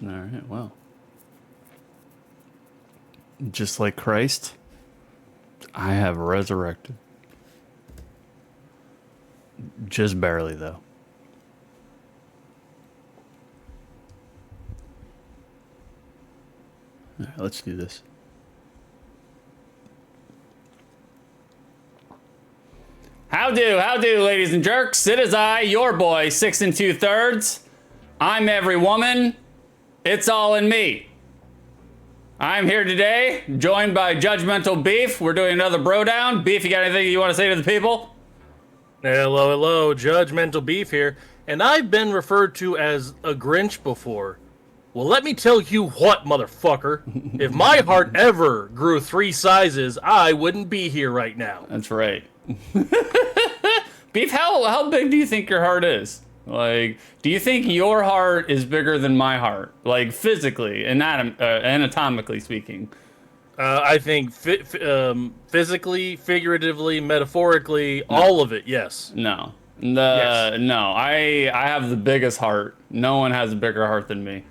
All right, well. Just like Christ, I have resurrected. Just barely, though. All right, let's do this. How do, ladies and jerks? It is I, your boy, 6 2/3. I'm every woman. It's all in me. I'm here today, joined by Judgmental Beef. We're doing another BroDown. Beef, you got anything you want to say to the people? Hello, hello, Judgmental Beef here, and I've been referred to as a Grinch before. Well, let me tell you what, motherfucker. If my heart ever grew 3 sizes, I wouldn't be here right now. That's right. Beef, how big do you think your heart is? Like, do you think your heart is bigger than my heart? Like, physically, anatomically speaking. I think physically, figuratively, metaphorically, all of it, yes. No. Yes. No, I have the biggest heart. No one has a bigger heart than me.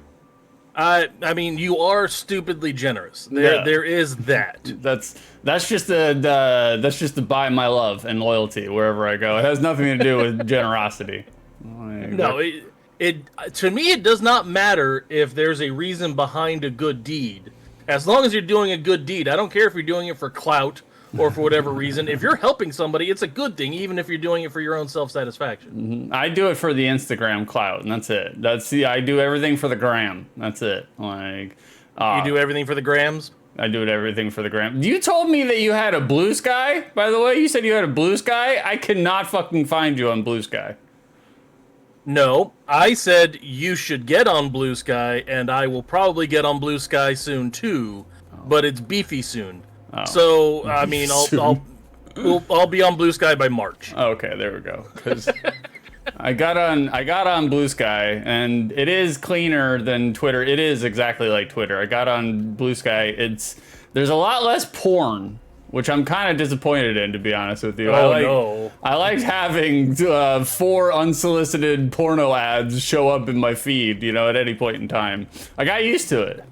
I mean, you are stupidly generous. There is that. That's just to buy my love and loyalty wherever I go. It has nothing to do with generosity. No, it to me it does not matter if there's a reason behind a good deed. As long as you're doing a good deed, I don't care if you're doing it for clout or for whatever reason. If you're helping somebody, it's a good thing, even if you're doing it for your own self-satisfaction. Mm-hmm. I do it for the Instagram clout, and that's it. I do everything for the gram. That's it. Like, you do everything for the grams? I do everything for the gram. You told me that you had a Blue Sky, by the way. You said you had a Blue Sky. I cannot fucking find you on Blue Sky. No, I said you should get on Blue Sky, and I will probably get on Blue Sky soon too, but it's beefy soon. Oh. So I mean, I'll be on Blue Sky by March. Okay, there we go. 'Cause I got on Blue Sky, and it is cleaner than Twitter. It is exactly like Twitter. I got on Blue Sky. There's a lot less porn, which I'm kind of disappointed in, to be honest with you. No. I liked having 4 unsolicited porno ads show up in my feed, at any point in time. I got used to it.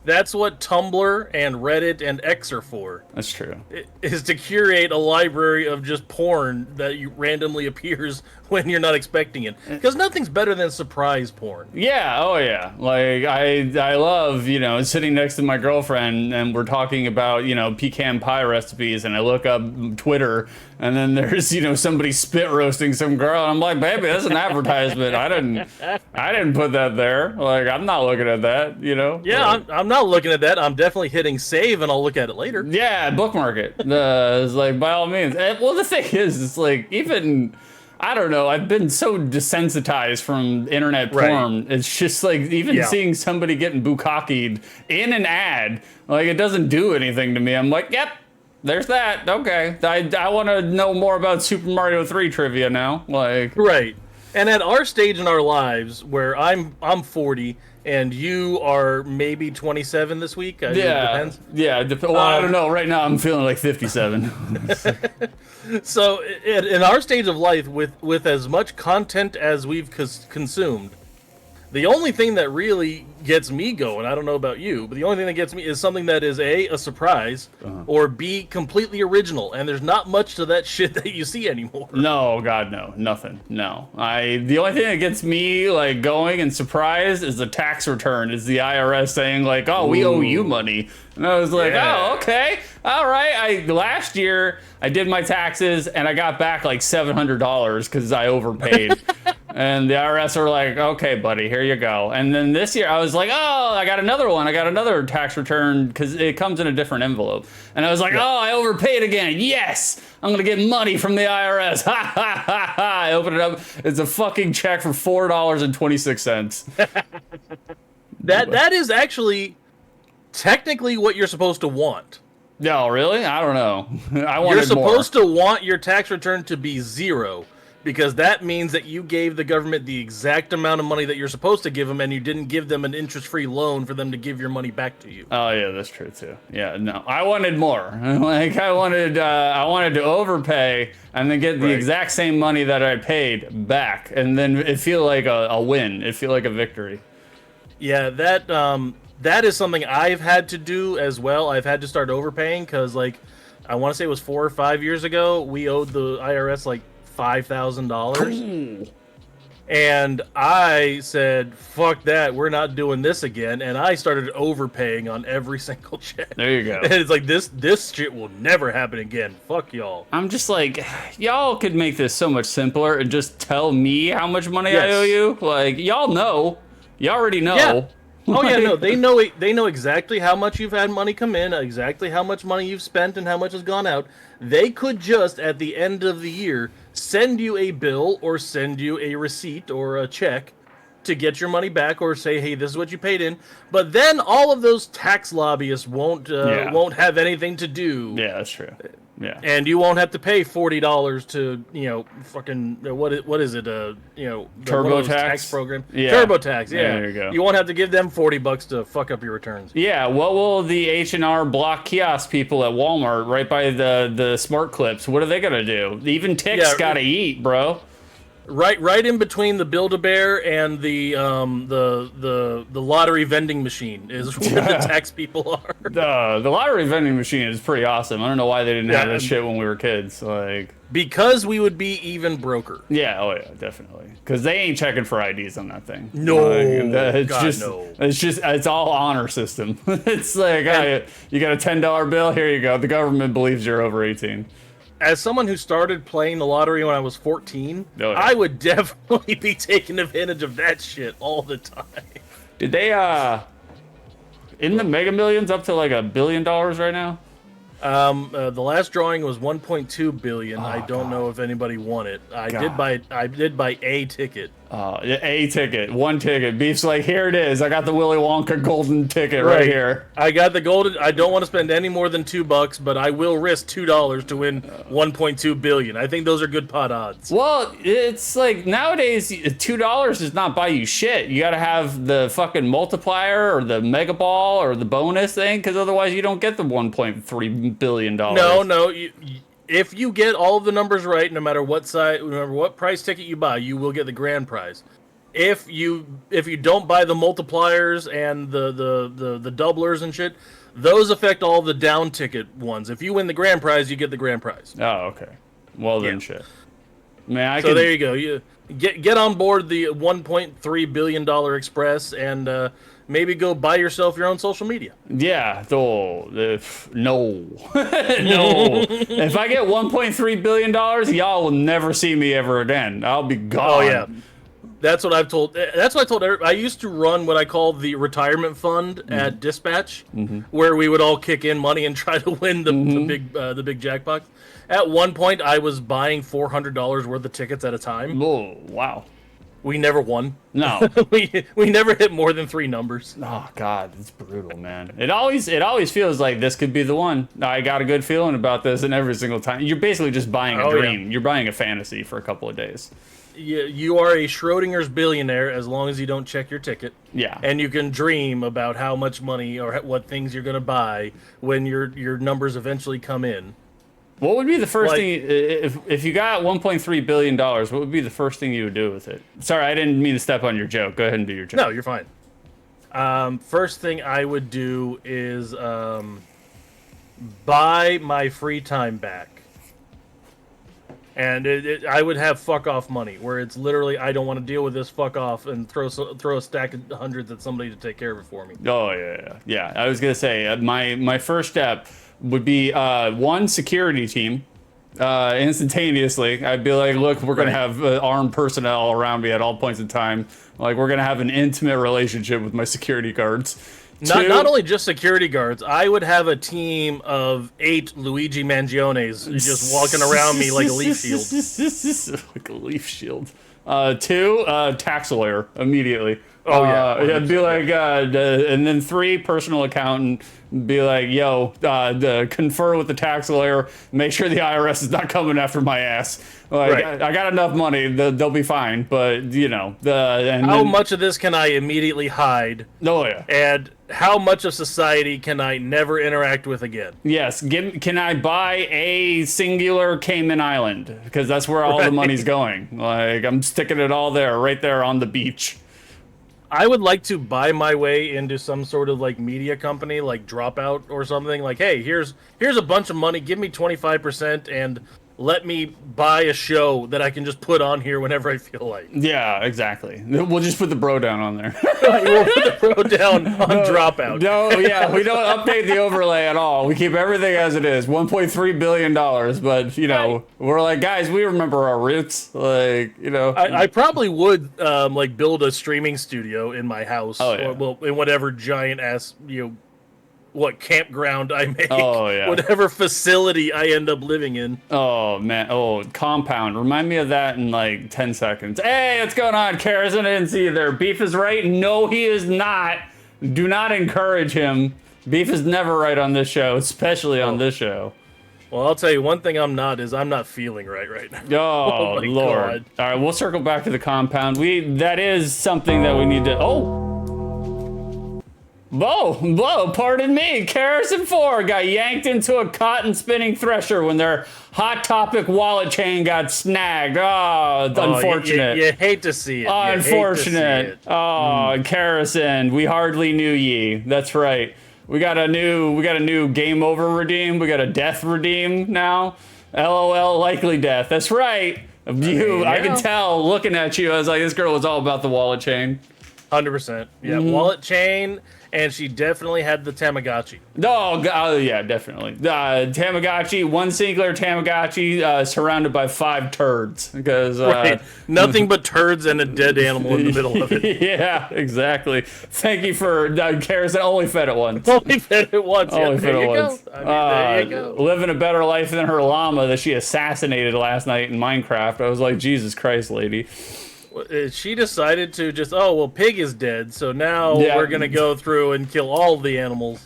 That's what Tumblr and Reddit and X are for. That's true. Is to curate a library of just porn that randomly appears when you're not expecting it. Because nothing's better than surprise porn. Yeah, oh yeah. Like, I love, sitting next to my girlfriend and we're talking about, pecan pie recipes, and I look up Twitter and then there's, somebody spit roasting some girl, and I'm like, baby, that's an advertisement. I didn't put that there. Like, I'm not looking at that, Yeah, like, I'm not looking at that. I'm definitely hitting save and I'll look at it later. Yeah, bookmark it. It's like, by all means. Well, the thing is, it's like, even, I don't know, I've been so desensitized from internet porn. Right. It's just like, even seeing somebody getting bukkakied in an ad, like, it doesn't do anything to me. I'm like, yep, there's that. Okay. I want to know more about Super Mario 3 trivia now. Like, right. And at our stage in our lives, where I'm 40 and you are maybe 27 this week. It depends. Yeah. Well, I don't know. Right now, I'm feeling like 57. So, in our stage of life, with as much content as we've consumed, the only thing that really gets me going, I don't know about you, but the only thing that gets me is something that is A, surprise, or B, completely original. And there's not much to that shit that you see anymore. No, God, no. Nothing. No. The only thing that gets me, like, going and surprised is the tax return. Is the IRS saying, like, oh, we owe you money. And I was like, oh, okay. All right. Last year, I did my taxes, and I got back, like, $700 because I overpaid. And the IRS were like, okay, buddy, here you go. And then this year I was like, oh, I got another one. I got another tax return because it comes in a different envelope. And I was like, oh, I overpaid again. Yes, I'm going to get money from the IRS. Ha, ha, ha, ha. I open it up. It's a fucking check for $4.26. That is actually technically what you're supposed to want. No, really? I don't know. You're supposed to want your tax return to be 0. Because that means that you gave the government the exact amount of money that you're supposed to give them, and you didn't give them an interest-free loan for them to give your money back to you. Oh yeah, that's true too. Yeah, no, I wanted more. Like I wanted to overpay and then get the exact same money that I paid back, and then it feel like a win. It feel like a victory. Yeah, that is something I've had to do as well. I've had to start overpaying because, like, I want to say it was 4 or 5 years ago, we owed the IRS like $5,000, and I said, "Fuck that, we're not doing this again." And I started overpaying on every single check. There you go. And it's like this shit will never happen again. Fuck y'all. I'm just like, y'all could make this so much simpler and just tell me how much money I Yes. owe you. Like, y'all know. You already know. Yeah. Oh yeah, no, they know exactly how much you've had money come in, exactly how much money you've spent, and how much has gone out. They could just at the end of the year send you a bill or send you a receipt or a check to get your money back, or say, hey, this is what you paid in. But then all of those tax lobbyists won't have anything to do. Yeah, that's true. Yeah. And you won't have to pay $40 to, fucking, what is it, one of those tax program. Yeah. TurboTax, yeah. There you go. You won't have to give them $40 to fuck up your returns. Yeah, what will the H&R Block kiosk people at Walmart right by the smart clips, what are they going to do? Even ticks got to eat, bro. Right in between the Build-A-Bear and the lottery vending machine is where the tax people are. The lottery vending machine is pretty awesome. I don't know why they didn't have that shit when we were kids. Like, because we would be even broker. Yeah, oh yeah, definitely. Because they ain't checking for IDs on that thing. No, no. It's all honor system. It's like, you got a $10 bill. Here you go. The government believes you're over 18. As someone who started playing the lottery when I was 14, Oh, yeah. I would definitely be taking advantage of that shit all the time. Did they in the Mega Millions up to like $1 billion right now? The last drawing was 1.2 billion. I don't know if anybody won it. I did buy a ticket. A ticket, one ticket. Beef's like, here it is. I got the Willy Wonka golden ticket right here. I got the golden. I don't want to spend any more than $2, but I will risk $2 to win 1.2 billion. I think those are good pot odds. Well, it's like nowadays $2 does not buy you shit. You got to have the fucking multiplier or the mega ball or the bonus thing, because otherwise you don't get the $1.3 billion. No. If you get all of the numbers right, no matter what price ticket you buy, you will get the grand prize. If you don't buy the multipliers and the doublers and shit, those affect all the down ticket ones. If you win the grand prize, you get the grand prize. Oh, okay. Well then, shit. Man, there you go. You get on board the $1.3 billion express and maybe go buy yourself your own social media. Yeah, no. No. If I get $1.3 billion, y'all will never see me ever again. I'll be gone. Oh, yeah. That's what I've told. That's what I told everybody. I used to run what I called the retirement fund at Dispatch, where we would all kick in money and try to win the big jackpot. At one point, I was buying $400 worth of tickets at a time. Oh, wow. We never won. No. we never hit more than 3 numbers. Oh God, it's brutal, man. It always feels like this could be the one. I got a good feeling about this, and every single time you're basically just buying a dream. Yeah. You're buying a fantasy for a couple of days. Yeah, you are a Schrodinger's billionaire as long as you don't check your ticket. Yeah. And you can dream about how much money or what things you're going to buy when your numbers eventually come in. What would be the first thing, if you got $1.3 billion, what would be the first thing you would do with it? Sorry, I didn't mean to step on your joke. Go ahead and do your joke. No, you're fine. First thing I would do is buy my free time back. And I would have fuck off money, where it's literally, I don't want to deal with this, fuck off, and throw a stack of hundreds at somebody to take care of it for me. Oh, yeah. I was going to say, my first step would be one security team. Instantaneously, I'd be like, look, we're gonna have armed personnel around me at all points in time. Like, we're gonna have an intimate relationship with my security guards. Not only just security guards, I would have a team of 8 Luigi Mangiones just walking around me like a leaf shield. Like a leaf shield. 2, tax lawyer immediately. Oh yeah, it'd be like, and then 3, personal accountant. Be like, yo, confer with the tax lawyer. Make sure the IRS is not coming after my ass. Like, I got enough money; they'll be fine. But how much of this can I immediately hide? Oh yeah. And how much of society can I never interact with again? Yes. Can I buy a singular Cayman Island? Because that's where all the money's going. Like, I'm sticking it all there, right there on the beach. I would like to buy my way into some sort of like media company, like Dropout or something. Like, hey, here's a bunch of money. Give me 25% and let me buy a show that I can just put on here whenever I feel like. Yeah, exactly. We'll just put the BroDown on there. We'll put the BroDown on Dropout. No, yeah, we don't update the overlay at all. We keep everything as it is. $1.3 billion, but, you know, we're like, guys, we remember our roots. Like, you know. I probably would, like, build a streaming studio in my house. Oh, yeah. Or, well, in whatever giant-ass, you know, what campground I make. Oh, yeah. Whatever facility I end up living in. Oh, man. Oh, compound. Remind me of that in like 10 seconds. Hey, what's going on, Karis? I didn't see you there. Beef is right? No, he is not. Do not encourage him. Beef is never right on this show, especially on this show. Well, I'll tell you, one thing I'm not feeling right now. Oh, my Lord. God. All right, we'll circle back to the compound. That is something that we need to... Oh! Whoa, pardon me. Karis and 4 got yanked into a cotton spinning thresher when their Hot Topic wallet chain got snagged. Oh, unfortunate. You hate to see it. Unfortunate. Oh, Karison, we hardly knew ye. That's right. We got a new game over redeem. We got a death redeem now. LOL, likely death. That's right. I can tell looking at you. I was like, this girl was all about the wallet chain. 100%. Yeah, wallet chain. And she definitely had the Tamagotchi. Oh, yeah, definitely. Tamagotchi, one singular Tamagotchi surrounded by 5 turds. Because right. Nothing but turds and a dead animal in the middle of it. Yeah, exactly. Thank you for Karis. Only fed it once. Only fed it once. Only fed it once. Go. I mean, there you go. Living a better life than her llama that she assassinated last night in Minecraft. I was like, Jesus Christ, lady. She decided to just, Pig is dead, so now we're going to go through and kill all the animals.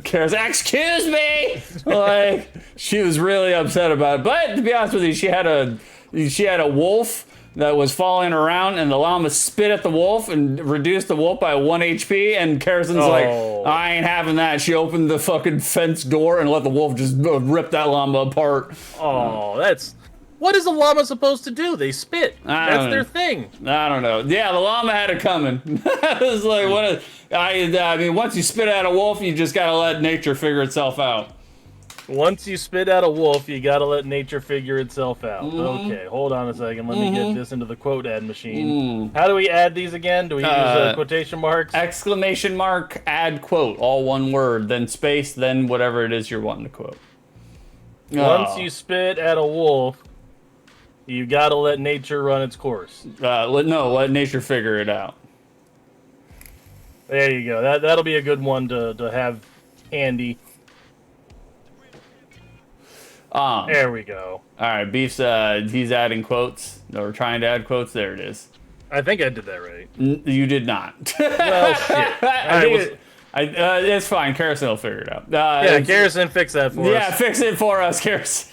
Kara's, excuse me! Like, she was really upset about it. But to be honest with you, she had a wolf that was following around, and the llama spit at the wolf and reduced the wolf by 1 HP, and Karison's like, I ain't having that. She opened the fucking fence door and let the wolf just rip that llama apart. Oh, what is a llama supposed to do? They spit. That's their thing. I don't know. Yeah, the llama had it coming. It was like, I mean, once you spit out a wolf, you just gotta let nature figure itself out. Once you spit out a wolf, you gotta let nature figure itself out. Okay, hold on a second. Let me get this into the quote add machine. How do we add these again? Do we use quotation marks? Exclamation mark, add quote, all one word, then space, then whatever it is you're wanting to quote. Once you spit at a wolf, you gotta let nature run its course. Let nature figure it out. There you go. That'll be a good one to have handy. There we go. All right, Beef's he's adding quotes, or trying to add quotes. There it is. I think I did that right. You did not. Well, shit. It's fine. Karison will figure it out. Karison, fix that for us. Yeah, fix it for us, Karison.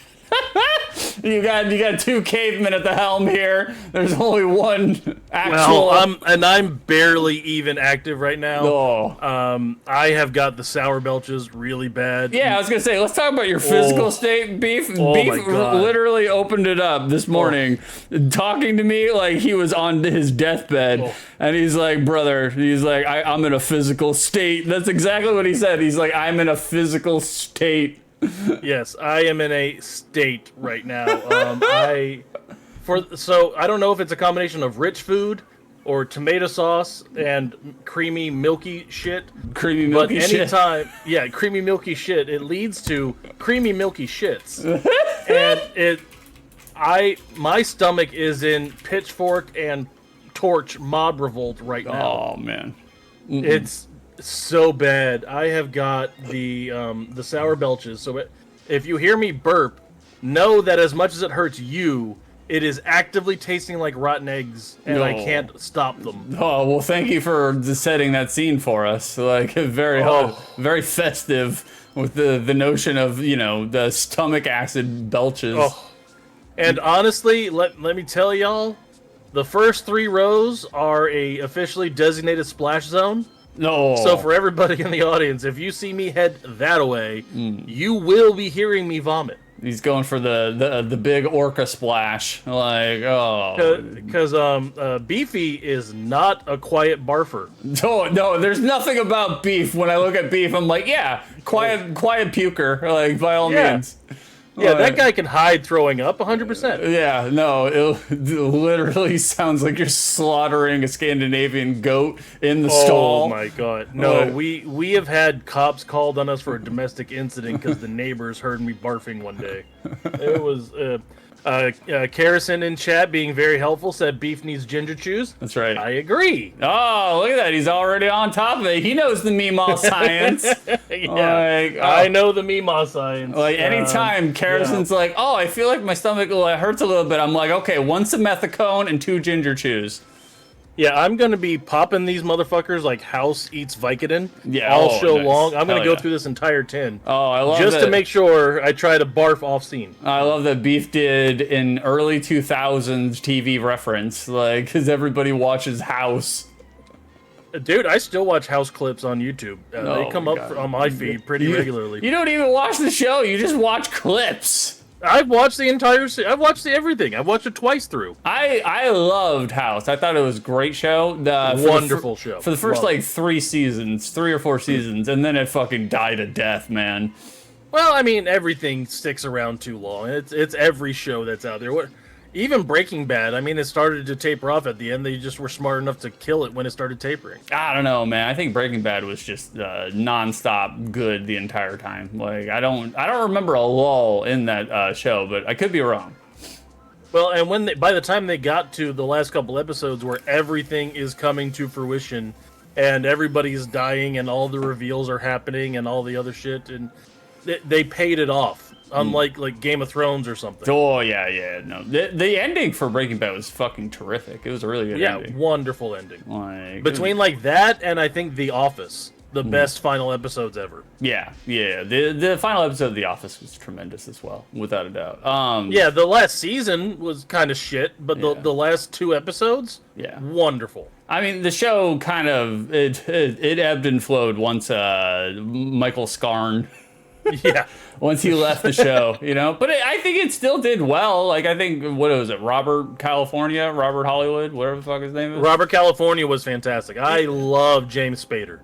You got 2 cavemen at the helm here. There's only one actual. Well, I'm barely even active right now. Oh. I have got the sour belches really bad. Yeah, I was gonna say, let's talk about your physical state. Beef literally opened it up this morning, talking to me like he was on his deathbed, and he's like, brother, I'm in a physical state. That's exactly what he said. He's like, I'm in a physical state. Yes, I am in a state right now. So I don't know if it's a combination of rich food or tomato sauce and creamy milky shit. Creamy milky shit. Creamy milky shit. It leads to creamy milky shits, and my stomach is in pitchfork and torch mob revolt right now. Oh man, it's so bad. I have got the sour belches. So if you hear me burp, know that as much as it hurts you, it is actively tasting like rotten eggs, and I can't stop them. Oh well, thank you for setting that scene for us. Like very festive with the notion of the stomach acid belches. Oh. And honestly, let me tell y'all, the first 3 rows are a officially designated splash zone. No. So for everybody in the audience, if you see me head that way, you will be hearing me vomit. He's going for the big orca splash. Like, oh. Because Beefy is not a quiet barfer. No, there's nothing about Beef. When I look at Beef, I'm like, yeah, quiet puker, like, by all means. Yeah, that guy can hide throwing up 100%. Yeah, no, it literally sounds like you're slaughtering a Scandinavian goat in the stall. Oh my god. No, we have had cops called on us for a domestic incident because the neighbors heard me barfing one day. It was... Karison in chat being very helpful said Beef needs ginger chews. That's right. I agree. Oh, look at that. He's already on top of it. He knows the Meemaw science. Like, I know the Meemaw science. Like, anytime Karison's like, oh, I feel like my stomach hurts a little bit, I'm like, okay, 1 simethicone and 2 ginger chews. Yeah, I'm going to be popping these motherfuckers like House eats Vicodin Yeah, all show nice. long. I'm going to Hell go through this entire tin. Oh, I love just that. to make sure I try to barf off scene. I love that Beef did an early 2000s TV reference, like, because everybody watches House. Dude, I still watch House clips on YouTube. They come up on my feed pretty regularly. You don't even watch the show, you just watch clips. I've watched the entire I've watched everything. I've watched it twice through. I loved House. I thought it was a great show. Wonderful show. For the first, like, 3 or 4 seasons, and then it fucking died a death, man. Well, I mean, everything sticks around too long. It's every show that's out there. Even Breaking Bad, I mean, it started to taper off at the end. They just were smart enough to kill it when it started tapering. I don't know, man. I think Breaking Bad was just nonstop good the entire time. Like, I don't remember a lull in that show, but I could be wrong. Well, and by the time they got to the last couple episodes where everything is coming to fruition and everybody's dying and all the reveals are happening and all the other shit, and they paid it off. Unlike like Game of Thrones or something. Oh yeah, no. The ending for Breaking Bad was fucking terrific. It was a really good ending. Yeah, wonderful ending. Like, between like that and I think The Office, the best final episodes ever. Yeah. The final episode of The Office was tremendous as well, without a doubt. Yeah, the last season was kind of shit, but the last 2 episodes, wonderful. I mean, the show kind of it ebbed and flowed once Michael Scarn. Yeah. Once he left the show, you know, but I think it still did well. Like, I think, what was it, Robert Hollywood, whatever the fuck his name is. Robert California was fantastic. I love James Spader.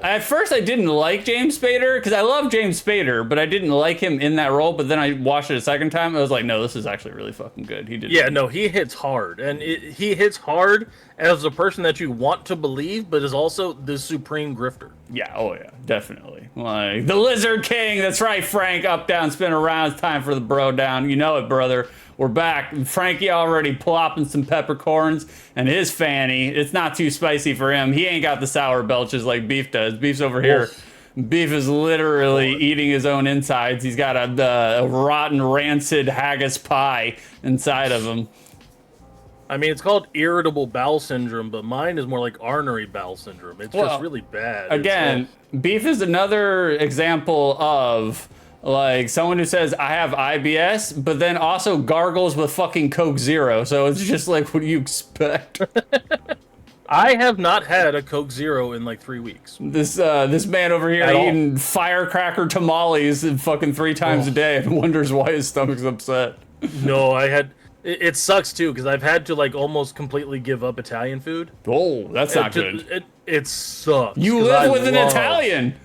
At first I didn't like James Spader because I love James Spader, but I didn't like him in that role. But then I watched it a second time. I was like, no, this is actually really fucking good. He did. Yeah, no, he hits hard, and he hits hard as a person that you want to believe, but is also the supreme grifter. Yeah, oh yeah, definitely. Like, the Lizard King, that's right, Frank, up, down, spin around, it's time for the BroDown. You know it, brother. We're back. Frankie already plopping some peppercorns, and his fanny, it's not too spicy for him. He ain't got the sour belches like Beef does. Beef's over here. Beef is literally eating his own insides. He's got a rotten, rancid haggis pie inside of him. I mean, it's called irritable bowel syndrome, but mine is more like ornery bowel syndrome. It's just really bad. Again, Beef is another example of, like, someone who says, I have IBS, but then also gargles with fucking Coke Zero. So it's just like, what do you expect? I have not had a Coke Zero in like 3 weeks. This man over here eating firecracker tamales fucking 3 times a day and wonders why his stomach's upset. No, I had... It sucks too because I've had to like almost completely give up Italian food. Oh, that's not good. It sucks. You live with an Italian.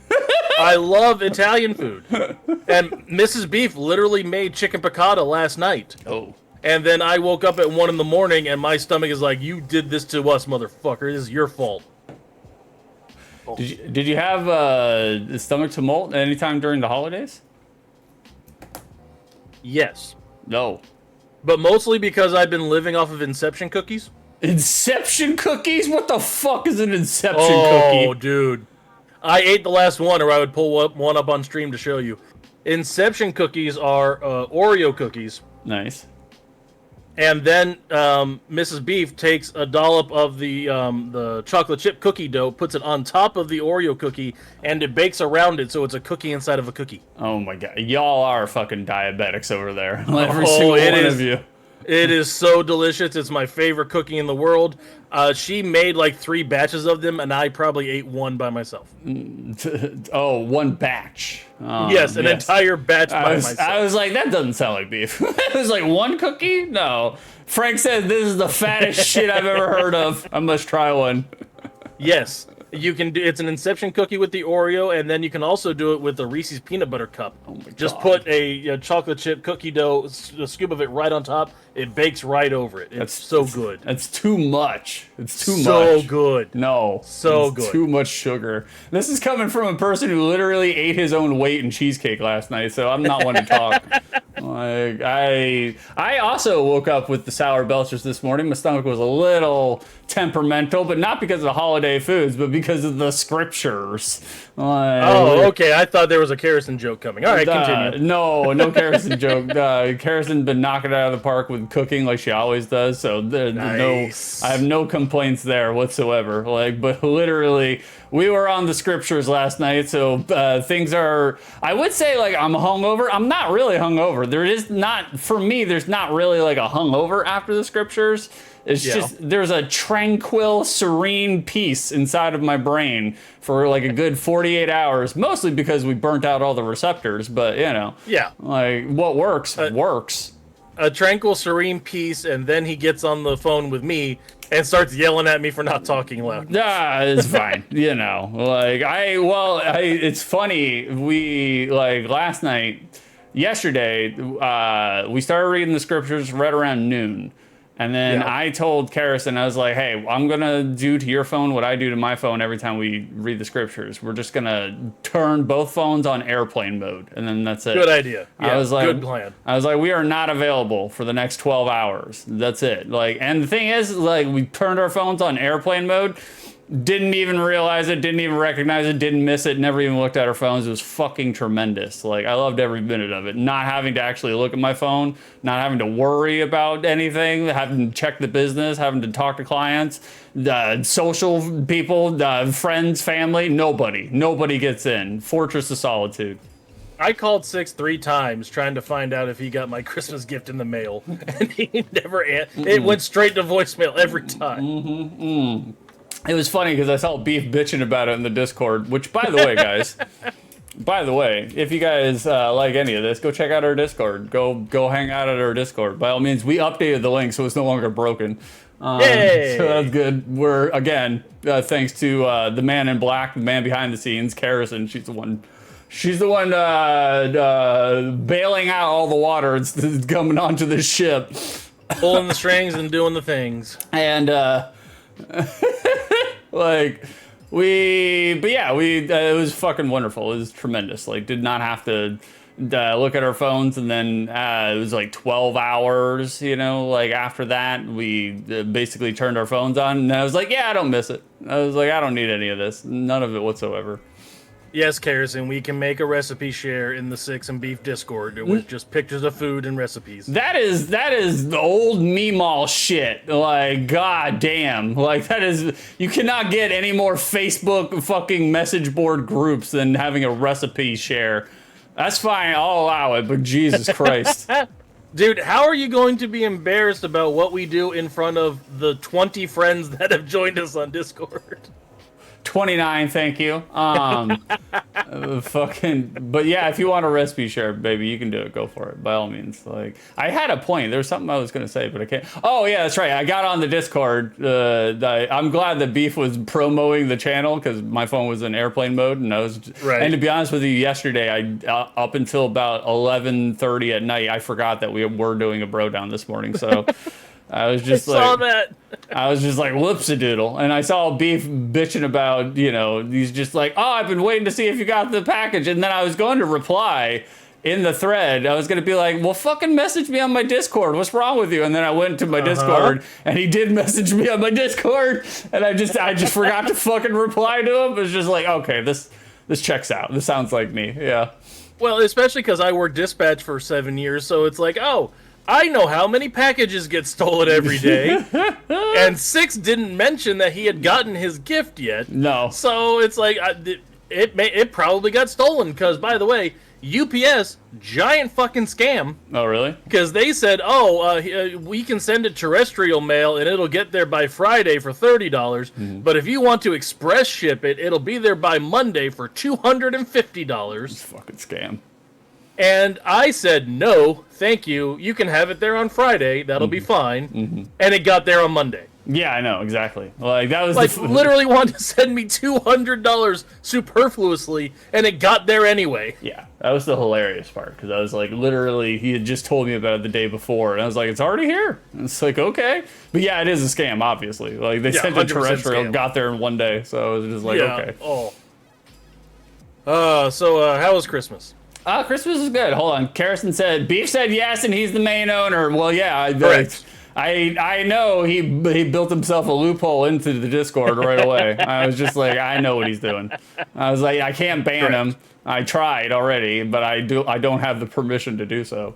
I love Italian food, and Mrs. Beef literally made chicken piccata last night. Oh, and then I woke up at 1 a.m. and my stomach is like, "You did this to us, motherfucker. This is your fault." Oh. Did you have stomach tumult anytime during the holidays? Yes. No. But mostly because I've been living off of Inception cookies. Inception cookies? What the fuck is an Inception cookie? Oh, dude. I ate the last one, or I would pull one up on stream to show you. Inception cookies are Oreo cookies. Nice. And then Mrs. Beef takes a dollop of the chocolate chip cookie dough, puts it on top of the Oreo cookie, and it bakes around it so it's a cookie inside of a cookie. Oh my god. Y'all are fucking diabetics over there. Every single one of you. It is so delicious. It's my favorite cookie in the world. She made like 3 batches of them, and I probably ate one by myself. Oh, one batch. Yes, an entire batch by myself. I was like, that doesn't sound like beef. It was like one cookie? No. Frank said this is the fattest shit I've ever heard of. I must try one. Yes. You can do it's an Inception cookie with the Oreo, and then you can also do it with the Reese's peanut butter cup. Oh my Just God. put a chocolate chip cookie dough, a scoop of it right on top. It bakes right over it. It's so good. That's too much. It's too much. So good. No. So it's good. Too much sugar. This is coming from a person who literally ate his own weight in cheesecake last night, so I'm not one to talk. Like I also woke up with the sour belchers this morning. My stomach was a little temperamental, but not because of the holiday foods, but because of the scriptures. Oh, okay. I thought there was a Kerrison joke coming. All right, continue. No Kerrison joke. Kerrison been knocking it out of the park with cooking like she always does. So Nice. I have no complaints there whatsoever. Like, but literally, we were on the scriptures last night, so things are. I would say like I'm hungover. I'm not really hungover. There is not for me. There's not really like a hungover after the scriptures. It's just there's a tranquil, serene peace inside of my brain for like a good 48 hours, mostly because we burnt out all the receptors. But you know, like what works works. A tranquil, serene peace, and then he gets on the phone with me and starts yelling at me for not talking loud. It's fine. You know, like it's funny. We like last night, yesterday, we started reading the scriptures right around noon. And then I told Kerrison, I was like, hey, I'm going to do to your phone what I do to my phone every time we read the scriptures. We're just going to turn both phones on airplane mode. And then that's it. Good idea. Yeah, I was like, good plan. I was like, we are not available for the next 12 hours. That's it. Like, and the thing is, like, we turned our phones on airplane mode. Didn't even realize it, didn't even recognize it, didn't miss it, never even looked at our phones. It was fucking tremendous. Like, I loved every minute of it. Not having to actually look at my phone, not having to worry about anything, having to check the business, having to talk to clients, social people, friends, family, nobody gets in. Fortress of solitude. I called 6 3 times trying to find out if he got my Christmas gift in the mail, and he never answered. It went straight to voicemail every time. It was funny because I saw Beef bitching about it in the Discord, which, by the way, guys, if you guys like any of this, go check out our Discord. Go hang out at our Discord. By all means, we updated the link so it's no longer broken. Yay! So that's good. We're, again, thanks to the man in black, the man behind the scenes, Kerrison. She's the one bailing out all the water. It's coming onto the ship. Pulling the strings and doing the things. And, like, it was fucking wonderful. It was tremendous. Like, did not have to look at our phones, and then it was like 12 hours, you know, like after that, we basically turned our phones on, and I was like, yeah, I don't miss it. I was like, I don't need any of this. None of it whatsoever. Yes, Kerrison, we can make a recipe share in the Six and Beef Discord with just pictures of food and recipes. That is the old Meemaw shit. Like, god damn. Like, that is, you cannot get any more Facebook fucking message board groups than having a recipe share. That's fine, I'll allow it, but Jesus Christ. Dude, how are you going to be embarrassed about what we do in front of the 20 friends that have joined us on Discord? 29, thank you. But yeah, if you want a recipe share, baby, you can do it. Go for it, by all means. Like, I had a point. There was something I was going to say, but I can't. Oh yeah, that's right. I got on the Discord. I'm glad that Beef was promoting the channel because my phone was in airplane mode, and I was. Right. And to be honest with you, yesterday, up until about 11:30 at night, I forgot that we were doing a BroDown this morning. So. I was just saw that. I was just like, whoops-a-doodle. And I saw Beef bitching about, you know, he's just like, oh, I've been waiting to see if you got the package. And then I was going to reply in the thread. I was going to be like, well, fucking message me on my Discord. What's wrong with you? And then I went to my Discord, and he did message me on my Discord. And I just forgot to fucking reply to him. It was just like, okay, this checks out. This sounds like me. Yeah. Well, especially because I worked dispatch for 7 years, so it's like, oh, I know how many packages get stolen every day. And Six didn't mention that he had gotten his gift yet. No. So it's like, it probably got stolen, because, by the way, UPS, giant fucking scam. Oh, really? Because they said, we can send it terrestrial mail and it'll get there by Friday for $30. Mm-hmm. But if you want to express ship it, it'll be there by Monday for $250. It's a fucking scam. And I said, no, thank you. You can have it there on Friday. That'll be fine. Mm-hmm. And it got there on Monday. Yeah, I know, exactly. Like, that was Like, literally wanted to send me $200 superfluously, and it got there anyway. Yeah, that was the hilarious part, because I was like, literally, he had just told me about it the day before, and I was like, it's already here. And it's like, okay. But yeah, it is a scam, obviously. Like, they sent a terrestrial, scam. Got there in one day, so I was just like, okay. So how was Christmas? Christmas is good. Hold on. Carrison said, Beef said yes, and he's the main owner. Well, yeah. Correct. I know he built himself a loophole into the Discord right away. I was just like, I know what he's doing. I was like, I can't ban him. I tried already, but I don't have the permission to do so.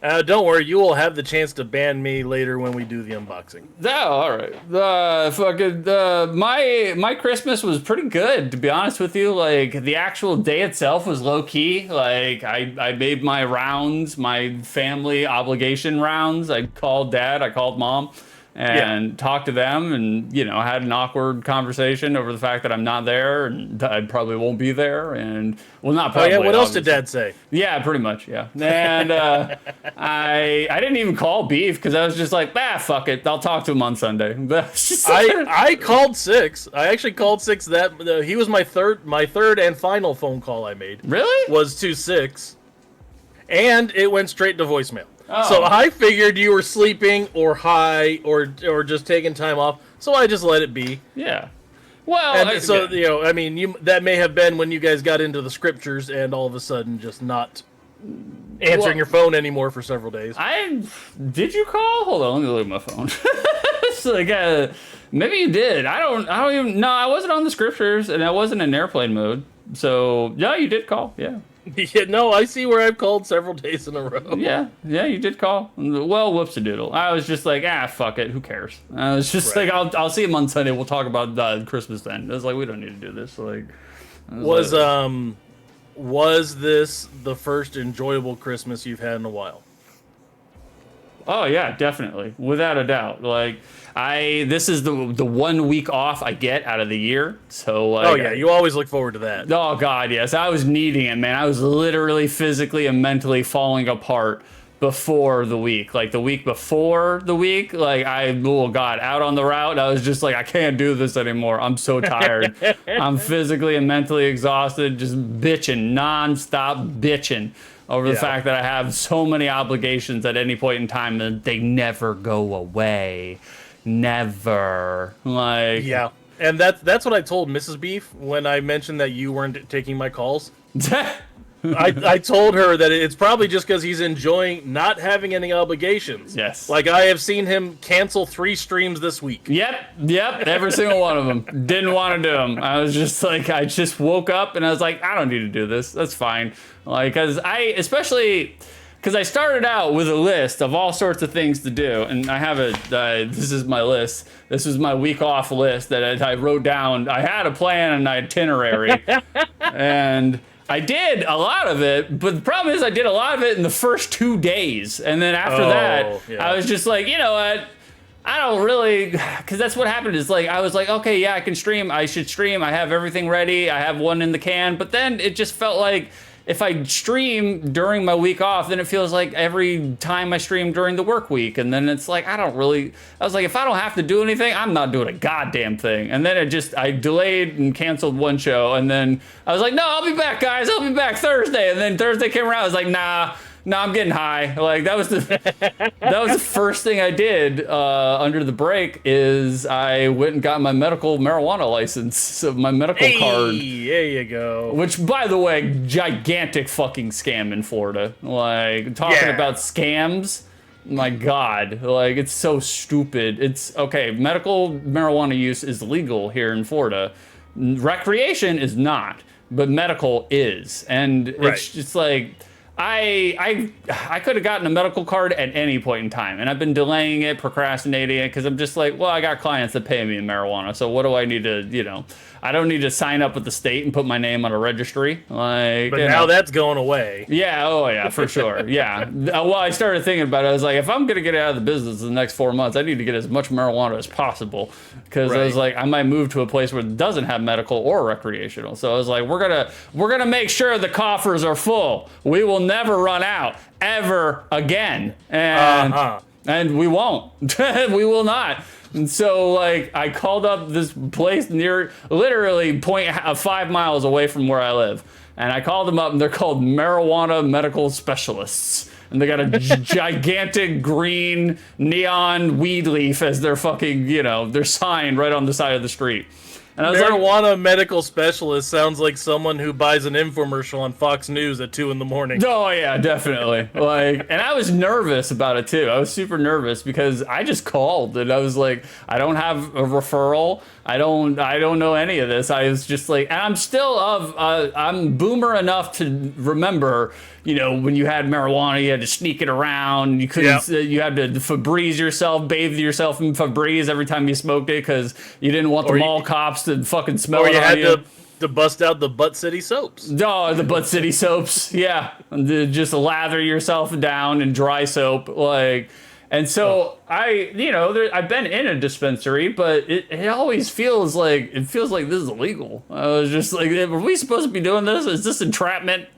Don't worry, you will have the chance to ban me later when we do the unboxing. Oh, all right. My Christmas was pretty good, to be honest with you. Like, the actual day itself was low key. Like, I made my rounds, my family obligation rounds. I called Dad, I called Mom, and talked to them, and had an awkward conversation over the fact that I'm not there, and I probably won't be there, and not probably. What else did Dad say? Yeah, pretty much, yeah. And I didn't even call Beef because I was just like, fuck it, I'll talk to him on Sunday. I called Six. I actually called Six. He was my third and final phone call I made. Really? Was to Six, and it went straight to voicemail. Oh. So I figured you were sleeping or high or just taking time off. So I just let it be. Yeah. Well, and that may have been when you guys got into the scriptures and all of a sudden just not answering your phone anymore for several days. Did you call? Hold on, let me look at my phone. It's like, maybe you did. I don't even. No, I wasn't on the scriptures and I wasn't in airplane mode. So yeah, you did call. Yeah. Yeah, no, I see where I've called several days in a row. Yeah, you did call. Well, whoops-a-doodle. I was just like, fuck it, who cares? I was just like, I'll see him on Sunday. We'll talk about Christmas then. I was like, we don't need to do this. Like, was this the first enjoyable Christmas you've had in a while? Oh yeah, definitely, without a doubt. Like, this is the 1 week off I get out of the year, so like, you always look forward to that. Oh god, yes, I was needing it, man. I was literally physically and mentally falling apart before the week. Like, the week before the week, like, out on the route, I was just like, I can't do this anymore. I'm so tired. I'm physically and mentally exhausted, just bitching, non-stop bitching over the fact that I have so many obligations at any point in time that they never go away. Never. Like, yeah. And that's what I told Mrs. Beef when I mentioned that you weren't taking my calls. I told her that it's probably just because he's enjoying not having any obligations. Yes. Like, I have seen him cancel 3 streams this week. Yep, every single one of them. Didn't want to do them. I was just like, I just woke up and I was like, I don't need to do this. That's fine. Like, because I started out with a list of all sorts of things to do, and I have this is my list. This was my week off list that I wrote down. I had a plan and an itinerary, and I did a lot of it, but the problem is I did a lot of it in the first 2 days, and then after that, I was just like, you know what? I don't really, because that's what happened is, like, I was like, okay, yeah, I can stream. I should stream. I have everything ready. I have one in the can, but then it just felt like, if I stream during my week off, then it feels like every time I stream during the work week. And then it's like, I was like, if I don't have to do anything, I'm not doing a goddamn thing. And then I delayed and canceled one show. And then I was like, no, I'll be back, guys. I'll be back Thursday. And then Thursday came around. I was like, nah, I'm getting high. Like, that was the first thing I did under the break is I went and got my medical marijuana license, so my medical card. There you go. Which, by the way, gigantic fucking scam in Florida. Like, talking about scams, my God, like, it's so stupid. It's okay. Medical marijuana use is legal here in Florida. Recreation is not, but medical is, and it's just like, I could have gotten a medical card at any point in time, and I've been delaying it, procrastinating it, because I'm just like, well, I got clients that pay me in marijuana, so what do I need to, I don't need to sign up with the state and put my name on a registry. Like, but now that's going away. Yeah, oh yeah, for sure. Yeah. Well, I started thinking about it. I was like, if I'm gonna get out of the business in the next 4 months, I need to get as much marijuana as possible, because I was like, I might move to a place where it doesn't have medical or recreational. So I was like, we're gonna make sure the coffers are full. We will never run out ever again, and we won't. We will not. And so, like, I called up this place near, literally 5 miles away from where I live. And I called them up, and they're called Marijuana Medical Specialists. And they got a gigantic green neon weed leaf as their fucking, their sign right on the side of the street. And I was Marijuana Medical Specialist sounds like someone who buys an infomercial on Fox News at 2 a.m. Oh yeah, definitely. And I was nervous about it too. I was super nervous because I just called and I was like, I don't have a referral. I don't know any of this. I was just like, and I'm still I'm boomer enough to remember, when you had marijuana, you had to sneak it around. You couldn't, you had to Febreze yourself, bathe yourself in Febreze every time you smoked it because you didn't want the mall cops to fucking smell it on you. Or you had to bust out the Butt City soaps. Oh, the Butt City soaps, yeah. And just lather yourself down in dry soap, And so I've been in a dispensary, but it always feels like this is illegal. I was just like, are we supposed to be doing this? Is this entrapment?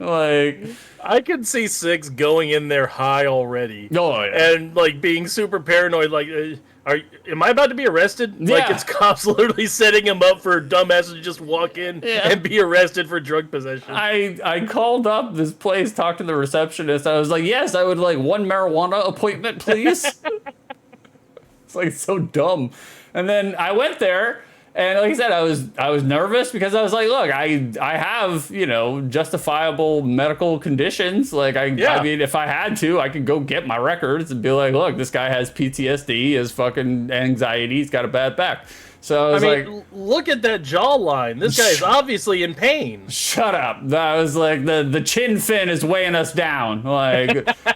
I could see Six going in there high already. Oh, yeah. And being super paranoid, am I about to be arrested? Yeah. Like it's cops literally setting him up for dumbasses to just walk in and be arrested for drug possession. I called up this place, talked to the receptionist. I was like, yes, I would like 1 marijuana appointment, please. It's so dumb. And then I went there. And like I said, I was nervous because I was like, look, I have, justifiable medical conditions. I mean, if I had to, I could go get my records and be like, look, this guy has PTSD, he has fucking anxiety, he's got a bad back. So I was look at that jawline. This guy is obviously in pain. Shut up. I was like, the chin fin is weighing us down.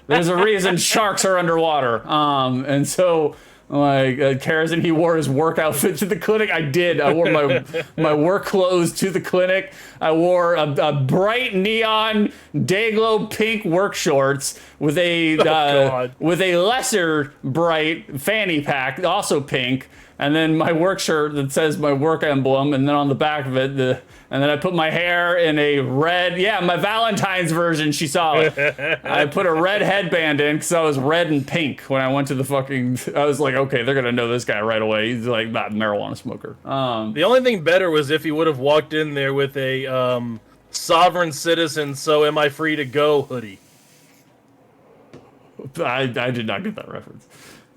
There's a reason sharks are underwater. And so... Karras, he wore his work outfit to the clinic. I did. I wore my work clothes to the clinic. I wore a bright neon Dayglow pink work shorts with a lesser bright fanny pack, also pink, and then my work shirt that says my work emblem, and then on the back of it, and then I put my hair in a red, my Valentine's version, she saw it. I put a red headband in because I was red and pink when I went to I was like, okay, they're going to know this guy right away. He's like not a marijuana smoker. The only thing better was if he would have walked in there with a sovereign citizen, so am I free to go hoodie. I did not get that reference.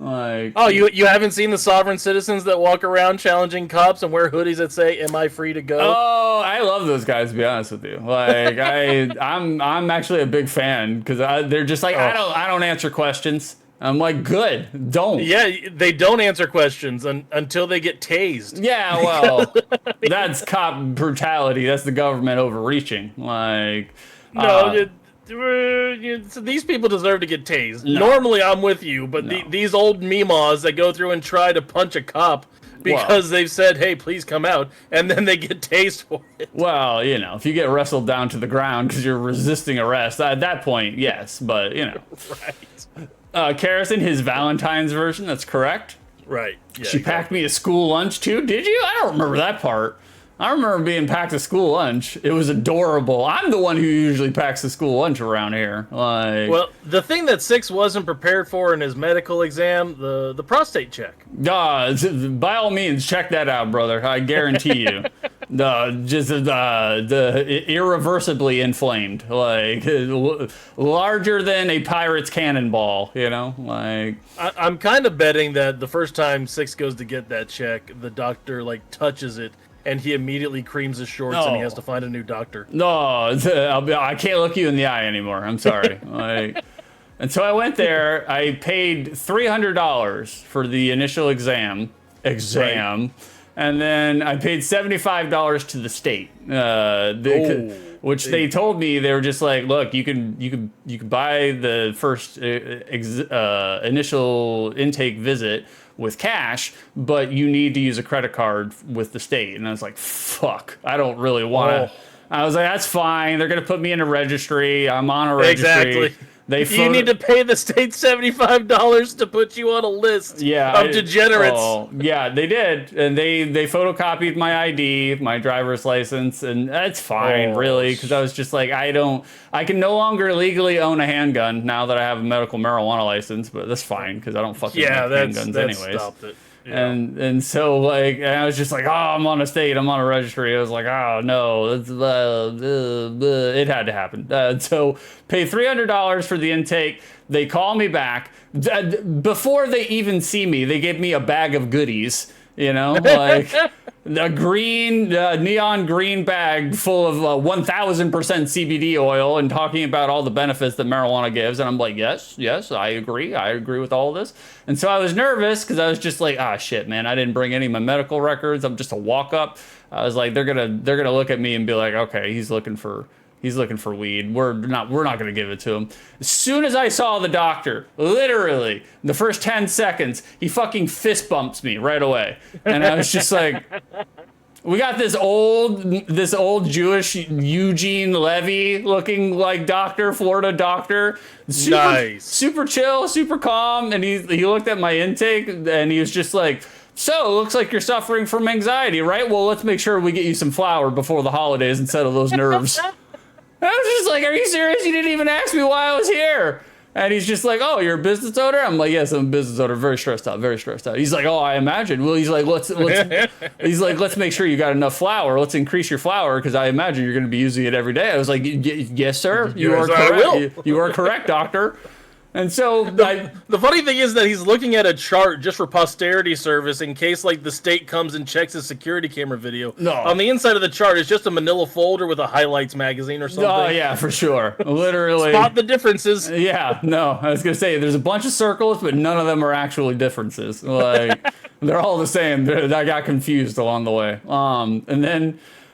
You haven't seen the sovereign citizens that walk around challenging cops and wear hoodies that say "Am I free to go"? Oh, I love those guys. To be honest with you, I'm actually a big fan because they're just like I don't answer questions. I'm like, good, don't. Yeah, they don't answer questions until they get tased. Yeah, well, that's cop brutality. That's the government overreaching. So these people deserve to get tased. No. Normally, I'm with you, but these old meemaws that go through and try to punch a cop because they've said, hey, please come out, and then they get tased for it. Well, if you get wrestled down to the ground because you're resisting arrest, at that point, yes, but, Right. Karras, his Valentine's version, that's correct. Right. Yeah, she packed me a school lunch, too? Did you? I don't remember that part. I remember being packed a school lunch. It was adorable. I'm the one who usually packs the school lunch around here. Well, the thing that Six wasn't prepared for in his medical exam, the prostate check. By all means, check that out, brother. I guarantee you. The irreversibly inflamed, larger than a pirate's cannonball. I'm kind of betting that the first time Six goes to get that check, the doctor touches it. And he immediately creams his shorts and he has to find a new doctor. No, I can't look you in the eye anymore. I'm sorry. And so I went there. I paid $300 for the initial exam. Right. And then I paid $75 to the state. which they told me they were just like, look, you can buy the first initial intake visit with cash, but you need to use a credit card with the state. And I was like, fuck, I don't really want to. I was like, that's fine. They're going to put me in a registry. I'm on a registry. Exactly. You need to pay the state $75 to put you on a list of degenerates. Oh, yeah, they did. And they photocopied my ID, my driver's license, and that's fine, really, because I was just like, I can no longer legally own a handgun now that I have a medical marijuana license, but that's fine, because I don't fucking make handguns anyways. Stopped it. Yeah. And so, like, and I was just like, oh, I'm on a state, I'm on a registry. I was like, oh, no, it had to happen. So pay $300 for the intake. They call me back. Before they even see me, they give me a bag of goodies, you know, like a green, neon green bag full of 1,000% CBD oil and talking about all the benefits that marijuana gives. And I'm like, yes, I agree with all of this. And so I was nervous because I was just like, ah, shit, man, I didn't bring any of my medical records. I'm just a walk up. I was like, they're gonna look at me and be like, okay, he's looking for weed. We're not gonna give it to him. As soon as I saw the doctor, literally the first 10 seconds, he fucking fist bumps me right away. And I was just like, we got this old Jewish Eugene Levy looking like doctor, Florida doctor. Super chill, super calm. And he looked at my intake and he was just like, so, it looks like you're suffering from anxiety, right? Well, let's make sure we get you some flour before the holidays and settle those nerves. I was just like, are you serious? You didn't even ask me why I was here. And he's just like, oh, you're a business owner? I'm like, yes, I'm a business owner. Very stressed out. He's like, oh, I imagine. Well, he's like, let's make sure you got enough flour. Let's increase your flour because I imagine you're going to be using it every day. I was like, yes, sir. You are correct. You are correct, doctor. And so the funny thing is that he's looking at a chart just for posterity service in case like the state comes and checks his security camera video. No. On the inside of the chart is just a manila folder with a highlights magazine or something. Oh yeah, for sure. Literally. Spot the differences. Yeah, no. I was gonna say there's a bunch of circles, but none of them are actually differences. Like they're all the same. I got confused along the way.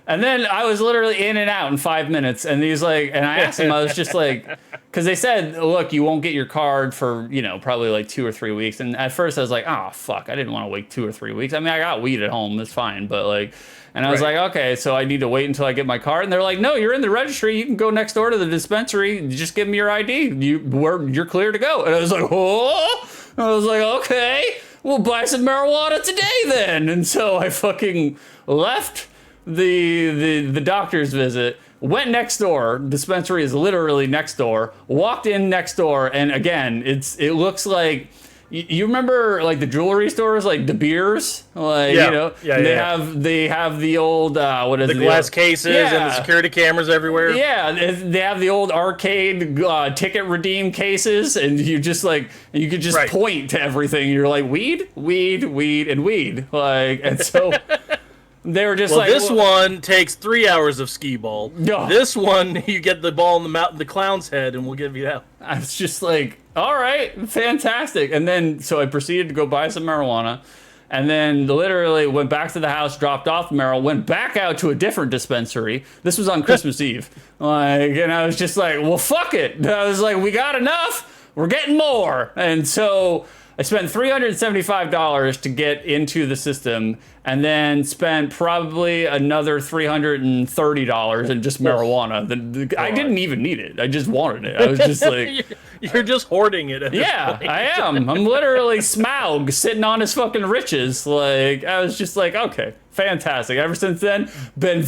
And then I was literally in and out in 5 minutes. And he's like, and I asked him, I was just like, because they said, look, you won't get your card for, probably like 2 or 3 weeks. And at first I was like, oh, fuck, I didn't want to wait 2 or 3 weeks. I mean, I got weed at home. It's fine. But like, and I was like, okay, so I need to wait until I get my card. And they're like, no, you're in the registry. You can go next door to the dispensary. Just give me your ID. You're clear to go. And I was like, oh, I was like, okay, we'll buy some marijuana today then. And so I fucking left the doctor's visit, went next door. Dispensary is literally next door. Walked in next door, and again, it looks like you remember like the jewelry stores, like De Beers, like they have the old what is the glass cases and the security cameras everywhere. Yeah, they have the old arcade ticket redeem cases, and you just like you could just point to everything. You're like weed, and weed, like, and so. They were just this one takes 3 hours of skee ball. No. This one, you get the ball in the clown's head, and we'll give you that. I was just like, all right, fantastic. And then, so I proceeded to go buy some marijuana, and then literally went back to the house, dropped off the marijuana, went back out to a different dispensary. This was on Christmas Eve. And I was just like, well, fuck it. I was like, we got enough. We're getting more. And so I spent $375 to get into the system, and then spent probably another $330 in just marijuana. I didn't even need it. I just wanted it. I was just like... You're just hoarding it. Yeah, I am. I'm literally Smaug sitting on his fucking riches. Like, I was just like, okay, fantastic. Ever since then, been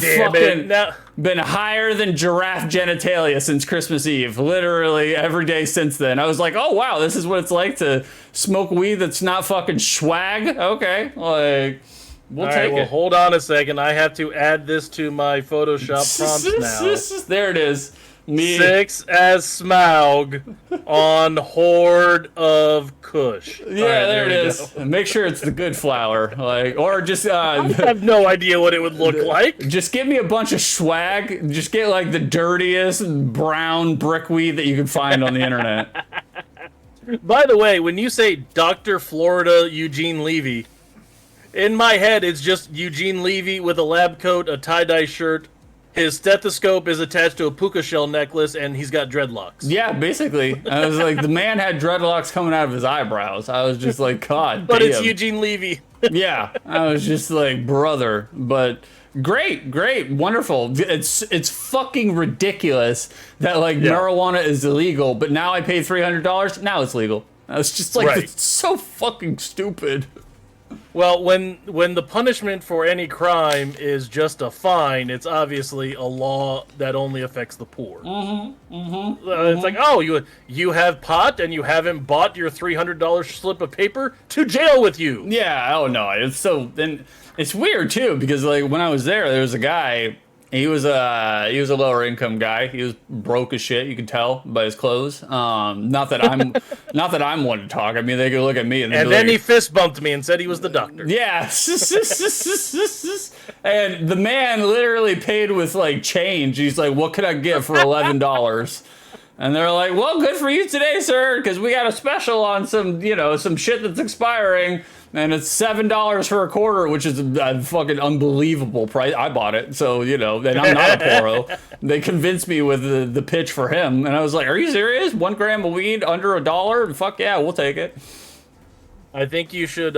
higher than giraffe genitalia since Christmas Eve. Literally every day since then. I was like, oh wow, this is what it's like to smoke weed that's not fucking swag. Okay, like we'll take it. Well, hold on a second. I have to add this to my Photoshop prompts now. There it is. Me. 6 as Smaug on Horde of Kush. Yeah, there it is. Make sure it's the good flour, like, or just. I have no idea what it would look like. Just give me a bunch of swag. Just get like the dirtiest brown brickweed that you can find on the internet. By the way, when you say Dr. Florida Eugene Levy, in my head it's just Eugene Levy with a lab coat, a tie-dye shirt, His stethoscope is attached to a puka shell necklace, and he's got dreadlocks. Yeah, basically. I was like, the man had dreadlocks coming out of his eyebrows. I was just like, God But damn. it's Eugene Levy. Yeah, I was just like, brother. But great, wonderful. It's fucking ridiculous that like marijuana is illegal, but now I paid $300. Now it's legal. I was just like, it's so fucking stupid. Well, when the punishment for any crime is just a fine, it's obviously a law that only affects the poor. It's like, oh, you have pot and you haven't bought your $300 slip of paper? To jail with you. Yeah, oh no, it's weird too because like when I was there was a guy. He was a lower income guy. He was broke as shit. You could tell by his clothes. Not that I'm one to talk. I mean, they could look at me and then he fist bumped me and said he was the doctor. Yeah. And the man literally paid with like change. He's like, "What could I get for $11?" And they're like, "Well, good for you today, sir, because we got a special on some shit that's expiring." And it's $7 for a quarter, which is a fucking unbelievable price. I bought it, so, and I'm not a poro. They convinced me with the pitch for him, and I was like, are you serious? 1 gram of weed under $1? Fuck yeah, we'll take it. I think you should,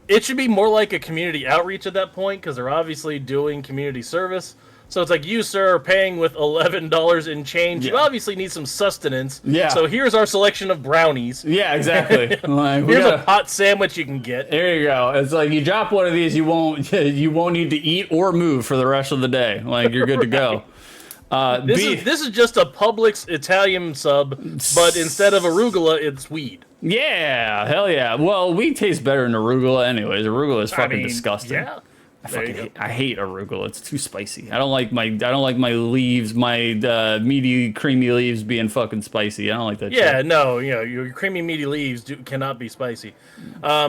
it should be more like a community outreach at that point, because they're obviously doing community service. So it's like, you, sir, are paying with $11 in change. You obviously need some sustenance. Yeah. So here's our selection of brownies. Yeah, exactly. Like, here's a hot sandwich you can get. There you go. It's like you drop one of these, you won't need to eat or move for the rest of the day. Like you're good to go. This is just a Publix Italian sub, but instead of arugula, it's weed. Yeah, hell yeah. Well, weed tastes better than arugula anyways. Arugula is fucking disgusting. Yeah. I hate arugula. It's too spicy. I don't like my leaves, my meaty, creamy leaves being fucking spicy. I don't like that. Yeah, shit. no, your creamy, meaty leaves cannot be spicy.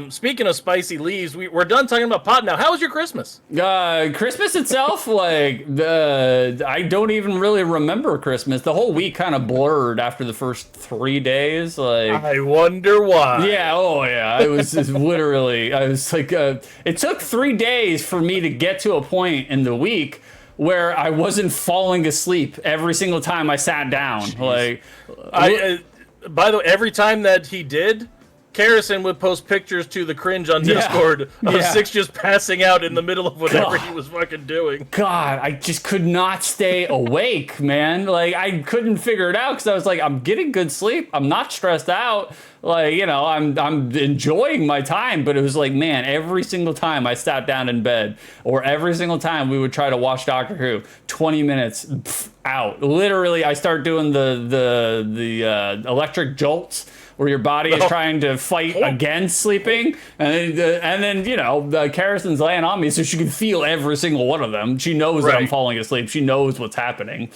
Speaking of spicy leaves, we're done talking about pot now. How was your Christmas? Christmas itself, like I don't even really remember Christmas. The whole week kind of blurred after the first 3 days. Like I wonder why. Yeah, oh yeah. I was literally. I was like, it took 3 days for me to get to a point in the week where I wasn't falling asleep every single time I sat down. Jeez. Like, by the way, every time that he did, Karrison would post pictures to the cringe on Discord of Six just passing out in the middle of whatever he was fucking doing. God, I just could not stay awake, man. Like, I couldn't figure it out because I was like, I'm getting good sleep. I'm not stressed out. Like, I'm enjoying my time, but it was like, man, every single time I sat down in bed or every single time we would try to watch Doctor Who, 20 minutes out. Literally, I start doing the electric jolts where your body is trying to fight against sleeping, and then Karrison's laying on me so she can feel every single one of them. She knows that I'm falling asleep. She knows what's happening.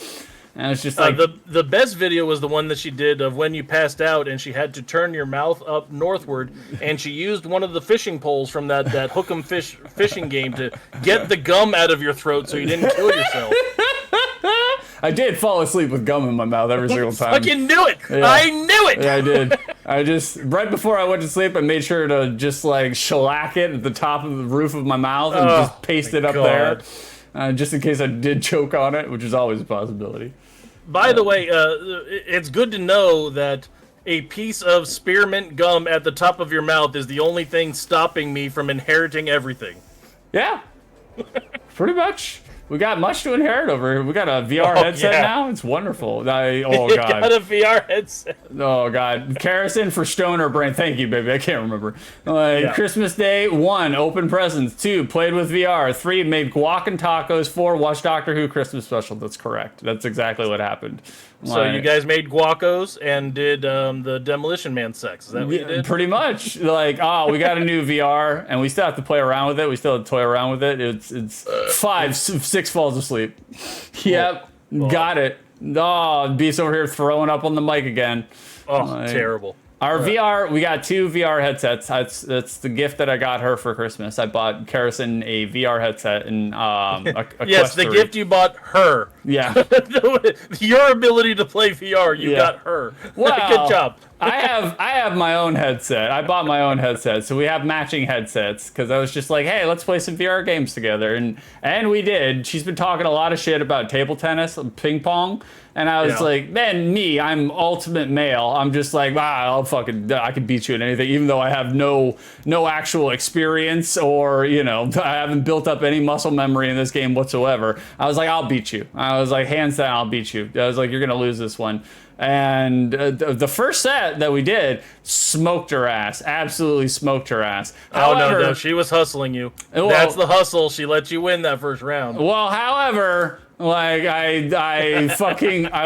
And it's just like the best video was the one that she did of when you passed out and she had to turn your mouth up northward, and she used one of the fishing poles from that hook'em fishing game to get the gum out of your throat so you didn't kill yourself. I did fall asleep with gum in my mouth every single time. Fucking knew it! Yeah. I knew it! Yeah, I did. I just, right before I went to sleep, I made sure to just like shellac it at the top of the roof of my mouth and just paste it up there. Just in case I did choke on it, which is always a possibility. By the way, it's good to know that a piece of spearmint gum at the top of your mouth is the only thing stopping me from inheriting everything. Yeah, pretty much. We got much to inherit over here. We got a VR headset now. It's wonderful. Oh, God. You got a VR headset. Oh, God. Karrison for Stoner Brain. Thank you, baby. I can't remember. Christmas Day, 1, open presents. 2, played with VR. 3, made guac and tacos. 4, watched Doctor Who Christmas special. That's correct. That's exactly what happened. So you guys made guacos and did the Demolition Man sex. Is that what you did? Pretty much. Like, we got a new VR, and we still have to play around with it. We still have to toy around with it. It's 6 falls asleep. Yep, got it. Oh, Beast over here throwing up on the mic again. Oh, terrible. Our VR, we got 2 VR headsets. That's the gift that I got her for Christmas. I bought Karrison a VR headset and a yes, Quest the 3. gift you bought her. Yeah. Your ability to play VR, you got her. Well, good job. I have my own headset. I bought my own headset, so we have matching headsets because I was just like, hey, let's play some VR games together, and we did. She's been talking a lot of shit about table tennis, ping pong, and I was like, man, I'm ultimate male. I'm just like, I can beat you in anything, even though I have no actual experience or I haven't built up any muscle memory in this game whatsoever. I was like, I'll beat you. I was like, hands down, I'll beat you. I was like, you're gonna lose this one. And the first set that we did smoked her ass, absolutely smoked her ass. However, no, she was hustling you. Well, that's the hustle. She let you win that first round. Well, however, like I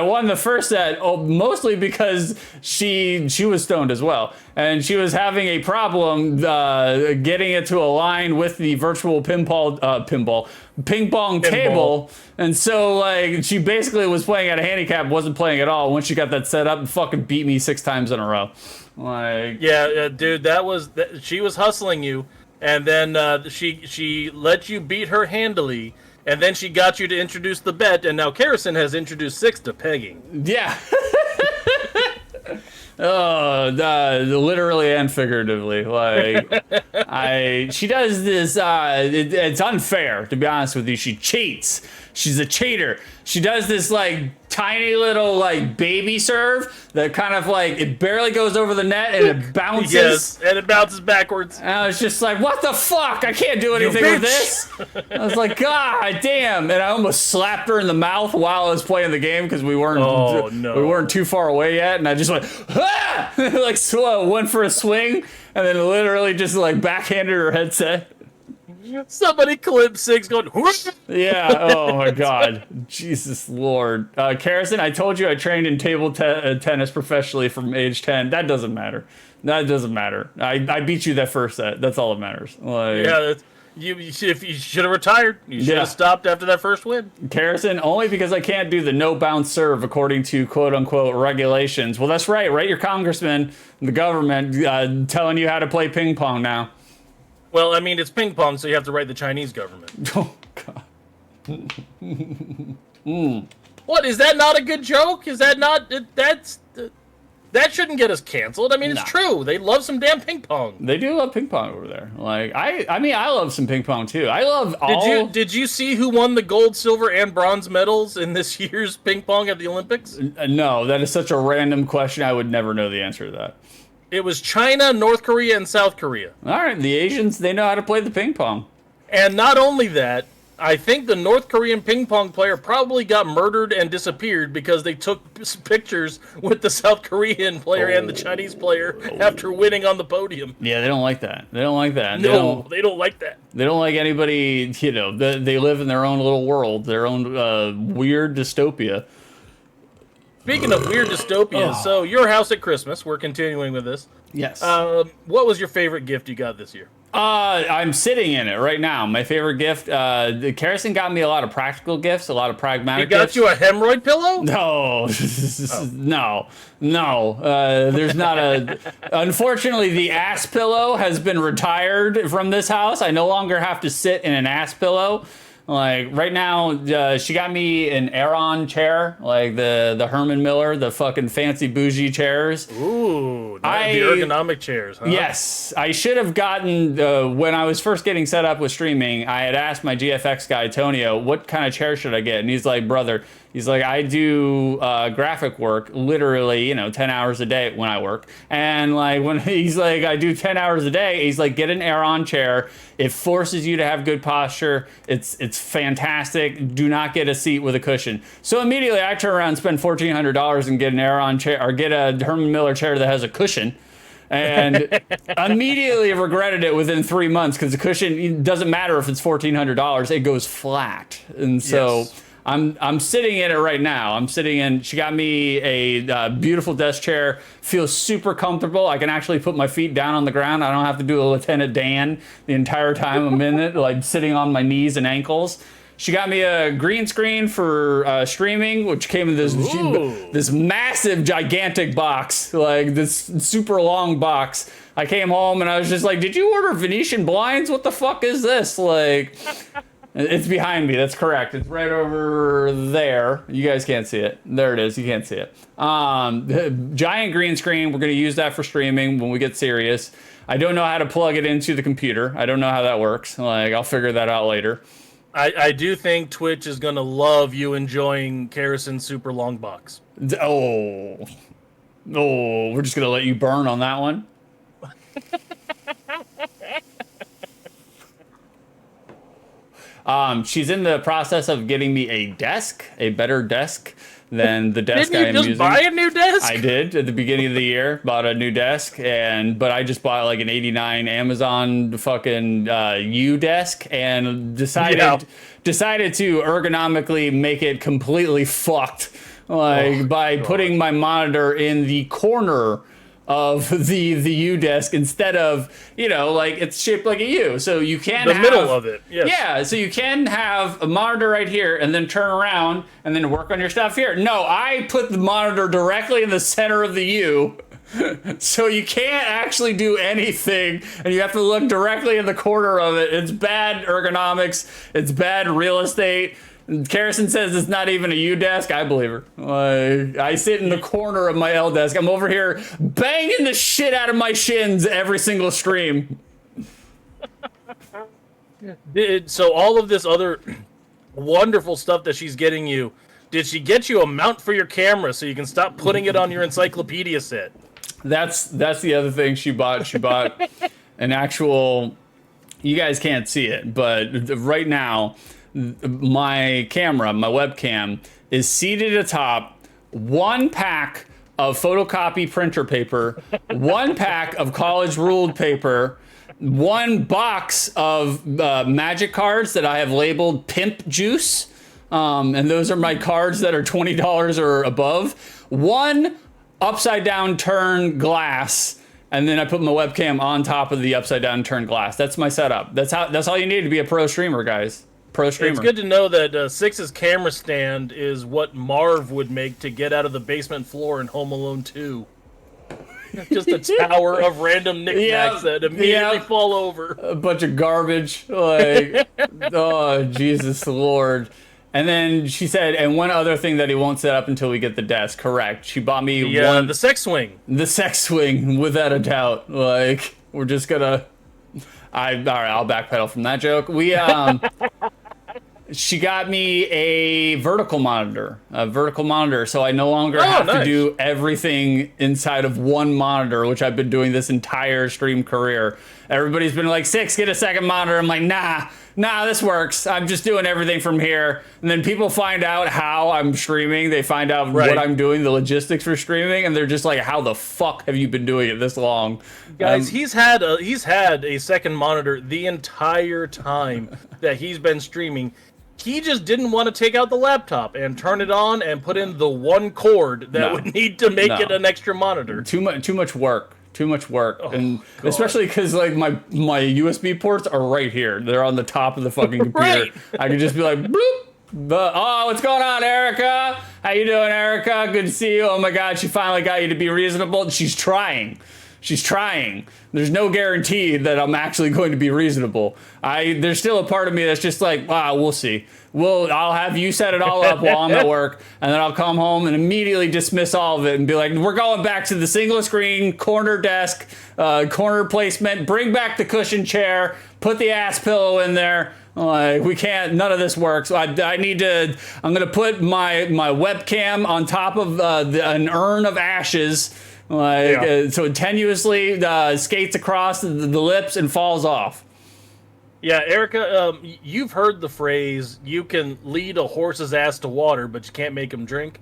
won the first set mostly because she was stoned as well, and she was having a problem getting it to align with the virtual ping pong table, and so like she basically was playing at a handicap, wasn't playing at all. Once she got that set up, and fucking beat me 6 times in a row. Like dude, she was hustling you, and then she let you beat her handily. And then she got you to introduce the bet, and now Karrison has introduced 6 to pegging. Yeah. Literally and figuratively. Like, she does this, it's unfair, to be honest with you. She cheats. She's a cheater. She does this, like, tiny little, like, baby serve that kind of, like, it barely goes over the net and it bounces. Yes, and it bounces backwards. And I was just like, what the fuck? I can't do anything with this. I was like, God damn. And I almost slapped her in the mouth while I was playing the game because we weren't too far away yet. And I just went, ah! Like, went for a swing and then literally just, like, backhanded her headset. Somebody clip 6 going, whoosh. Yeah, oh my God. Jesus Lord. Karrison, I told you I trained in table tennis professionally from age 10. That doesn't matter. I beat you that first set. That's all that matters. Like, yeah, you should have retired. You should have stopped after that first win. Karrison, only because I can't do the no bounce serve according to quote unquote regulations. Well, that's right. Your congressman, the government, telling you how to play ping pong now. Well, I mean, it's ping pong, so you have to write the Chinese government. Oh, God. What, is that not a good joke? Is that not... That shouldn't get us canceled. I mean, it's true. They love some damn ping pong. They do love ping pong over there. Like, I mean, I love some ping pong, too. I love all... Did you see who won the gold, silver, and bronze medals in this year's ping pong at the Olympics? No, that is such a random question. I would never know the answer to that. It was China, North Korea, and South Korea. All right, the Asians, they know how to play the ping pong. And not only that, I think the North Korean ping pong player probably got murdered and disappeared because they took pictures with the South Korean player and the Chinese player after winning on the podium. Yeah, they don't like that. They don't like that. They don't like that. They don't like anybody, they live in their own little world, their own weird dystopia. Speaking of weird dystopias, so your house at Christmas, we're continuing with this. Yes. What was your favorite gift you got this year? I'm sitting in it right now. My favorite gift, Karrison got me a lot of practical gifts, a lot of pragmatic gifts. He got you a hemorrhoid pillow? No. No. There's not a... Unfortunately, the ass pillow has been retired from this house. I no longer have to sit in an ass pillow. Like, right now, she got me an Aeron chair, like the Herman Miller, the fucking fancy bougie chairs. Ooh, the ergonomic chairs, huh? Yes. I should have gotten, when I was first getting set up with streaming, I had asked my GFX guy, Tonio, what kind of chair should I get? And he's like, brother, I do graphic work literally, 10 hours a day when I work. And like, when he's like, I do 10 hours a day, he's like, get an Aeron chair. It forces you to have good posture. It's fantastic. Do not get a seat with a cushion. So immediately I turn around and spend $1,400 and get an Aeron chair or get a Herman Miller chair that has a cushion. And immediately regretted it within 3 months because the cushion, it doesn't matter if it's $1,400, it goes flat. And so... Yes. I'm sitting in it right now. She got me a beautiful desk chair. Feels super comfortable. I can actually put my feet down on the ground. I don't have to do a Lieutenant Dan the entire time I'm in it, like sitting on my knees and ankles. She got me a green screen for streaming, which came in this massive, gigantic box, like this super long box. I came home and I was just like, did you order Venetian blinds? What the fuck is this? Like... It's behind me. That's correct. It's right over there. You guys can't see it. There it is. You can't see it. The giant green screen. We're going to use that for streaming when we get serious. I don't know how to plug it into the computer. I don't know how that works. Like, I'll figure that out later. I do think Twitch is going to love you enjoying Kerosene Super Long Box. Oh, we're just going to let you burn on that one. She's in the process of getting me a desk, a better desk than the desk I am using. Didn't you just buy a new desk? I did at the beginning of the year. Bought a new desk, but I just bought like an '89 Amazon fucking U desk, and decided to ergonomically make it completely fucked, by putting my monitor in the corner of the U desk instead of, like it's shaped like a U. So you can have the middle of it. Yes. Yeah, so you can have a monitor right here and then turn around and then work on your stuff here. No, I put the monitor directly in the center of the U. So you can't actually do anything, and you have to look directly in the corner of it. It's bad ergonomics. It's bad real estate. Kerosene says it's not even a U desk. I believe her. I sit in the corner of my L desk. I'm over here banging the shit out of my shins every single stream. So all of this other wonderful stuff that she's getting you, did she get you a mount for your camera so you can stop putting it on your encyclopedia set? That's the other thing she bought. She bought an actual. You guys can't see it, but right now, my camera, my webcam, is seated atop one pack of photocopy printer paper, one pack of college ruled paper, one box of magic cards that I have labeled Pimp Juice, and those are my cards that are $20 or above, one upside down turn glass, and then I put my webcam on top of the upside down turn glass. That's my setup. That's all you need to be a pro streamer, guys. Pro streamer. It's good to know that Six's camera stand is what Marv would make to get out of the basement floor in Home Alone 2. Just a tower of random knickknacks that immediately fall over. A bunch of garbage. Like, oh, Jesus Lord. And then she said, and one other thing that he won't set up until we get the desk. Correct. She bought me the sex swing. The sex swing, without a doubt. Like, we're just gonna... all right, I'll backpedal from that joke. She got me a vertical monitor, so I no longer have to do everything inside of one monitor, which I've been doing this entire stream career. Everybody's been like, Six, get a second monitor. I'm like, nah, this works. I'm just doing everything from here. And then people find out how I'm streaming. They find out what I'm doing, the logistics for streaming, and they're just like, how the fuck have you been doing it this long? Guys, he's had a second monitor the entire time that he's been streaming. He just didn't want to take out the laptop and turn it on and put in the one cord that would need to make it an extra monitor. Too much work. And God. Especially because like my USB ports are right here. They're on the top of the fucking computer. I could just be like, bloop. What's going on, Erica? How you doing, Erica? Good to see you. Oh my God, she finally got you to be reasonable. She's trying. There's no guarantee that I'm actually going to be reasonable. There's still a part of me that's just like, wow, we'll see. I'll have you set it all up while I'm at work, and then I'll come home and immediately dismiss all of it and be like, we're going back to the single screen, corner desk, corner placement, bring back the cushion chair, put the ass pillow in there. We can't, none of this works. I'm going to put my webcam on top of an urn of ashes. So it tenuously skates across the lips and falls off. Yeah, Erica, you've heard the phrase, you can lead a horse's ass to water, but you can't make him drink.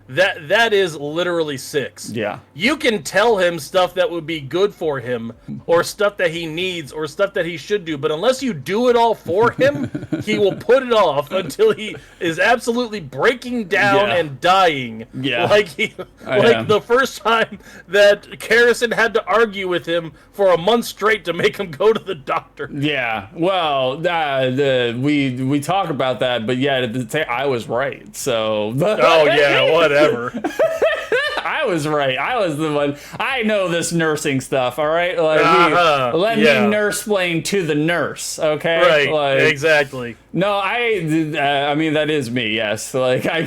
That is literally Six. Yeah. You can tell him stuff that would be good for him, or stuff that he needs, or stuff that he should do, but unless you do it all for him, he will put it off until he is absolutely breaking down and dying. Yeah. Like the first time that Kerosene had to argue with him for a month straight to make him go to the doctor. Yeah. Well, we talk about that, but yeah, I was right. So. Oh yeah, whatever. I was right. I was the one. I know this nursing stuff. All right, like let me nurse-plain to the nurse. Okay, right? Like, exactly. No, I mean that is me. Yes, like I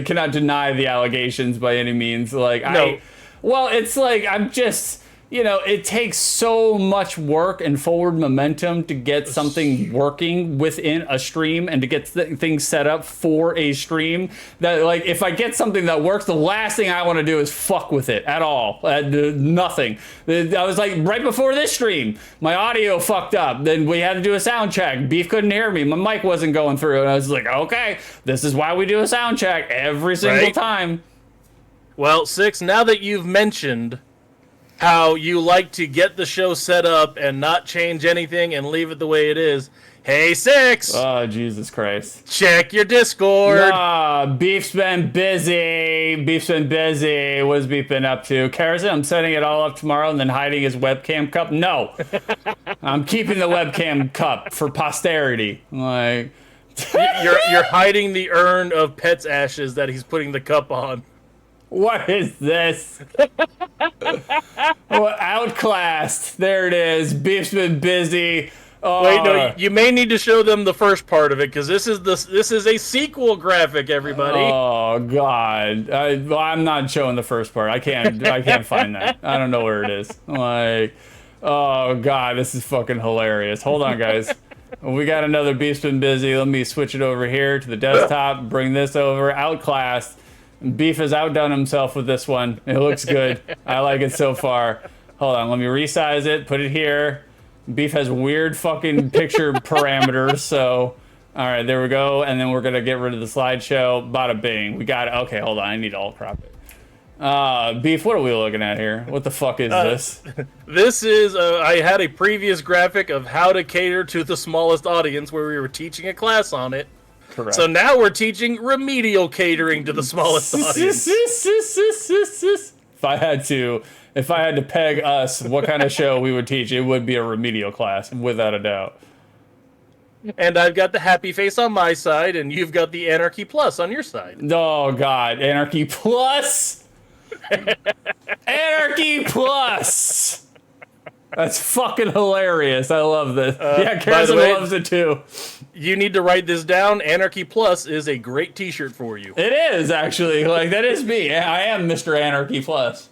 cannot deny the allegations by any means. Like no. Well, it's like I'm just. It takes so much work and forward momentum to get something working within a stream and to get things set up for a stream that, like, if I get something that works, the last thing I want to do is fuck with it at all. Nothing. I was like, right before this stream, my audio fucked up. Then we had to do a sound check. Beef couldn't hear me. My mic wasn't going through. And I was like, okay, this is why we do a sound check every single time. Well, Six, now that you've mentioned how you like to get the show set up and not change anything and leave it the way it is. Hey, Six! Oh, Jesus Christ. Check your Discord! Nah, Beef's been busy. What has Beef been up to? Karazin, I'm setting it all up tomorrow and then hiding his webcam cup? No. I'm keeping the webcam cup for posterity. Like... You're hiding the urn of Pet's ashes that he's putting the cup on. What is this? Outclassed. There it is. Beef's been busy. Wait, no, you may need to show them the first part of it because this is a sequel graphic, everybody. Oh God, I'm not showing the first part. I can't find that. I don't know where it is. Like, oh God, this is fucking hilarious. Hold on, guys. We got another Beef's been busy. Let me switch it over here to the desktop. Bring this over. Outclassed. Beef has outdone himself with this one. It looks good. I like it so far. Hold on, let me resize it, put it here. Beef has weird fucking picture parameters, so... Alright, there we go, and then we're gonna get rid of the slideshow. Bada bing. We got it. Okay, hold on, I need to alt crop it. Beef, what are we looking at here? What the fuck is this? This is, I had a previous graphic of how to cater to the smallest audience where we were teaching a class on it. Correct. So now we're teaching remedial catering to the smallest audience. If I had to peg us what kind of show we would teach, it would be a remedial class, without a doubt. And I've got the happy face on my side, and you've got the Anarchy Plus on your side. Oh God, Anarchy Plus! Anarchy Plus! That's fucking hilarious. I love this. Yeah, Karazin loves it too. You need to write this down. Anarchy Plus is a great t-shirt for you. It is, actually. Like, that is me. I am Mr. Anarchy Plus.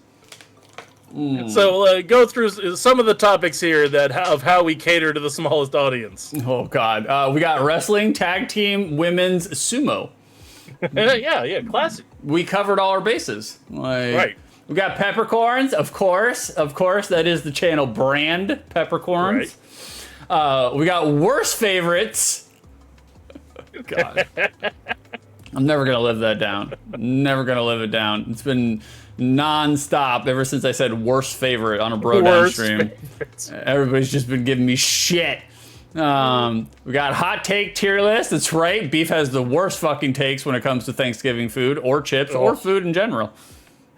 So go through some of the topics here of how we cater to the smallest audience. Oh, God. We got wrestling, tag team, women's, sumo. Yeah, classic. We covered all our bases. Like, right. We got peppercorns, of course. Of course, that is the channel brand, peppercorns. Right. We got worst favorites. God. I'm never going to live that down. Never going to live it down. It's been non-stop ever since I said worst favorite on a BroDown stream. Favorites. Everybody's just been giving me shit. We got hot take tier list. That's right. Beef has the worst fucking takes when it comes to Thanksgiving food or chips or food in general.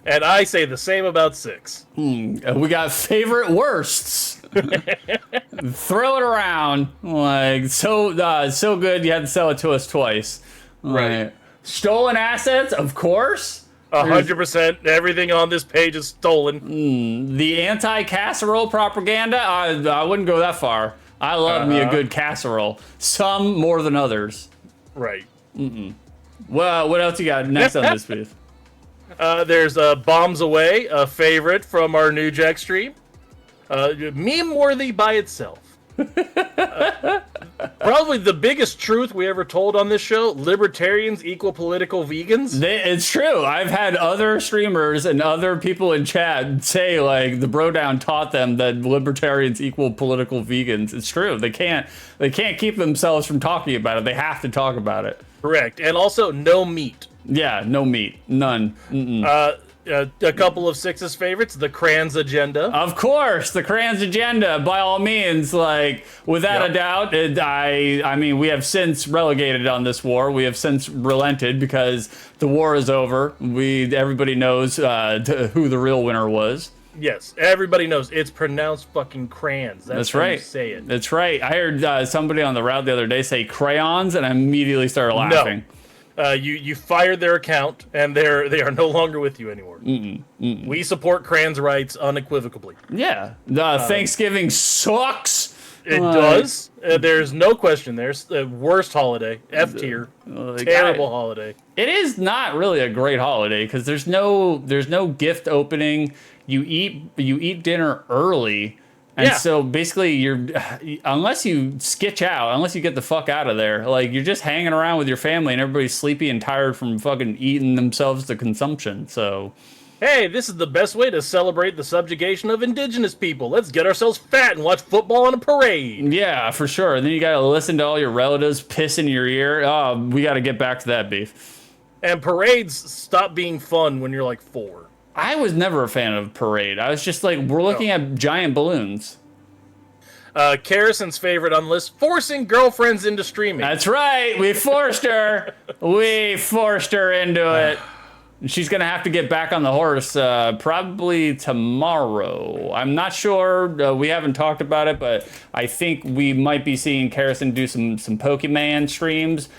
And I say the same about Six. We got favorite worsts. Throw it around. Like, so good you had to sell it to us twice. Right. Stolen assets, of course. 100%. Everything on this page is stolen. The anti-casserole propaganda, I wouldn't go that far. I love me a good casserole. Some more than others. Right. Well, what else you got next on this booth? There's Bombs Away, a favorite from our New Jack stream. Meme-worthy by itself. Probably the biggest truth we ever told on this show, libertarians equal political vegans. It's true. I've had other streamers and other people in chat say, like, the BroDown taught them that libertarians equal political vegans. It's true. They can't keep themselves from talking about it. They have to talk about it. Correct. And also, no meat. Yeah, no meat. None. A couple of Six's favorites, the Kran's Agenda. Of course, the Kran's Agenda, by all means, like, without a doubt. I mean, we have since relegated on this war. We have since relented because the war is over. Everybody knows who the real winner was. Yes, everybody knows. It's pronounced fucking crayons. That's right. How you say it. That's right. I heard somebody on the route the other day say crayons, and I immediately started laughing. You fired their account, and they are no longer with you anymore. We support Cran's rights unequivocally. Yeah, Thanksgiving sucks. It does. There's no question. There's the worst holiday, F tier, terrible holiday. It is not really a great holiday because there's no gift opening. You eat dinner early. And so basically, unless you skitch out, unless you get the fuck out of there, like you're just hanging around with your family and everybody's sleepy and tired from fucking eating themselves to consumption. So, hey, this is the best way to celebrate the subjugation of indigenous people. Let's get ourselves fat and watch football on a parade. Yeah, for sure. And then you got to listen to all your relatives piss in your ear. Oh, we got to get back to that beef. And parades stop being fun when you're like 4. I was never a fan of parade. I was just like, we're looking at giant balloons. Karason's favorite on the list, forcing girlfriends into streaming. That's right. We forced her. We forced her into it. She's going to have to get back on the horse probably tomorrow. I'm not sure. We haven't talked about it, but I think we might be seeing Karason do some Pokemon streams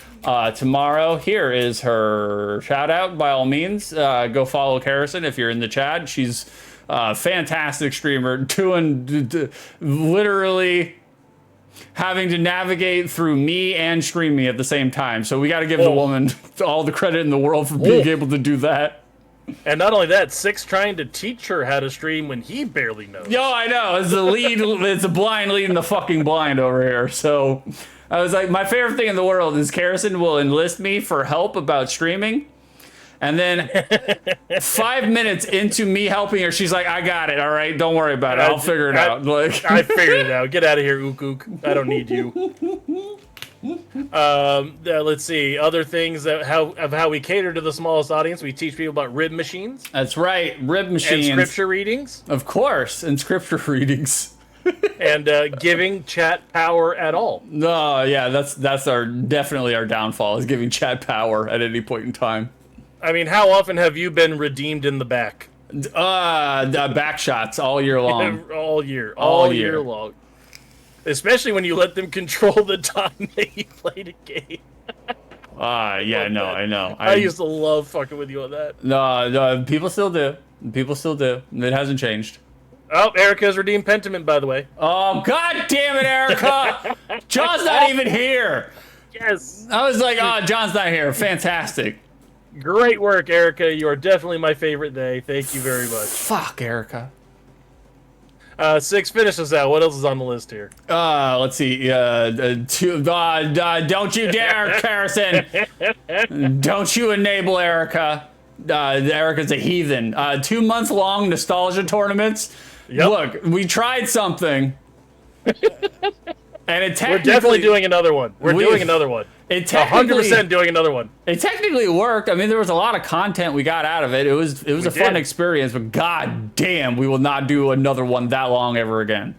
tomorrow. Here is her shout out. By all means, go follow Karason if you're in the chat. She's a fantastic streamer, doing literally having to navigate through me and streaming at the same time. So we got to give the woman all the credit in the world for being able to do that. And not only that, Six trying to teach her how to stream when he barely knows. Yo, I know. It's the lead. It's a blind leading the fucking blind over here. So I was like, my favorite thing in the world is Karason will enlist me for help about streaming. And then 5 minutes into me helping her, she's like, I got it. All right. Don't worry about it. I'll figure it out. Like, I figured it out. Get out of here, Ook Ook. I don't need you. Let's see. Other things of how we cater to the smallest audience. We teach people about rib machines. That's right. Rib machines. And scripture readings. Of course. And scripture readings. And giving chat power at all. No, yeah, that's definitely our downfall is giving chat power at any point in time. I mean, how often have you been redeemed in the back? Back shots all year long. all year long. Especially when you let them control the time that you played a game. Yeah, no, I know. I used to love fucking with you on that. No, people still do. People still do. It hasn't changed. Oh, Erica's redeemed Pentiment, by the way. Oh, god damn it, Erica! John's not even here! Yes! I was like, oh, John's not here. Fantastic. Great work, Erica. You are definitely my favorite day. Thank you very much. Fuck, Erica. Six, finish us out. What else is on the list here? Let's see. Don't you dare, Karason. Don't you enable Erica. Erica's a heathen. 2 month long nostalgia tournaments. Yep. Look, we tried something. And we're definitely doing another one. We're doing another one. It 100% doing another one. It technically worked. I mean, there was a lot of content we got out of it. It was a fun experience, but god damn, we will not do another one that long ever again.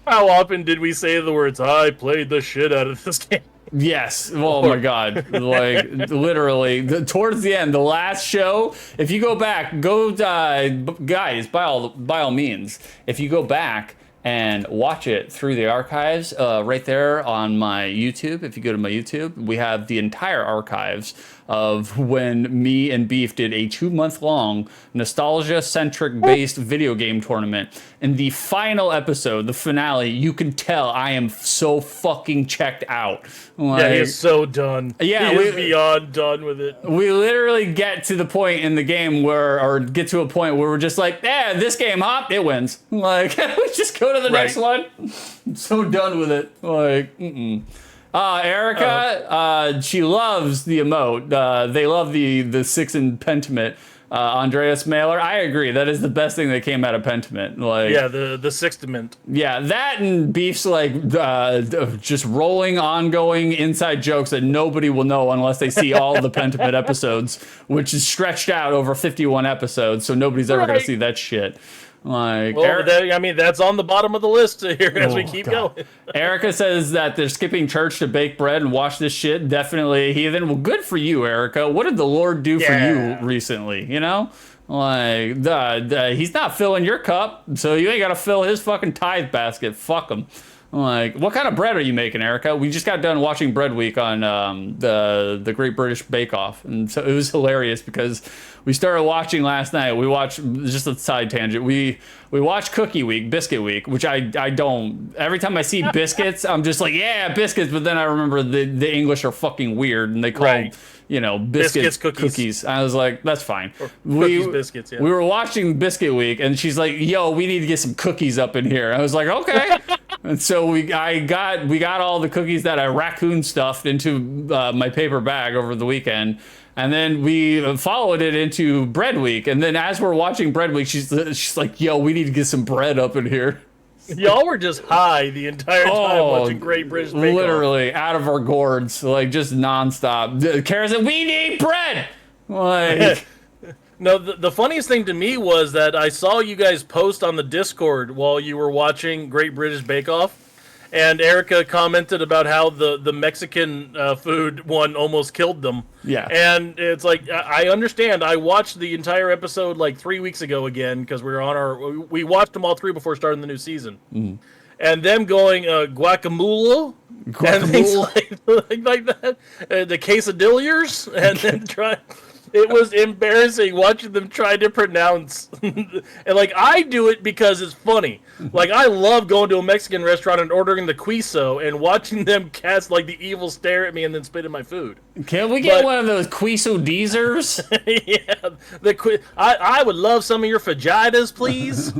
How often did we say the words, I played the shit out of this game? Yes. Oh my god. Like literally towards the end, the last show, if you go back, guys, by all means, if you go back and watch it through the archives, right there on my YouTube. If you go to my YouTube, we have the entire archives of when me and Beef did a 2 month long nostalgia-centric based video game tournament. In the final episode, the finale, you can tell I am so fucking checked out. Like, yeah, he is so done. Yeah, he is beyond done with it. We literally get to the point in the game where we're just like, this game, it wins. Like, we just go to the next one. I'm so done with it. Like, Erica, she loves the emote. They love the Six and Pentiment. Andreas Mailer, I agree. That is the best thing that came out of Pentiment. Like, yeah, the Sixtiment. Yeah, that and Beef's like just rolling, ongoing inside jokes that nobody will know unless they see all the Pentiment episodes, which is stretched out over 51 episodes, so nobody's ever gonna see that shit. Like, well, that's on the bottom of the list here as we keep going. Erica says that they're skipping church to bake bread and watch this shit. Definitely a heathen. Well, good for you, Erica. What did the Lord do for you recently? You know, like he's not filling your cup, so you ain't gotta fill his fucking tithe basket. Fuck him. I'm like, what kind of bread are you making, Erica? We just got done watching Bread Week on the Great British Bake Off, and so it was hilarious because we started watching last night. We watched, just a side tangent, we watched Cookie Week, Biscuit Week, which I don't. Every time I see biscuits, I'm just like, yeah, biscuits. But then I remember the English are fucking weird, and they call biscuits cookies. I was like, that's fine. Cookies, biscuits. Yeah. We were watching Biscuit Week, and she's like, yo, we need to get some cookies up in here. I was like, okay. And so we got all the cookies that I raccoon stuffed into my paper bag over the weekend. And then we followed it into Bread Week. And then as we're watching Bread Week, she's like, yo, we need to get some bread up in here. Y'all were just high the entire time watching Great British Bake Off. Literally out of our gourds, like just nonstop. Kara said, we need bread. Like, no, the funniest thing to me was that I saw you guys post on the Discord while you were watching Great British Bake Off. And Erica commented about how the Mexican food one almost killed them. Yeah. And it's like, I understand. I watched the entire episode like 3 weeks ago again because we watched them all three before starting the new season. Mm. And them going guacamole and things like that. The quesadillas and then try. It was embarrassing watching them try to pronounce. And, like, I do it because it's funny. Like, I love going to a Mexican restaurant and ordering the queso and watching them cast, like, the evil stare at me and then spit in my food. Can we get one of those queso-deezers? Yeah. I would love some of your fajitas, please.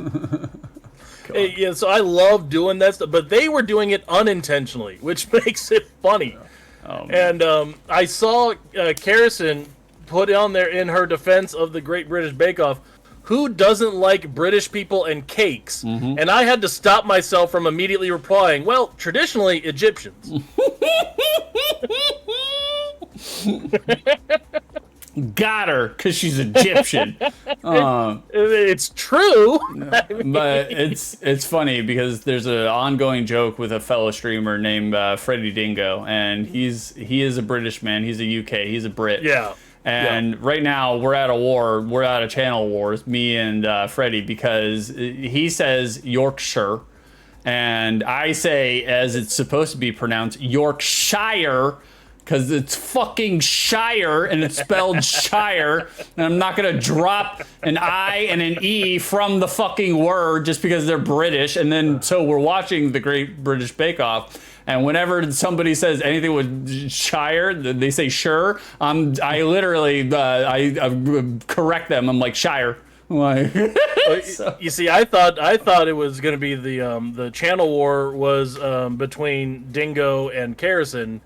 Yeah, so I love doing that stuff. But they were doing it unintentionally, which makes it funny. Oh, and I saw Karison put on there in her defense of the Great British Bake Off, who doesn't like British people and cakes? Mm-hmm. And I had to stop myself from immediately replying, well, traditionally Egyptians. Got her, because she's Egyptian. It's true. But it's funny because there's an ongoing joke with a fellow streamer named Freddie Dingo, and he is a British man. He's a UK. He's a Brit. Yeah. And right now we're at a war. We're at a channel wars, me and Freddie, because he says Yorkshire, and I say, as it's supposed to be pronounced, Yorkshire, because it's fucking Shire and it's spelled Shire, and I'm not gonna drop an I and an E from the fucking word just because they're British. And then so we're watching the Great British Bake Off. And whenever somebody says anything with Shire, they say sure. I literally I correct them. I'm like Shire. Like, so. You see, I thought it was going to be the channel war was between Dingo and Karison,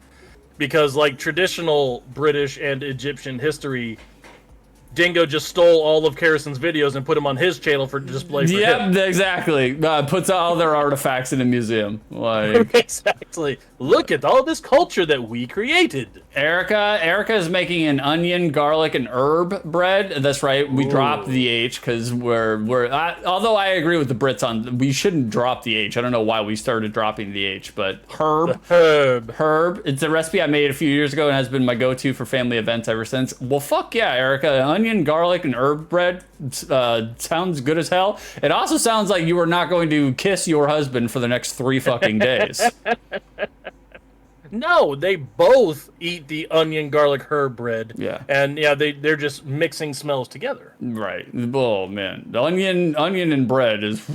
because like traditional British and Egyptian history, Dingo just stole all of Karison's videos and put them on his channel for display for him. Yep, exactly. Puts all their artifacts in a museum. Like, exactly. Look at all this culture that we created. Erica is making an onion, garlic, and herb bread. That's right. We dropped the H because although I agree with the Brits on we shouldn't drop the H. I don't know why we started dropping the H, but herb. It's a recipe I made a few years ago and has been my go-to for family events ever since. Well, fuck yeah, Erica. Onion, garlic, and herb bread sounds good as hell. It also sounds like you are not going to kiss your husband for the next 3 fucking days. No, they both eat the onion, garlic, herb bread. Yeah. And yeah, they're just mixing smells together. Right. Oh man, the onion and bread is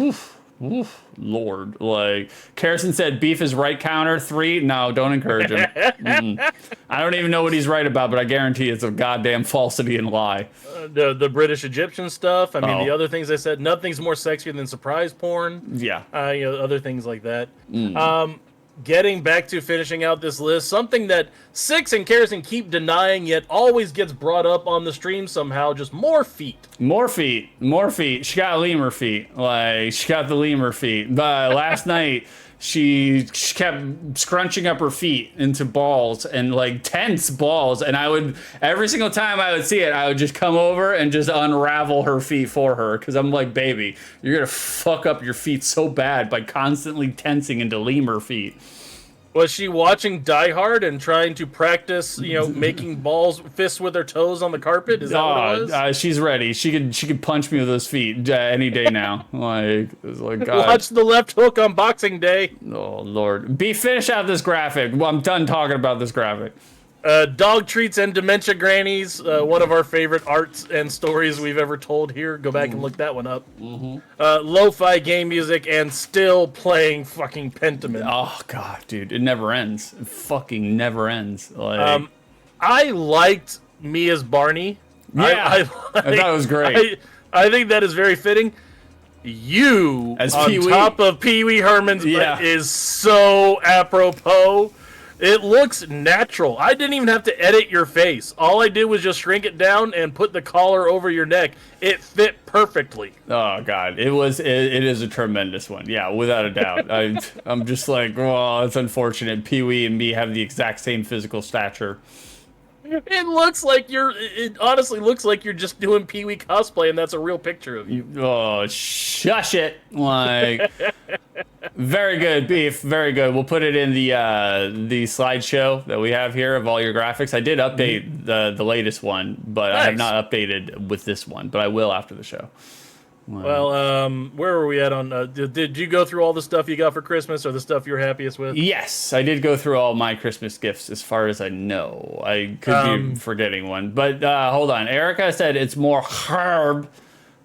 Lord. Like Karison said, beef is right counter 3. No, don't encourage him. I don't even know what he's right about, but I guarantee it's a goddamn falsity and lie. The British Egyptian stuff. I mean, the other things I said. Nothing's more sexy than surprise porn. Yeah. Other things like that. Getting back to finishing out this list, something that Six and Karison keep denying yet always gets brought up on the stream somehow, just more feet. More feet. She got lemur feet. Like, she got the lemur feet. But last night, she kept scrunching up her feet into balls and like tense balls. And every single time I would see it, I would just come over and just unravel her feet for her. Cause I'm like, baby, you're gonna fuck up your feet so bad by constantly tensing into lemur feet. Was she watching Die Hard and trying to practice, making fists with her toes on the carpet? Is that what it was? She's ready. She could punch me with those feet any day now. It's like God. Watch the left hook on Boxing Day. Oh Lord, finish out this graphic. Well, I'm done talking about this graphic. Dog treats and dementia grannies. One of our favorite arts and stories we've ever told here. Go back and look that one up. Lo-fi game music and still playing fucking Pentiment. Oh God, dude, it never ends. It fucking never ends. Like, I liked me as Barney. Yeah, I thought it was great. I think that is very fitting. You as on Pee-wee? Top of Pee Wee Herman's is so apropos. It looks natural. I didn't even have to edit your face. All I did was just shrink it down and put the collar over your neck. It fit perfectly. Oh God, it is a tremendous one. Yeah, without a doubt. I'm just like, oh, it's unfortunate. Pee-wee and me have the exact same physical stature. It honestly looks like you're just doing Pee-wee cosplay, and that's a real picture of you. Oh, shush it! Like, very good, Beef. Very good. We'll put it in the slideshow that we have here of all your graphics. I did update the latest one, but nice. I have not updated with this one, but I will after the show. Well, where were we at on? Did you go through all the stuff you got for Christmas, or the stuff you're happiest with? Yes, I did go through all my Christmas gifts, as far as I know. I could be forgetting one, but hold on. Erica said it's more herb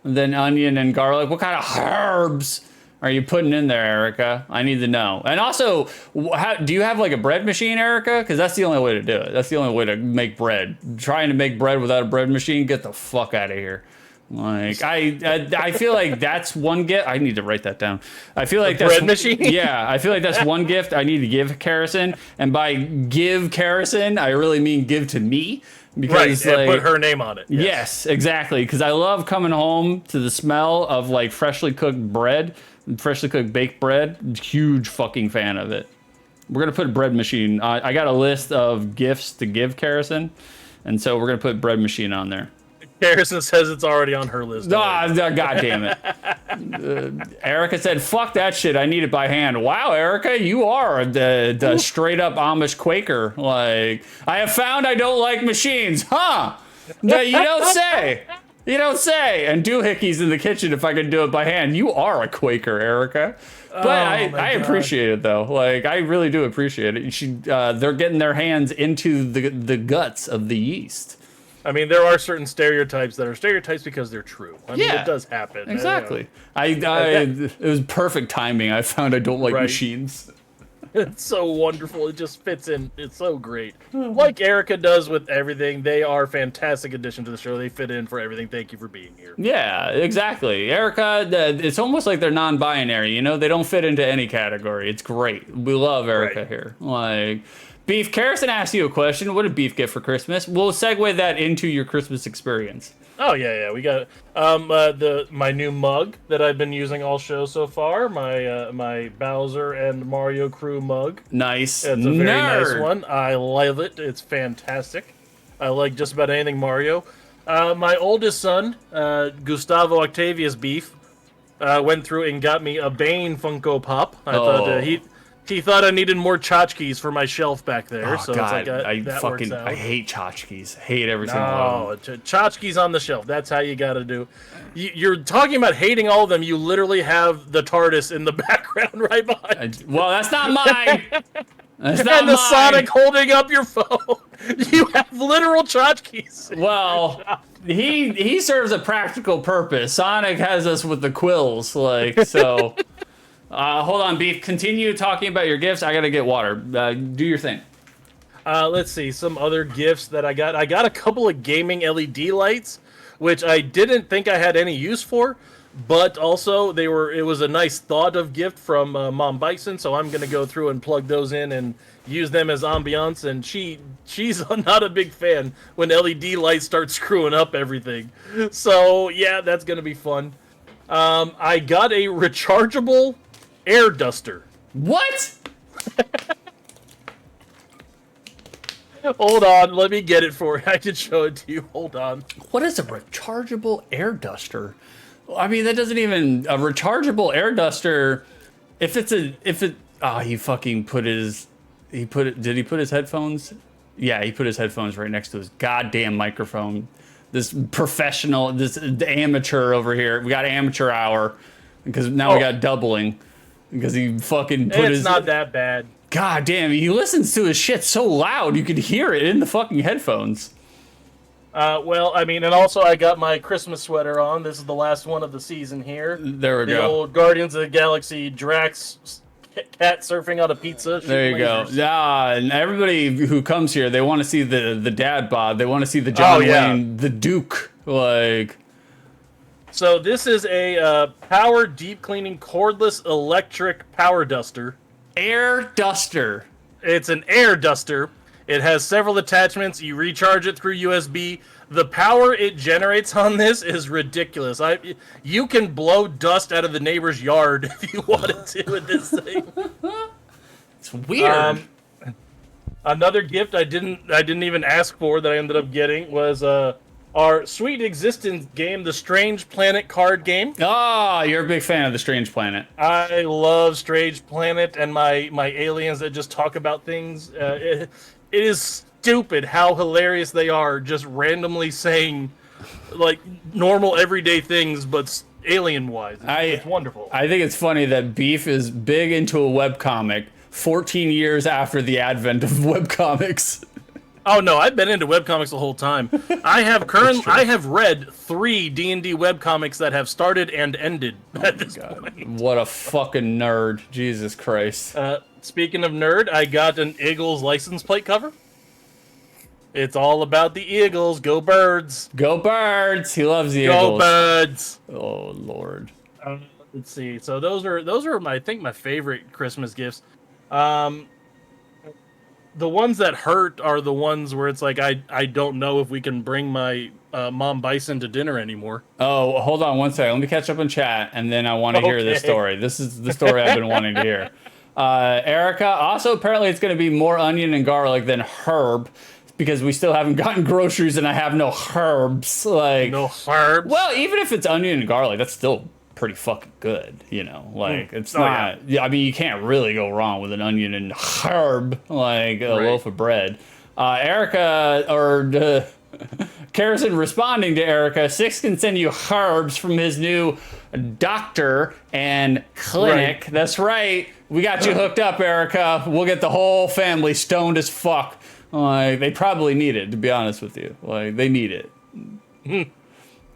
than onion and garlic. What kind of herbs are you putting in there, Erica? I need to know. And also, do you have like a bread machine, Erica? Because that's the only way to do it. That's the only way to make bread. Trying to make bread without a bread machine, get the fuck out of here. Like I feel like that's one gift. I need to write that down. I feel like that's bread machine. Yeah, I feel like that's one gift I need to give Carrison. And by give Carrison, I really mean give to me. Because right, and put her name on it. Yes, exactly. Because I love coming home to the smell of like freshly cooked bread, freshly cooked baked bread. Huge fucking fan of it. We're gonna put a bread machine. I got a list of gifts to give Carrison, and so we're gonna put bread machine on there. Harrison says it's already on her list. God damn it. Erica said, fuck that shit. I need it by hand. Wow, Erica, you are the straight up Amish Quaker. Like, I have found I don't like machines. Huh? You don't say. You don't say. And doohickeys in the kitchen if I could do it by hand. You are a Quaker, Erica. But I appreciate it, though. Like, I really do appreciate it. They're getting their hands into the guts of the yeast. I mean, there are certain stereotypes that are stereotypes because they're true. I mean, it does happen. Exactly. It was perfect timing. I found I don't like machines. It's so wonderful. It just fits in. It's so great. Like Erica does with everything. They are a fantastic addition to the show. They fit in for everything. Thank you for being here. Yeah, exactly. Erica, it's almost like they're non-binary. They don't fit into any category. It's great. We love Erica here. Like... Beef, Carrison asked you a question. What did Beef get for Christmas? We'll segue that into your Christmas experience. Oh, yeah. We got my new mug that I've been using all show so far. My Bowser and Mario Crew mug. Nice. It's a very nice one. I love it. It's fantastic. I like just about anything Mario. My oldest son, Gustavo Octavius Beef, went through and got me a Bane Funko Pop. I thought he thought I needed more tchotchkes for my shelf back there. Oh, so God. It's like I hate tchotchkes. Hate every single one. No, tchotchkes on the shelf. That's how you got to do. You're talking about hating all of them. You literally have the TARDIS in the background right behind. Well, that's not mine. That's not and the mine. Sonic holding up your phone. You have literal tchotchkes. Well, he serves a practical purpose. Sonic has us with the quills, so. Hold on, Beef. Continue talking about your gifts. I gotta get water. Do your thing. Let's see. Some other gifts that I got. I got a couple of gaming LED lights, which I didn't think I had any use for, but also it was a nice thought of gift from Mom Bison, so I'm gonna go through and plug those in and use them as ambiance, and she's not a big fan when LED lights start screwing up everything. So, yeah, that's gonna be fun. I got a rechargeable air duster. What? Hold on, let me get it for you. I can show it to you. Hold on. What is a rechargeable air duster? I mean, that doesn't even... A rechargeable air duster... He fucking put his Did he put his headphones? Yeah, he put his headphones right next to his goddamn microphone. This professional, this amateur over here. We got amateur hour because now we got doubling because he fucking put his. It's not that bad. God damn, he listens to his shit so loud you could hear it in the fucking headphones. Well, I mean, and also I got my Christmas sweater on. This is the last one of the season here. There we go. The old Guardians of the Galaxy Drax cat surfing on a pizza. There you go. Yeah, and everybody who comes here, they want to see the dad bod. They want to see the John Wayne, the Duke. Like, so this is a power deep cleaning cordless electric power duster. Air duster. It's an air duster. It has several attachments. You recharge it through USB. The power it generates on this is ridiculous. You can blow dust out of the neighbor's yard if you wanted to with this thing. It's weird. Another gift I didn't even ask for that I ended up getting was our sweet existence game, the Strange Planet card game. Ah, you're a big fan of the Strange Planet. I love Strange Planet and my aliens that just talk about things. It is stupid how hilarious they are, just randomly saying like normal everyday things, but alien-wise. It's wonderful. I think it's funny that Beef is big into a webcomic 14 years after the advent of webcomics. Oh no, I've been into webcomics the whole time. I have read 3 D&D webcomics that have started and ended at this point. What a fucking nerd. Jesus Christ. Speaking of nerd, I got an Eagles license plate cover. It's all about the Eagles. Go Birds. Go Birds. He loves the Eagles. Go Birds. Oh Lord. Let's see. So those are my favorite Christmas gifts. The ones that hurt are the ones where it's like I don't know if we can bring my mom bison to dinner anymore. Oh, hold on one second. Let me catch up in chat, and then I want to hear this story. This is the story I've been wanting to hear. Erica, also apparently it's going to be more onion and garlic than herb, because we still haven't gotten groceries and I have no herbs. Like, no herbs? Well, even if it's onion and garlic, that's still pretty fucking good, you know? Like, it's not... Yeah, I mean, you can't really go wrong with an onion and herb, like a loaf of bread. Erica, or... Carrison responding to Erica, Six can send you herbs from his new doctor and clinic. Right. That's right. We got you hooked up, Erica. We'll get the whole family stoned as fuck. Like, they probably need it, to be honest with you. Like, they need it.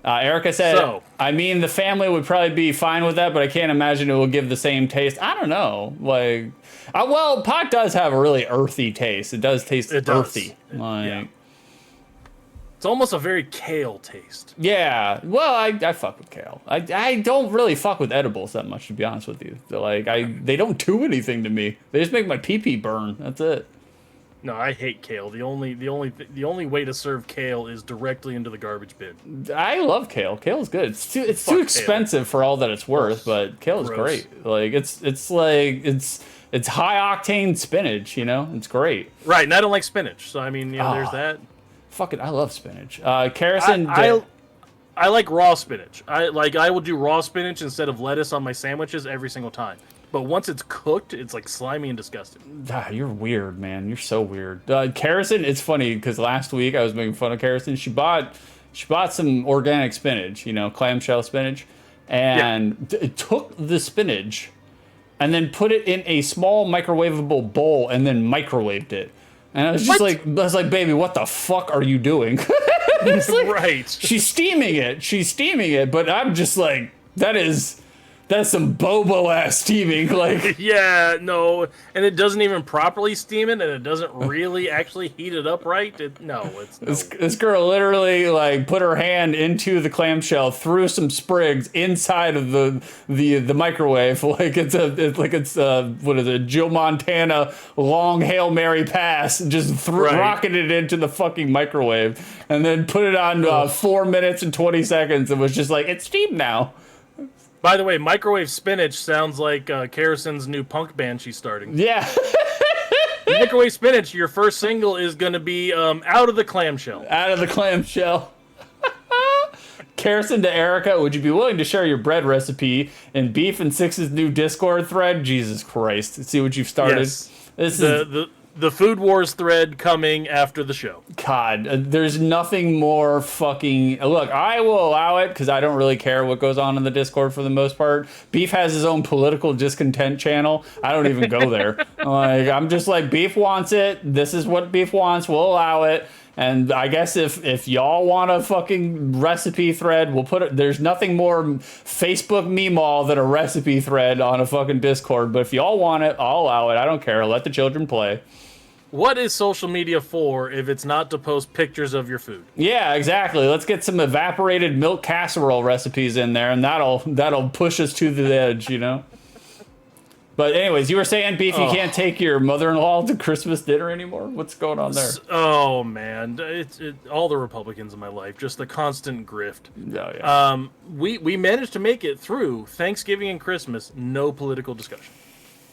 Erica said, I mean, the family would probably be fine with that, but I can't imagine it will give the same taste. I don't know. Like, well, pot does have a really earthy taste. It does taste earthy. Like, yeah. It's almost a very kale taste. Yeah. Well, I fuck with kale. I don't really fuck with edibles that much, to be honest with you. Like, they don't do anything to me. They just make my pee-pee burn. That's it. No, I hate kale. The only way to serve kale is directly into the garbage bin. I love kale. Kale is good. It's too expensive for all that it's worth, but kale is great. Like it's high octane spinach. You know, it's great. Right, and I don't like spinach, so I mean, you know, there's that. Fuck it, I love spinach. Carrison, I like raw spinach. I will do raw spinach instead of lettuce on my sandwiches every single time. But once it's cooked, it's like slimy and disgusting. You're weird, man. You're so weird. Carrison, it's funny because last week I was making fun of Carrison. She bought some organic spinach, you know, clamshell spinach, and took the spinach and then put it in a small microwavable bowl and then microwaved it. And I was just like, baby, what the fuck are you doing? Like, right. She's steaming it, but I'm just like, that's some Bobo ass steaming, like. Yeah, no, and it doesn't even properly steam it, and it doesn't really actually heat it up right. This girl literally like put her hand into the clamshell, threw some sprigs inside of the microwave, like it's what is it, Joe Montana long Hail Mary pass, just rocketed it into the fucking microwave, and then put it on 4 minutes and 20 seconds, and was just like, it's steamed now. By the way, microwave spinach sounds like Carrison's new punk band she's starting. Yeah. Microwave spinach, your first single is going to be Out of the Clamshell. Out of the Clamshell. Carrison to Erica, would you be willing to share your bread recipe in Beef and Six's new Discord thread? Jesus Christ. Let's see what you've started. Yes. The the Food Wars thread coming after the show. God, there's nothing more fucking... Look, I will allow it because I don't really care what goes on in the Discord for the most part. Beef has his own political discontent channel. I don't even go there. Like, I'm just like, Beef wants it. This is what Beef wants. We'll allow it. And I guess if y'all want a fucking recipe thread, we'll put it... There's nothing more Facebook meme-all than a recipe thread on a fucking Discord. But if y'all want it, I'll allow it. I don't care. Let the children play. What is social media for if it's not to post pictures of your food? Yeah, exactly. Let's get some evaporated milk casserole recipes in there, and that'll push us to the edge, you know? But anyways, you were saying, Beef, you can't take your mother-in-law to Christmas dinner anymore? What's going on there? Oh, man. It's all the Republicans in my life. Just the constant grift. Oh, yeah. We managed to make it through Thanksgiving and Christmas. No political discussion.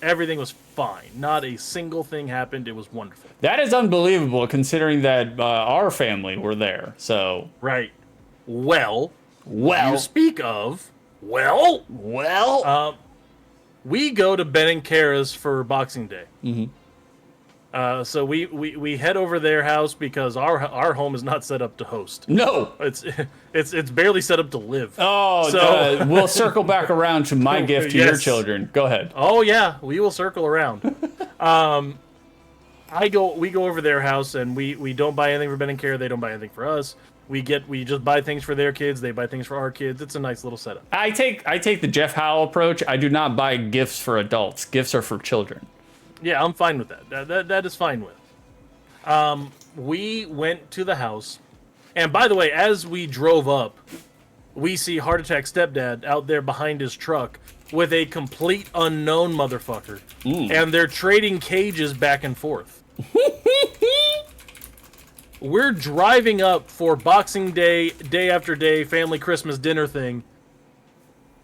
Everything was fine. Not a single thing happened. It was wonderful. That is unbelievable, considering that our family were there, so... Right. Well... You speak of... Well... We go to Ben and Kara's for Boxing Day. Mm-hmm. So we head over their house because our home is not set up to host. No, it's barely set up to live. Oh, so we'll circle back around to my gift to your children. Go ahead. Oh yeah, we will circle around. We go over their house and we don't buy anything for Ben and Kara. They don't buy anything for us. We just buy things for their kids. They buy things for our kids. It's a nice little setup. I take the Jeff Howell approach. I do not buy gifts for adults. Gifts are for children. Yeah, I'm fine with that. That is fine with. We went to the house, and by the way, as we drove up, we see Heart Attack Stepdad out there behind his truck with a complete unknown motherfucker, and they're trading cages back and forth. We're driving up for Boxing Day, day after day, family Christmas dinner thing.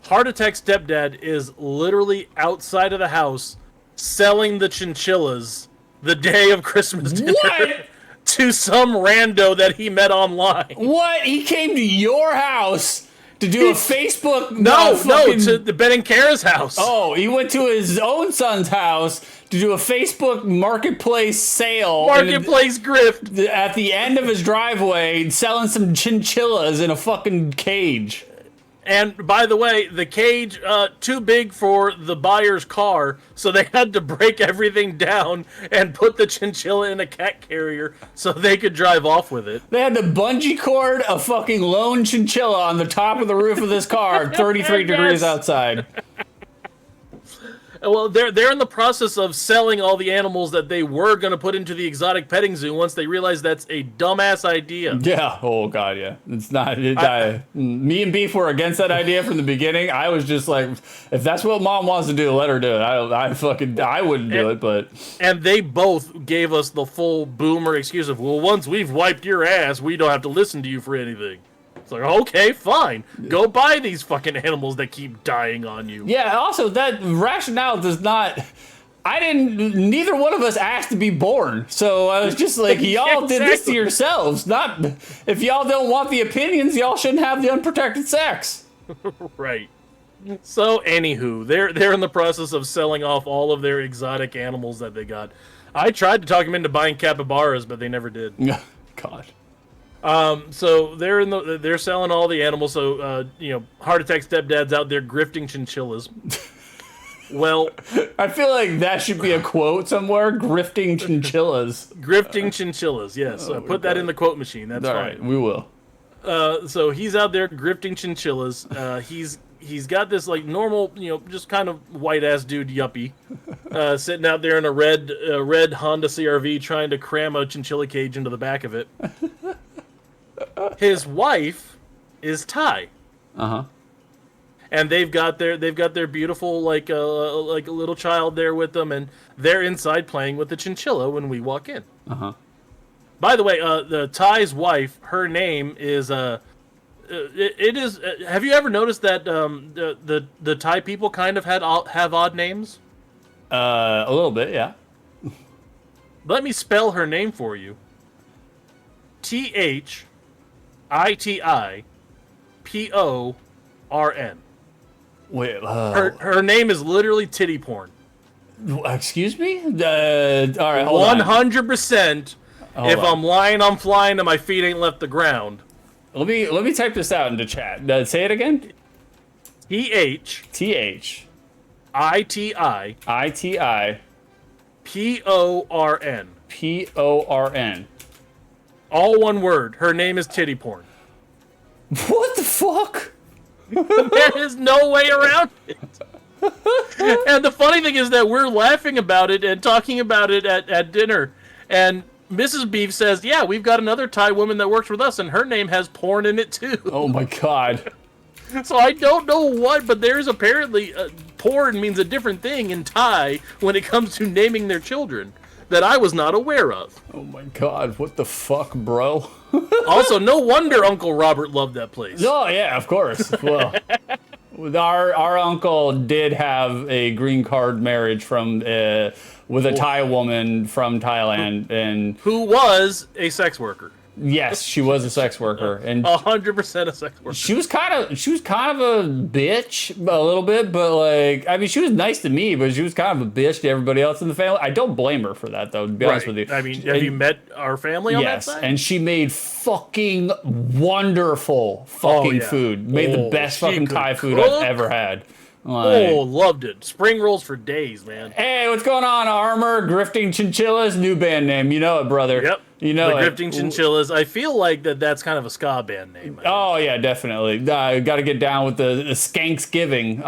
Heart Attack Stepdad is literally outside of the house selling the chinchillas the day of Christmas dinner to some rando that he met online. What? He came to your house to do a Facebook... No, to the Ben and Kara's house. Oh, he went to his own son's house to do a Facebook marketplace sale. Marketplace grift. At the end of his driveway, selling some chinchillas in a fucking cage. And by the way, the cage, too big for the buyer's car, so they had to break everything down and put the chinchilla in a cat carrier so they could drive off with it. They had to bungee cord a fucking lone chinchilla on the top of the roof of this car, 33 degrees outside. Well, they're in the process of selling all the animals that they were going to put into the exotic petting zoo once they realized that's a dumbass idea. Yeah. Oh, God, yeah. It's not... me and Beef were against that idea from the beginning. I was just like, if that's what Mom wants to do, let her do it. I wouldn't do it, but... And they both gave us the full boomer excuse of, well, once we've wiped your ass, we don't have to listen to you for anything. It's like, okay, fine. Go buy these fucking animals that keep dying on you. Yeah, also, that rationale does not... neither one of us asked to be born. So I was just like, y'all did this to yourselves. Not, if y'all don't want the opinions, y'all shouldn't have the unprotected sex. Right. So, anywho, they're in the process of selling off all of their exotic animals that they got. I tried to talk them into buying capybaras, but they never did. God. So they're selling all the animals. So Heart Attack Stepdad's out there grifting chinchillas. Well, I feel like that should be a quote somewhere. Grifting chinchillas. Grifting chinchillas. Yes, put that in the quote machine. That's all fine. Right, we will. So he's out there grifting chinchillas. He's got this like normal, just kind of white ass dude yuppie, sitting out there in a red Honda CRV trying to cram a chinchilla cage into the back of it. His wife is Thai. And they've got their beautiful like a little child there with them, and they're inside playing with the chinchilla when we walk in. By the way, the Thai's wife, her name is it is. Have you ever noticed that the Thai people kind of have odd names? A little bit, yeah. Let me spell her name for you. THITIPORN. Wait, her name is literally titty porn. Excuse me? All right, hold on. 100%. If on. I'm lying, I'm flying, and my feet ain't left the ground. Let me type this out into chat. Say it again. TH TH ITI ITI PORN. PORN. All one word. Her name is Titty Porn. What the fuck? There is no way around it. And the funny thing is that we're laughing about it and talking about it at dinner. And Mrs. Beef says, yeah, we've got another Thai woman that works with us, and her name has porn in it too. Oh my god. So I don't know what, but there's apparently porn means a different thing in Thai when it comes to naming their children that I was not aware of. Oh my god, what the fuck, bro? Also, no wonder Uncle Robert loved that place. Oh yeah, of course. Well, our uncle did have a green card marriage from with a Thai woman from Thailand, and Who was a sex worker. yes, she was a sex worker, and 100% a sex worker. she was kind of a bitch a little bit, but like, I mean, she was nice to me, but she was kind of a bitch to everybody else in the family. I don't blame her for that, though, to be honest with you. I mean, have you met our family on that side? And she made fucking wonderful fucking food. Made the best she fucking could Thai food cook. I've ever had. Like, Oh, loved it. Spring rolls for days, man. hey, what's going on, Armor? Grifting Chinchillas, new band name. You know it, brother. Yep. You know the it. Grifting Chinchillas. I feel like that's kind of a ska band name. Oh, yeah, definitely. Got to get down with the Skanksgiving.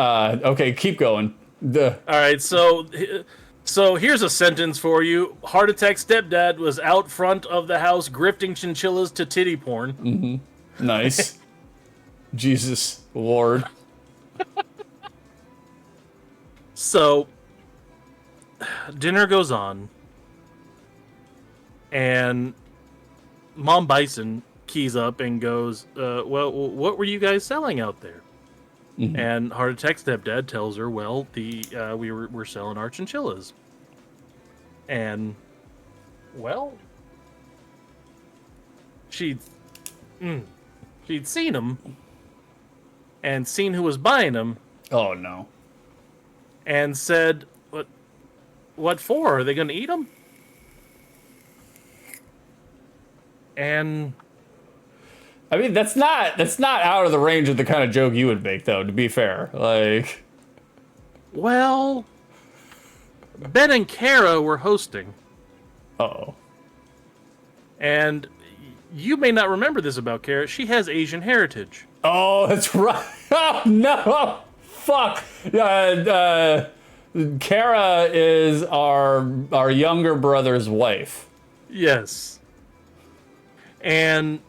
Okay, keep going. All right, so here's a sentence for you. Heart attack stepdad was out front of the house grifting chinchillas to titty porn. Nice. Jesus Lord. So, dinner goes on, and Mom Bison keys up and goes, well, what were you guys selling out there? And Heart Attack Stepdad tells her, well, we're selling our chinchillas. And, well, she'd seen them, and seen who was buying them, Oh, no. and said, what for? Are they going to eat them? And I mean, that's not out of the range of the kind of joke you would make, though, to be fair. Like, well, Ben and Kara were hosting, uh-oh. and you may not remember this about Kara. She has Asian heritage. Oh, that's right. Oh, no. Fuck. Kara is our younger brother's wife. Yes. And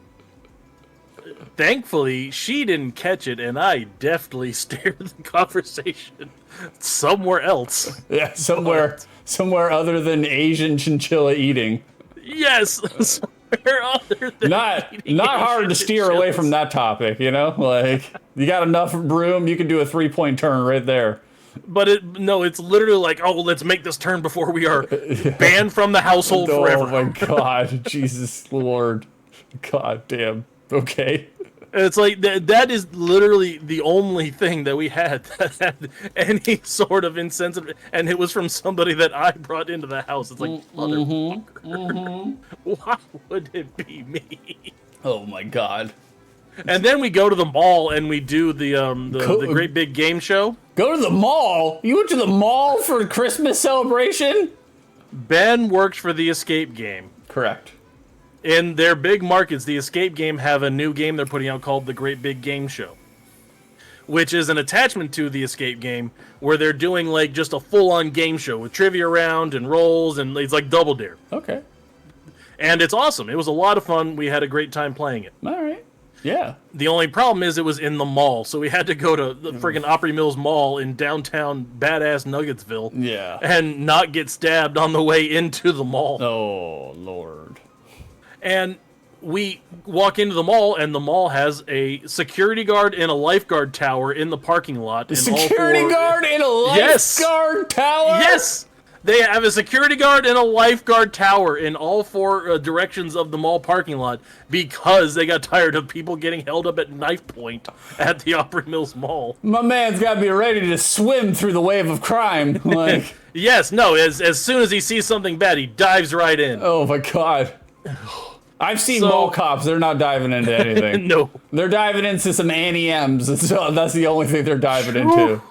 thankfully, she didn't catch it, and I deftly steered the conversation somewhere else. Yeah, somewhere other than Asian chinchilla eating. Yes, somewhere other than Not eating hard to Asian steer away chinchillas. from that topic, you know? Like, you got enough room, you can do a 3-point turn right there. But it's literally like, oh, let's make this turn before we are banned from the household forever. Oh my god, Jesus Lord. God damn. Okay. It's like that is literally the only thing that we had that had any sort of insensitive, and it was from somebody that I brought into the house. It's like, motherfucker, why would it be me? Oh my god. And then we go to the mall and we do the great big game show. Go to the mall? You went to the mall for a Christmas celebration? Ben works for the Escape Game. Correct. In their big markets, the Escape Game have a new game they're putting out called the Great Big Game Show, which is an attachment to the Escape Game where they're doing like just a full-on game show with trivia round and rolls, and it's like Double Dare. Okay. And it's awesome. It was a lot of fun. We had a great time playing it. All right. Yeah. The only problem is it was in the mall, so we had to go to the friggin' Opry Mills Mall in downtown badass Nuggetsville. Yeah. And not get stabbed on the way into the mall. Oh, Lord. And we walk into the mall, and the mall has a security guard and a lifeguard tower in the parking lot. The security guard in a Yes. lifeguard tower? Yes! They have a security guard and a lifeguard tower in all four directions of the mall parking lot because they got tired of people getting held up at knife point at the Opry Mills Mall. My man's got to be ready to swim through the wave of crime. Like, yes, no, as soon as he sees something bad, he dives right in. oh my God. I've seen mall cops. They're not diving into anything. No. They're diving into some Annie M's. So that's the only thing they're diving into.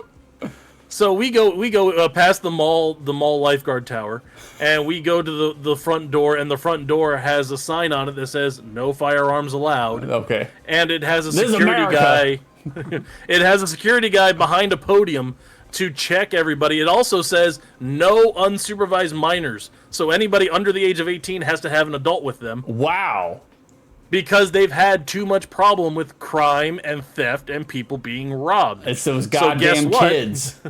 So we go past the mall lifeguard tower, and we go to the front door, and the front door has a sign on it that says "No firearms allowed." Okay. And it has a security guy. It has a security guy behind a podium to check everybody. It also says no unsupervised minors. So anybody under the age of 18 has to have an adult with them. Wow. Because they've had too much problem with crime and theft and people being robbed. It's those goddamn kids.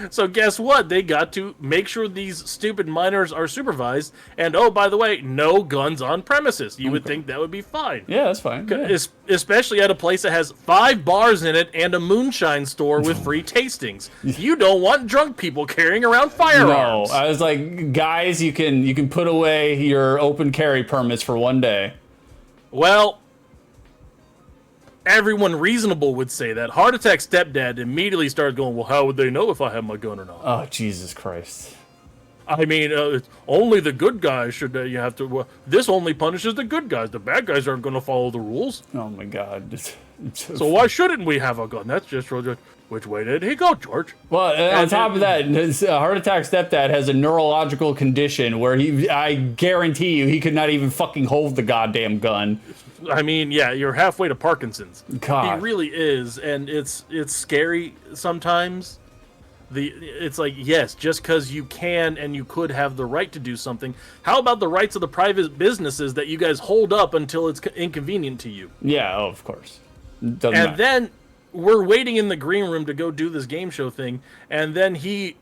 So guess what? They got to make sure these stupid minors are supervised. And oh, by the way, no guns on premises. You would think that would be fine. Yeah, that's fine. Yeah. Especially at a place that has 5 bars in it and a moonshine store with free tastings. You don't want drunk people carrying around firearms. No, I was like, guys, you can put away your open carry permits for one day. Well, everyone reasonable would say that. Heart Attack Stepdad immediately started going, well, how would they know if I have my gun or not? Oh, Jesus Christ. I mean, only the good guys should, you have to, this only punishes the good guys. The bad guys aren't going to follow the rules. Oh, my God. So why shouldn't we have a gun? That's just, which way did he go, George? Well, on top of that, his Heart Attack Stepdad has a neurological condition where I guarantee you he could not even fucking hold the goddamn gun. I mean, yeah, you're halfway to Parkinson's. God. He really is, and it's scary sometimes. It's like, yes, just because you can and you could have the right to do something. How about the rights of the private businesses that you guys hold up until it's inconvenient to you? Yeah, oh, of course. Doesn't matter. Then we're waiting in the green room to go do this game show thing, and then he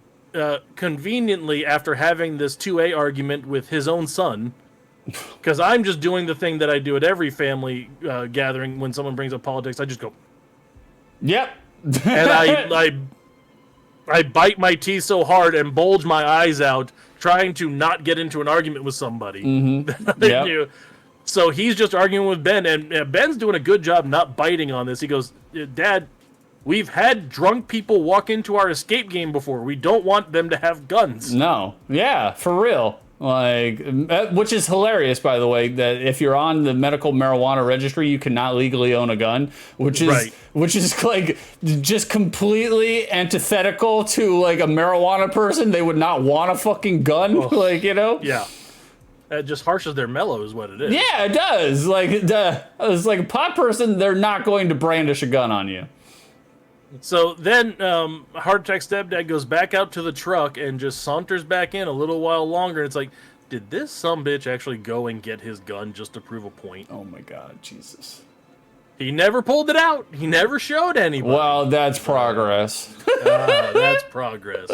conveniently, after having this 2A argument with his own son, because I'm just doing the thing that I do at every family gathering when someone brings up politics, I just go, yep. And I bite my teeth so hard and bulge my eyes out, trying to not get into an argument with somebody. Mm-hmm. Yep. So he's just arguing with Ben, and Ben's doing a good job not biting on this. He goes, Dad, we've had drunk people walk into our escape game before. We don't want them to have guns. No. Yeah, for real. Like, which is hilarious, by the way, that if you're on the medical marijuana registry, you cannot legally own a gun, which is like just completely antithetical to like a marijuana person. They would not want a fucking gun, like, you know? Yeah. It just harshes their mellow is what it is. Yeah, it does. Like, it's like a pot person, they're not going to brandish a gun on you. So then Heart Attack Stepdad goes back out to the truck and just saunters back in a little while longer. It's like, did this sumbitch actually go and get his gun just to prove a point? Oh my God, Jesus. He never pulled it out. He never showed anybody. Well, that's progress. That's progress.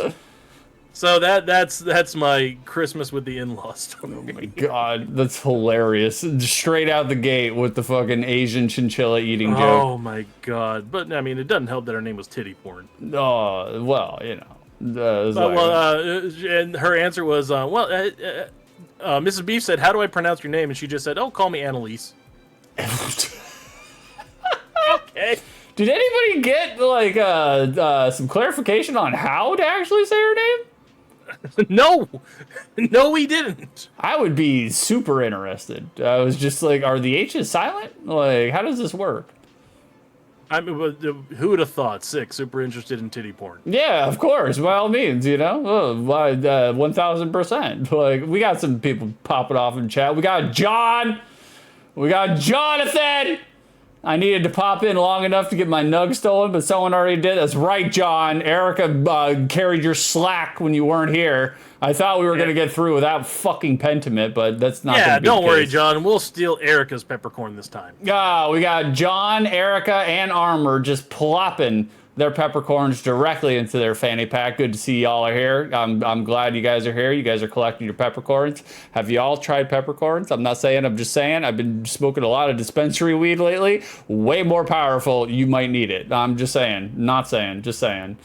So that's my Christmas with the in-laws story. Oh my God, that's hilarious. Straight out the gate with the fucking Asian chinchilla eating joke. Oh my God. But, I mean, it doesn't help that her name was Titty Porn. Oh, well, you know. And her answer was, Mrs. Beef said, how do I pronounce your name? And she just said, oh, call me Annalise. Okay. Did anybody get, like, some clarification on how to actually say her name? No, we didn't. I would be super interested. I was just like, are the H's silent? Like, how does this work? I mean, who would have thought? Super interested in titty porn. Yeah, of course, by all means, you know, 1000%. Like, we got some people popping off in chat. We got John. We got Jonathan. I needed to pop in long enough to get my nug stolen, but someone already did. That's right, John. Erica carried your slack when you weren't here. I thought we were going to get through without fucking Pentiment, but that's not. Yeah, don't worry, John. We'll steal Erica's peppercorn this time. We got John, Erica, and Armor just plopping their peppercorns directly into their fanny pack. Good to see y'all are here. I'm glad you guys are here. You guys are collecting your peppercorns. Have you all tried peppercorns? I'm not saying, I'm just saying. I've been smoking a lot of dispensary weed lately. Way more powerful. You might need it. I'm just saying. Not saying. Just saying.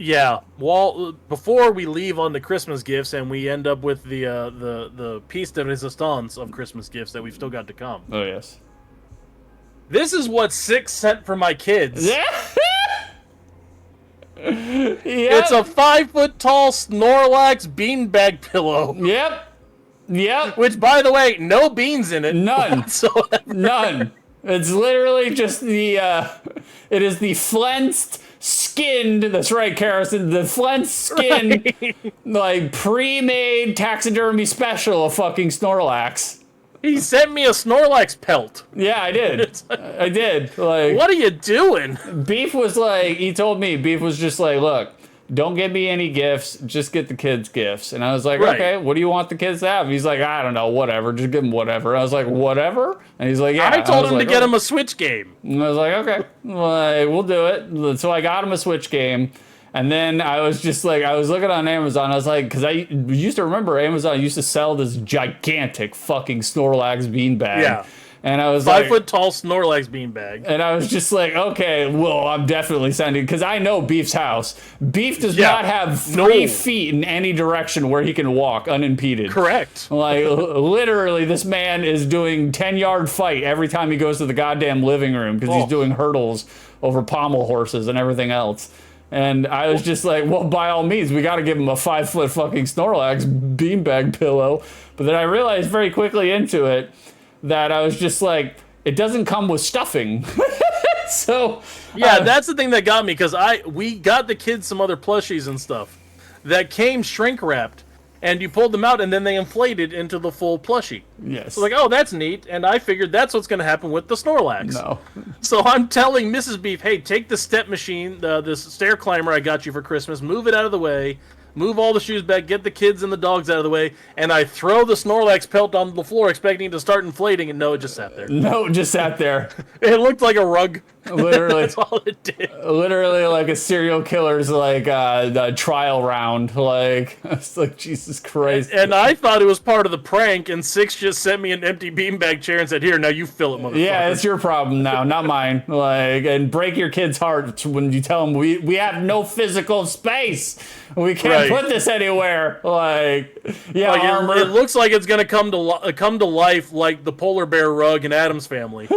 Yeah, well, before we leave on the Christmas gifts, and we end up with the piece de resistance of Christmas gifts that we've still got to come. Oh yes. This is what Six sent for my kids. Yeah. It's a 5-foot-tall Snorlax beanbag pillow. Yep. Which, by the way, no beans in it. None. Whatsoever. None. It's literally just the. It is the flensed skinned. That's right, Carrison. The flensed skinned, like pre-made taxidermy special of fucking Snorlax. He sent me a Snorlax pelt. Yeah, I did. I did. Like, what are you doing? Beef was like, he told me, Beef was just like, look, don't get me any gifts, just get the kids gifts. And I was like, okay, what do you want the kids to have? He's like, I don't know, whatever, just give them whatever. I was like, whatever? And he's like, yeah. I told him to get him a Switch game. And I was like, okay, well, we'll do it. So I got him a Switch game. And then I was just like, I was looking on Amazon. I was like, because I used to remember Amazon used to sell this gigantic fucking Snorlax beanbag. Yeah. And I was 5-foot-tall Snorlax beanbag. And I was just like, okay, well, I'm definitely sending, because I know Beef's house. Beef does not have 3 feet in any direction where he can walk unimpeded. Correct. Like, literally, this man is doing 10-yard fight every time he goes to the goddamn living room, because he's doing hurdles over pommel horses and everything else. And I was just like, well, by all means, we got to give him a 5-foot fucking Snorlax beanbag pillow. But then I realized very quickly into it that I was just like, it doesn't come with stuffing. So yeah, that's the thing that got me, because we got the kids some other plushies and stuff that came shrink wrapped, and you pulled them out and then they inflated into the full plushie. Yes. So like, oh, that's neat, and I figured that's what's going to happen with the Snorlax. No. So I'm telling Mrs. Beef, hey, take the step machine, this stair climber I got you for Christmas, move it out of the way, move all the shoes back, get the kids and the dogs out of the way, and I throw the Snorlax pelt on the floor expecting it to start inflating, and no, it just sat there. No, it just sat there. It looked like a rug. Literally. That's all it did. Literally like a serial killer's like trial round. Like, it's like, Jesus Christ. And I thought it was part of the prank, and Six just sent me an empty beanbag chair and said, here, now you fill it, motherfucker. Yeah, it's your problem now, not mine. Like, and break your kid's heart when you tell them we have no physical space. We can't put this anywhere. Like, yeah, like armor. It looks like it's gonna come to life like the polar bear rug in Addams Family.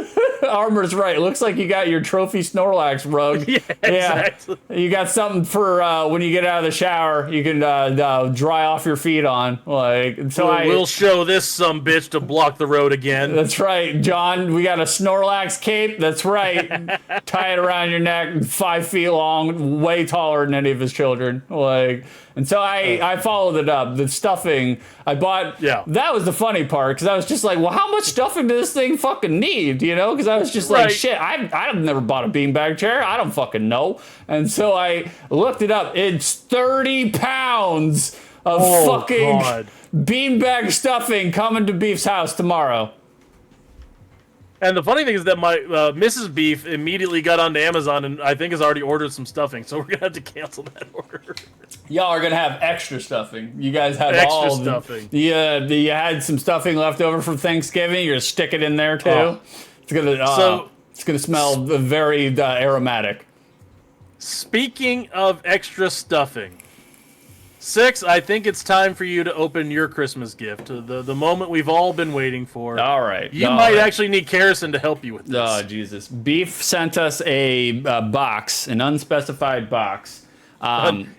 Armor's right. It looks like you got your trophy Snorlax rug. Yeah, exactly. You got something for when you get out of the shower. You can dry off your feet on. Like, so we'll show this sumbitch to block the road again. That's right, John. We got a Snorlax cape. That's right. Tie it around your neck, 5 feet long, way taller than any of his children. Like, and so I followed it up. The stuffing I bought. Yeah. That was the funny part, because I was just like, well, how much stuffing does this thing fucking need? You know, because I was just like, shit, I've never bought a beanbag chair. I don't fucking know. And so I looked it up. It's 30 pounds of fucking beanbag stuffing coming to Beef's house tomorrow. And the funny thing is that my Mrs. Beef immediately got onto Amazon and I think has already ordered some stuffing, so we're gonna have to cancel that order. Y'all are gonna have extra stuffing. You guys have extra stuffing. You had some stuffing left over from Thanksgiving. You're gonna stick it in there too. It's gonna smell very aromatic. Speaking of extra stuffing, Six, I think it's time for you to open your Christmas gift, the moment we've all been waiting for. All right. You might actually need Carrison to help you with this. Oh, Jesus. Beef sent us a box, an unspecified box.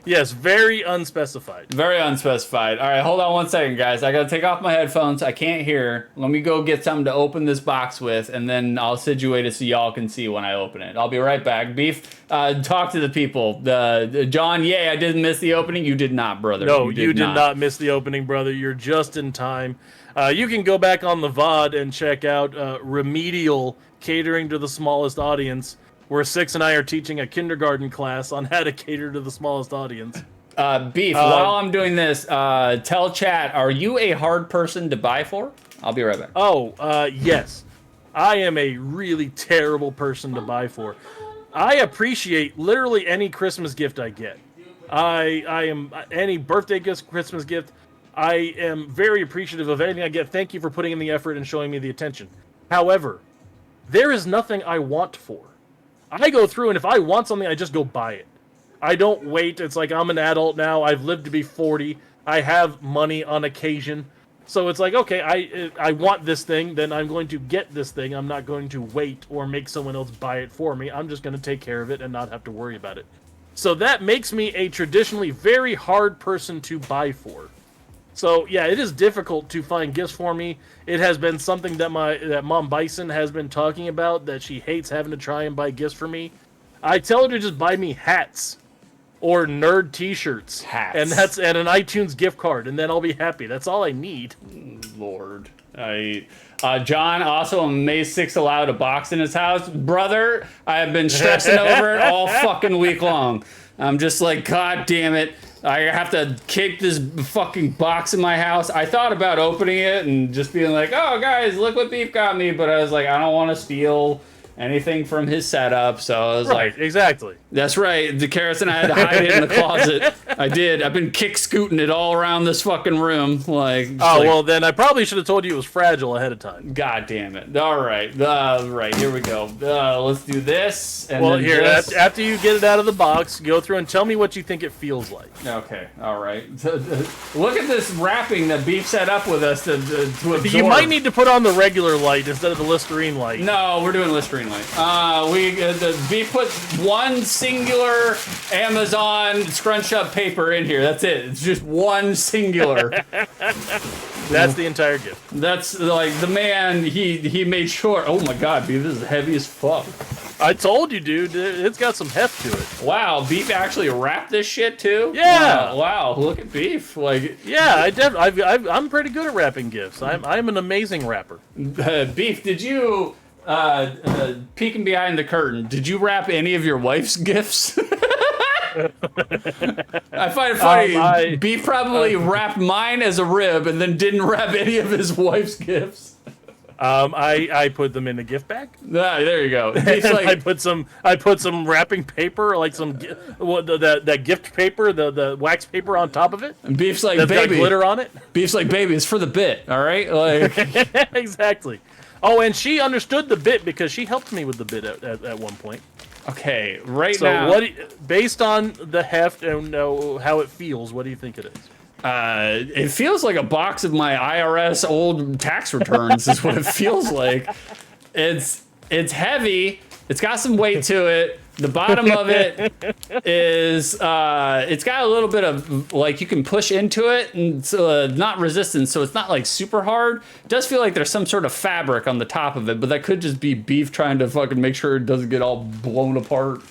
Yes, very unspecified. Very unspecified. All right, hold on 1 second, guys. I got to take off my headphones. I can't hear. Let me go get something to open this box with, and then I'll situate it so y'all can see when I open it. I'll be right back. Beef, talk to the people. John, yay, I didn't miss the opening. You did not, brother. No, you did not miss the opening, brother. You're just in time. You can go back on the VOD and check out Remedial Catering to the Smallest Audience, where Six and I are teaching a kindergarten class on how to cater to the smallest audience. Beef, while I'm doing this, tell chat, are you a hard person to buy for? I'll be right back. Yes. I am a really terrible person to buy for. I appreciate literally any Christmas gift I get. I am any birthday gift, Christmas gift. I am very appreciative of anything I get. Thank you for putting in the effort and showing me the attention. However, there is nothing I want for. I go through, and if I want something, I just go buy it. I don't wait. It's like I'm an adult now. I've lived to be 40. I have money on occasion. So it's like, okay, I want this thing, then I'm going to get this thing. I'm not going to wait or make someone else buy it for me. I'm just going to take care of it and not have to worry about it. So that makes me a traditionally very hard person to buy for. So yeah, it is difficult to find gifts for me. It has been something that Mom Bison has been talking about, that she hates having to try and buy gifts for me. I tell her to just buy me hats or nerd T-shirts, and an iTunes gift card, and then I'll be happy. That's all I need. Lord, John also on May 6th allowed a box in his house. Brother, I have been stressing over it all fucking week long. I'm just like, God damn it. I have to keep this fucking box in my house. I thought about opening it and just being like, oh, guys, look what Beef got me. But I was like, I don't want to steal anything from his setup. So I was like, exactly. That's right. The carrots and I had to hide it in the closet. I did. I've been kick scooting it all around this fucking room. Well, then I probably should have told you it was fragile ahead of time. God damn it. All right. Right. Here we go. Let's do this. And well, then here, this. after you get it out of the box, go through and tell me what you think it feels like. Okay. All right. Look at this wrapping that Beef set up with us to absorb. You might need to put on the regular light instead of the Listerine light. No, we're doing Listerine light. The Beef put one singular Amazon scrunch up paper in here. That's it. It's just one singular. That's the entire gift. That's like the man. He made sure. Oh my God, Beef, this is heavy as fuck. I told you, dude. It's got some heft to it. Wow, Beef actually wrapped this shit too. Yeah. Wow. Look at Beef. Like. Yeah, I'm pretty good at wrapping gifts. I'm an amazing rapper. Beef, did you? Peeking behind the curtain, did you wrap any of your wife's gifts? I find it funny. Beef probably wrapped mine as a rib and then didn't wrap any of his wife's gifts. I put them in a gift bag. Ah, there you go. Like, I put some wrapping paper, like some that gift paper, the wax paper on top of it. And Beef's like, that's baby, got glitter on it. Beef's like, baby, it's for the bit, all right? Like, exactly. Oh, and she understood the bit because she helped me with the bit at one point. Okay, now. So based on the heft and how it feels, what do you think it is? It feels like a box of my IRS old tax returns is what it feels like. It's heavy. It's got some weight to it. The bottom of it is, it's got a little bit of, like, you can push into it, and it's not resistance, so it's not, like, super hard. It does feel like there's some sort of fabric on the top of it, but that could just be Beef trying to fucking make sure it doesn't get all blown apart.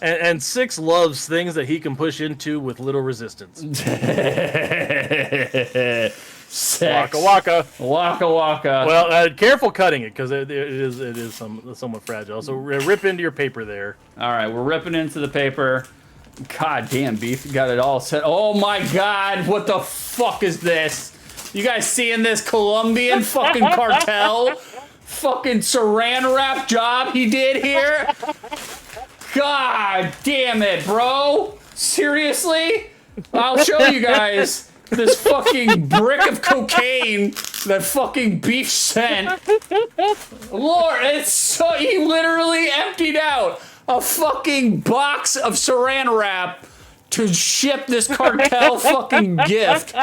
And Six loves things that he can push into with little resistance. Sex. Waka. Waka waka. Well, careful cutting it, because it is somewhat fragile. So rip into your paper there. All right, we're ripping into the paper. God damn, Beef, you got it all set. Oh my God, what the fuck is this? You guys seeing this Colombian fucking cartel fucking saran wrap job he did here? God damn it, bro. Seriously? I'll show you guys this fucking brick of cocaine that fucking Beef sent. Lord, it's so, he literally emptied out a fucking box of saran wrap to ship this cartel fucking gift.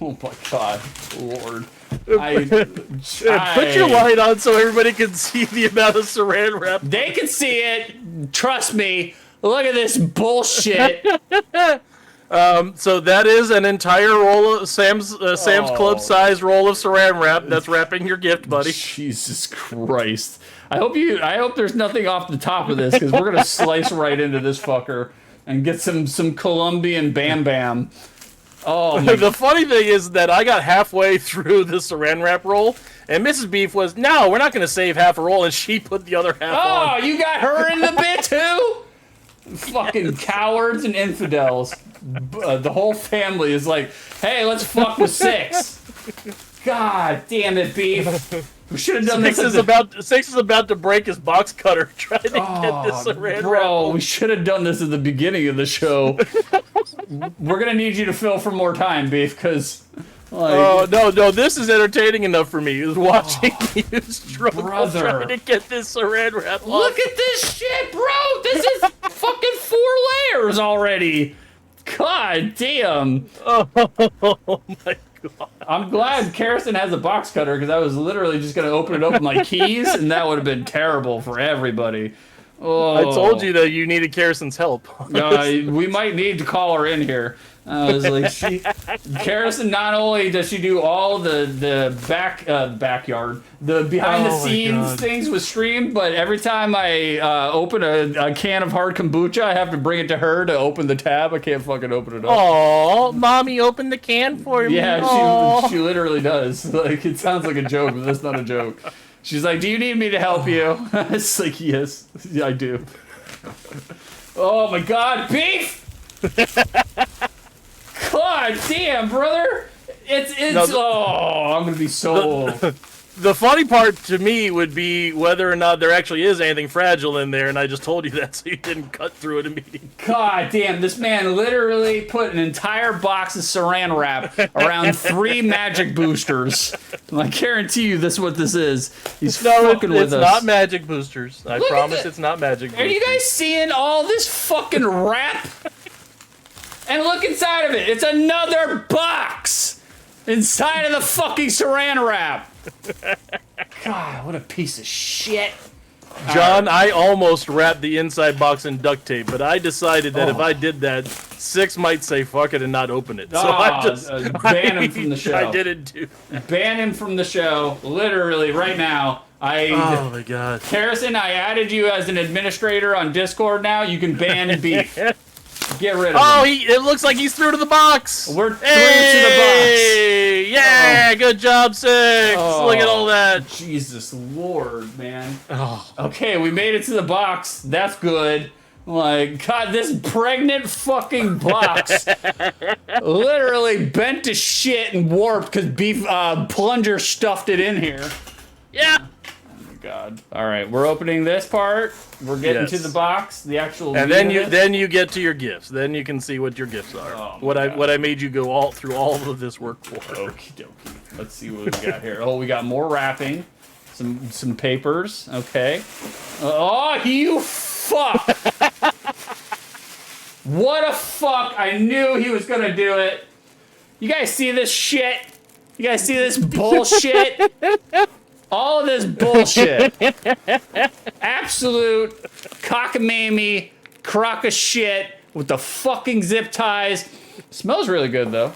Oh my God, Lord. Put your light on so everybody can see the amount of saran wrap. They can see it. Trust me. Look at this bullshit. So that is an entire roll of Sam's Club size roll of saran wrap that's wrapping your gift, buddy. Jesus Christ. I hope there's nothing off the top of this, because we're gonna slice right into this fucker and get some Colombian Bam Bam. Oh my. The funny thing is that I got halfway through the saran wrap roll, and Mrs. Beef was, no, we're not going to save half a roll, and she put the other half on. Oh, you got her in the bit too? Fucking cowards and infidels. The whole family is like, hey, let's fuck with Six. God damn it, Beef. We should have done Six is about to break his box cutter trying to get this saran wrap. Bro, we should have done this at the beginning of the show. We're gonna need you to fill for more time, Beef, because. Oh no! This is entertaining enough for me. Is watching you struggle trying to get this saran wrap. Look at this shit, bro! This is fucking 4 tires already. God damn. Oh my god. I'm glad Karrison has a box cutter because I was literally just going to open it up with my keys and that would have been terrible for everybody. Oh. I told you that you needed Karrison's help. We might need to call her in here. I was like, Karrison, not only does she do all the backyard, the behind the scenes things with stream, but every time I open a can of hard kombucha, I have to bring it to her to open the tab. I can't fucking open it up. Oh, mommy opened the can for me. Yeah, she literally does. Like, it sounds like a joke, but that's not a joke. She's like, do you need me to help you? It's like, yes, I do. Oh my god, beef! God damn, brother! I'm gonna be so... The funny part to me would be whether or not there actually is anything fragile in there, and I just told you that so you didn't cut through it immediately. God damn, this man literally put an entire box of saran wrap around 3 magic boosters. I guarantee you this is what this is. He's fucking with us. It's not magic boosters. I promise it's not magic boosters. Are you guys seeing all this fucking wrap? And look inside of it. It's another box inside of the fucking saran wrap. God, what a piece of shit. John, I almost wrapped the inside box in duct tape, but I decided that if I did that, 6 might say fuck it and not open it. So I just ban him from the show. I didn't do that. Ban him from the show, literally right now. Oh my god. Karrison, I added you as an administrator on Discord now. You can ban beef. Get rid of him. It looks like he's through to the box. We're through to the box. Yeah, good job, 6. Look at all that. Jesus Lord, man. Oh. Okay, we made it to the box. That's good. Like, God, this pregnant fucking box literally bent to shit and warped because beef plunger stuffed it in here. Yeah. God. All right, we're opening this part. We're getting to the box, the actual. And then you get to your gifts. Then you can see what your gifts are. Oh, what I made you go through all of this work for. Okie dokie. Let's see what we got here. Oh, we got more wrapping, some papers. Okay. Oh, you fuck! What a fuck! I knew he was gonna do it. You guys see this shit? You guys see this bullshit? All of this bullshit. Absolute cockamamie crock of shit with the fucking zip ties. Smells really good, though.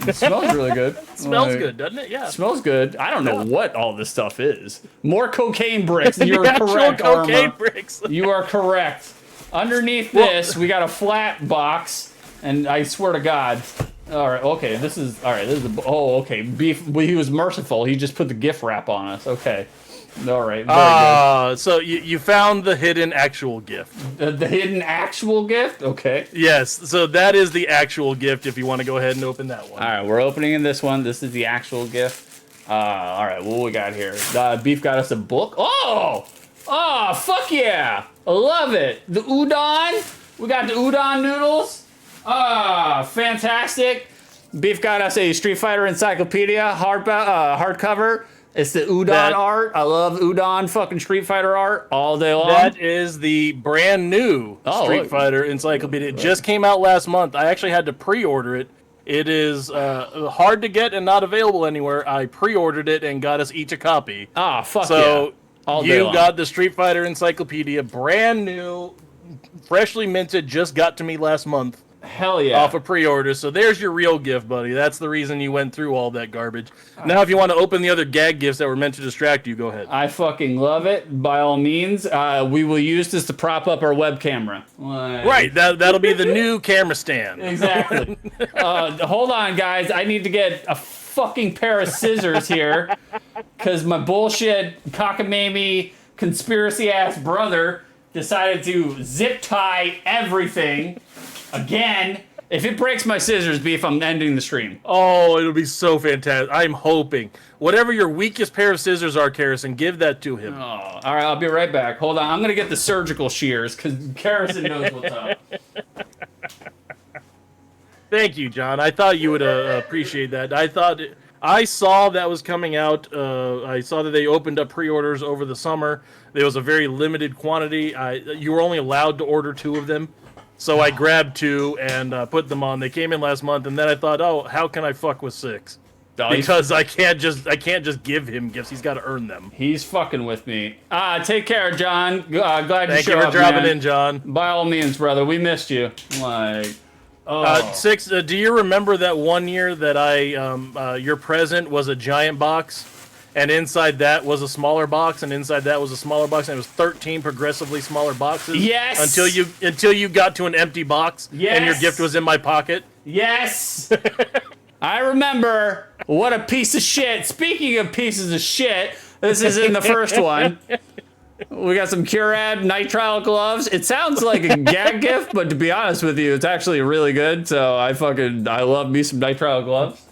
It smells really good. Smells good, doesn't it? Yeah. Smells good. I don't know what all this stuff is. More cocaine bricks. You're correct, cocaine Arma. bricks. You are correct. Underneath this, we got a flat box, and I swear to God... All right, okay, this is okay. Beef, he was merciful. He just put the gift wrap on us. Okay. All right, very good. So you found the hidden actual gift. The hidden actual gift? Okay. Yes, so that is the actual gift if you want to go ahead and open that one. All right, we're opening this one. This is the actual gift. All right, what we got here? Beef got us a book. Oh, fuck yeah. I love it. The udon. We got the udon noodles. Fantastic. Beef got us a Street Fighter encyclopedia hardcover. It's the udon art. I love udon fucking Street Fighter art all day long. That is the brand new Street Fighter encyclopedia. It just came out last month. I actually had to pre-order it. It is hard to get and not available anywhere. I pre-ordered it and got us each a copy. Fuck so yeah. You got the Street Fighter encyclopedia, brand new, freshly minted, just got to me last month. Hell yeah. Off a pre-order. So there's your real gift, buddy. That's the reason you went through all that garbage. Now, if you want to open the other gag gifts that were meant to distract you, go ahead. I fucking love it. By all means, we will use this to prop up our web camera. Right. That'll be the new camera stand. Exactly. Hold on, guys. I need to get a fucking pair of scissors here because my bullshit cockamamie conspiracy-ass brother decided to zip tie everything. Again, if it breaks my scissors, Beef, I'm ending the stream. Oh, it'll be so fantastic. I'm hoping. Whatever your weakest pair of scissors are, Karrison, give that to him. Oh, all right, I'll be right back. Hold on, I'm going to get the surgical shears, because Karrison knows what's up. Thank you, John. I thought you would appreciate that. I saw that was coming out. I saw that they opened up pre-orders over the summer. There was a very limited quantity. You were only allowed to order 2 of them. So I grabbed 2 and put them on. They came in last month, and then I thought, oh, how can I fuck with 6? Because I can't just give him gifts. He's got to earn them. He's fucking with me. Take care, John. Glad you Thank you showed for up, dropping man. in, John. By all means, brother. We missed you. Like, 6. Do you remember that one year that I your present was a giant box, and inside that was a smaller box, and inside that was a smaller box, and it was 13 progressively smaller boxes. Yes. Until you got to an empty box, yes. And your gift was in my pocket. Yes. I remember. What a piece of shit. Speaking of pieces of shit, this is in the first one. We got some Curad nitrile gloves. It sounds like a gag gift, but to be honest with you, it's actually really good. So I love me some nitrile gloves.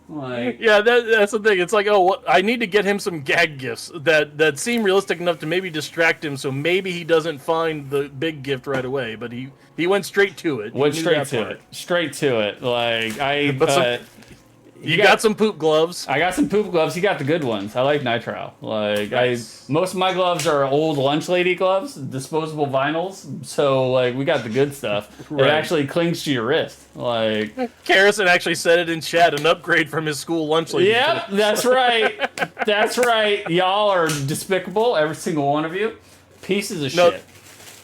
Like, yeah, that's the thing. It's like, oh, I need to get him some gag gifts that seem realistic enough to maybe distract him, so maybe he doesn't find the big gift right away. But he went straight to it. Straight to it. Like you got some poop gloves. I got some poop gloves. You got the good ones. I like nitrile. Like nice. Most of my gloves are old lunch lady gloves, disposable vinyls. So like we got the good stuff. Right. It actually clings to your wrist. Like Carrison actually said it in chat, an upgrade from his school lunch lady. Yep, that's right. That's right. Y'all are despicable, every single one of you. Pieces of shit.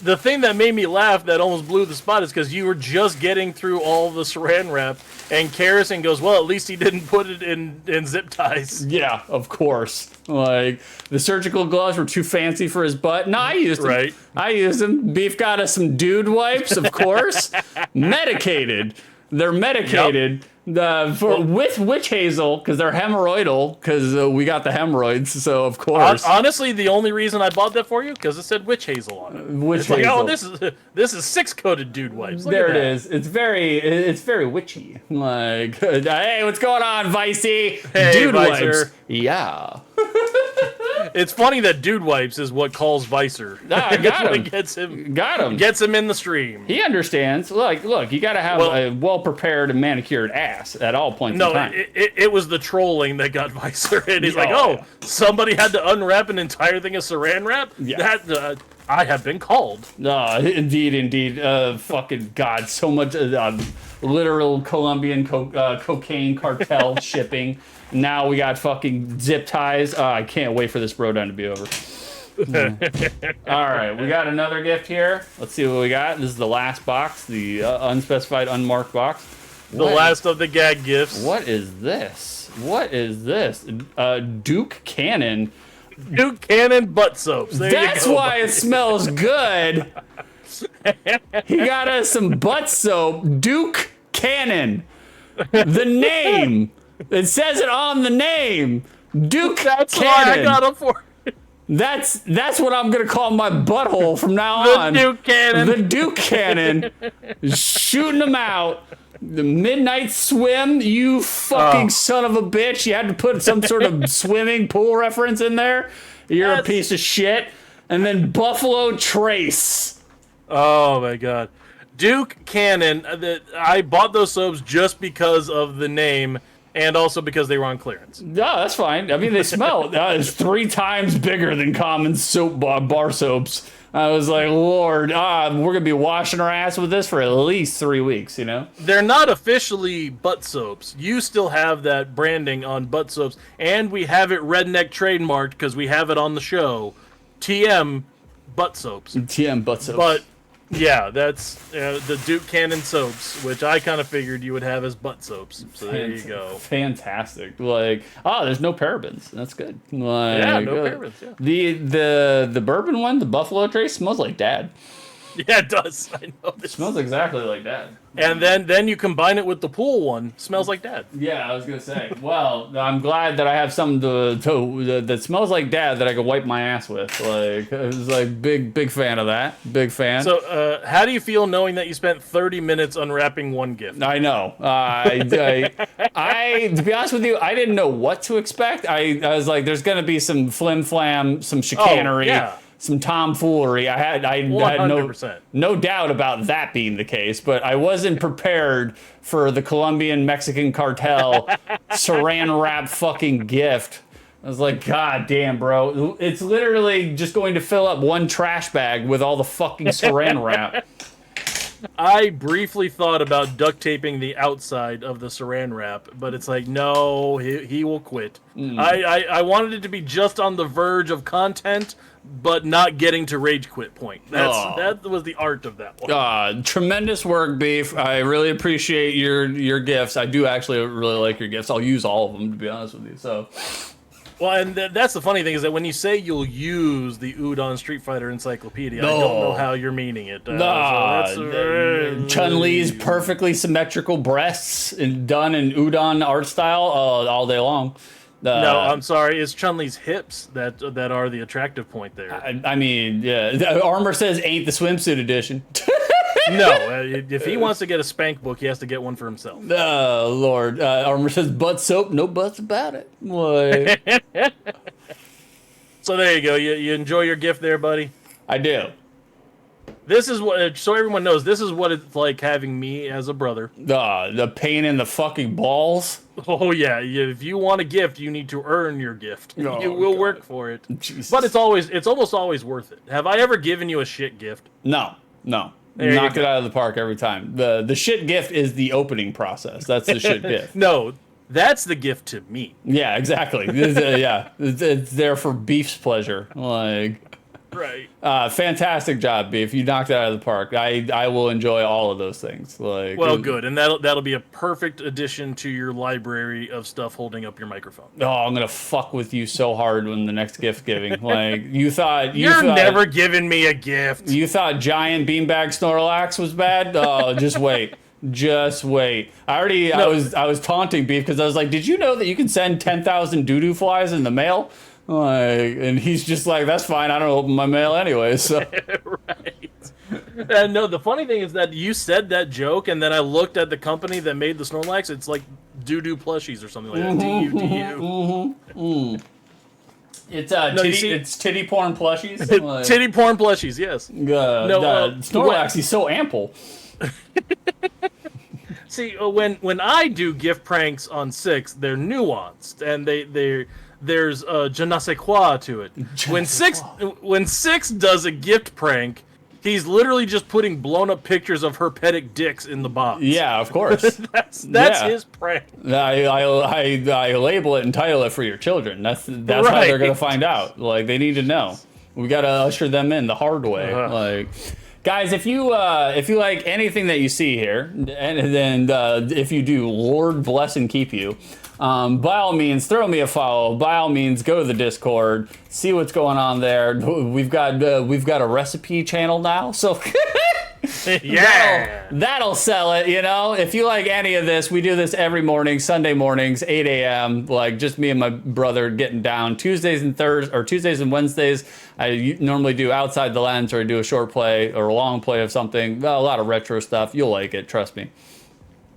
The thing that made me laugh that almost blew the spot is because you were just getting through all the saran wrap, and Carrison goes, well, at least he didn't put it in zip ties. Yeah, of course. Like, the surgical gloves were too fancy for his butt. No, I used them. Right. I used them. Beef got us some dude wipes, of course. Medicated. They're medicated. Yep. With witch hazel, because they're hemorrhoidal, because we got the hemorrhoids, so of course. Honestly, the only reason I bought that for you, because it said witch hazel on it. Witch hazel. Like, oh, this is 6-coated dude wipes. Look there it is. It's very witchy. Like, hey, what's going on, Vicey? Hey, dude Vicer. wipes. Yeah. It's funny that dude wipes is what calls Vicer. I got him. Got him. Gets him in the stream. He understands. Look, you got to have a well-prepared and manicured ass at all points in time. No, it was the trolling that got Vicer, and he's like, oh, somebody had to unwrap an entire thing of saran wrap? Yeah. That, I have been called. Indeed. Fucking God, so much literal Colombian cocaine cartel shipping. Now we got fucking zip ties. I can't wait for this BroDown to be over. All right, we got another gift here. Let's see what we got. This is the last box, the unspecified, unmarked box. The last of the gag gifts. What is this? Duke Cannon. Duke Cannon butt soaps. That's why it smells good. He got us some butt soap. Duke Cannon. The name. It says it on the name. Duke That's Cannon. Why I got him for it. That's what I'm gonna call my butthole from now on. The Duke Cannon. The Duke Cannon. Shooting them out. The midnight swim, you fucking son of a bitch. You had to put some sort of swimming pool reference in there. You're a piece of shit. And then Buffalo Trace. Oh my god. Duke Cannon. I bought those soaps just because of the name and also because they were on clearance. No, that's fine. I mean, they smell. It's 3 times bigger than common soap bar soaps. I was like, Lord, we're going to be washing our ass with this for at least 3 weeks, you know? They're not officially butt soaps. You still have that branding on butt soaps, and we have it redneck trademarked because we have it on the show. TM butt soaps. TM butt soaps. But, yeah, that's the Duke Cannon soaps, which I kind of figured you would have as butt soaps. So there you go. Fantastic. Like, there's no parabens. That's good. Like, yeah, no parabens, yeah. The bourbon one, the Buffalo Trace, smells like Dad. Yeah, it does. I know. It smells exactly like Dad. And then you combine it with the pool one, smells like Dad. Yeah, I was gonna say. Well, I'm glad that I have something that smells like Dad that I could wipe my ass with. Like, I was like big fan of that. Big fan. So, how do you feel knowing that you spent 30 minutes unwrapping one gift? I know. I to be honest with you, I didn't know what to expect. I was like, there's gonna be some flim flam, some chicanery. Oh, yeah. Some tomfoolery. I had 100%. no doubt about that being the case, but I wasn't prepared for the Colombian Mexican cartel saran wrap fucking gift. I was like, God damn, bro. It's literally just going to fill up one trash bag with all the fucking saran wrap. I briefly thought about duct taping the outside of the saran wrap, but it's like, no, he will quit. I wanted it to be just on the verge of content, but not getting to rage quit point. That was the art of that one. Tremendous work, Beef. I really appreciate your gifts. I do actually really like your gifts. I'll use all of them, to be honest with you. So. Well, and that's the funny thing is that when you say you'll use the Udon Street Fighter Encyclopedia, I don't know how you're meaning it. Chun-Li's perfectly symmetrical breasts done in Udon art style all day long. No, I'm sorry. It's Chun-Li's hips that are the attractive point there. I mean, yeah. Armor says ain't the swimsuit edition. No, if he wants to get a spank book, he has to get one for himself. Oh, Lord. Armor says butt soap, no buts about it. Boy. So there you go. You enjoy your gift there, buddy? I do. This is what, so everyone knows, this is what it's like having me as a brother. The pain in the fucking balls. Oh, yeah. If you want a gift, you need to earn your gift. Oh, you will God. work for it. Jesus. But it's almost always worth it. Have I ever given you a shit gift? No. There you Knock go. it out of the park every time. The shit gift is the opening process. That's the shit gift. No, that's the gift to me. Yeah, exactly. It's there for Beef's pleasure. Like, Right. fantastic job, Beef. You knocked it out of the park. I will enjoy all of those things. Like, Well, good, and that'll be a perfect addition to your library of stuff holding up your microphone. Oh, I'm gonna fuck with you so hard when the next gift giving. Like, you thought You're never giving me a gift. You thought giant beanbag Snorlax was bad? Oh, just wait. Just wait. I was taunting Beef because I was like, did you know that you can send 10,000 doo-doo flies in the mail? Like, and he's just like, that's fine. I don't open my mail anyway. So. Right. And no, the funny thing is that you said that joke, and then I looked at the company that made the Snorlax. It's like doo-doo plushies or something like that. DU. It's titty porn plushies. Like, Titty porn plushies, yes. Snorlax, he's so ample. See, when I do gift pranks on Six, they're nuanced, and there's je ne sais quoi to it. When Six does a gift prank, he's literally just putting blown up pictures of herpetic dicks in the box. Yeah, of course. that's his prank. I label it and title it for your children. That's how they're gonna find out. Like, they need to know. We gotta usher them in the hard way. Like, guys, if you like anything that you see here, and then if you do, Lord bless and keep you. By all means, throw me a follow. By all means, go to the Discord, see what's going on there. We've got a recipe channel now, so Yeah. that'll sell it. You know, if you like any of this, we do this every morning, Sunday mornings, 8 a.m. Like, just me and my brother getting down. Tuesdays and Wednesdays, I normally do Outside the Lens, or I do a short play or a long play of something. A lot of retro stuff. You'll like it, trust me.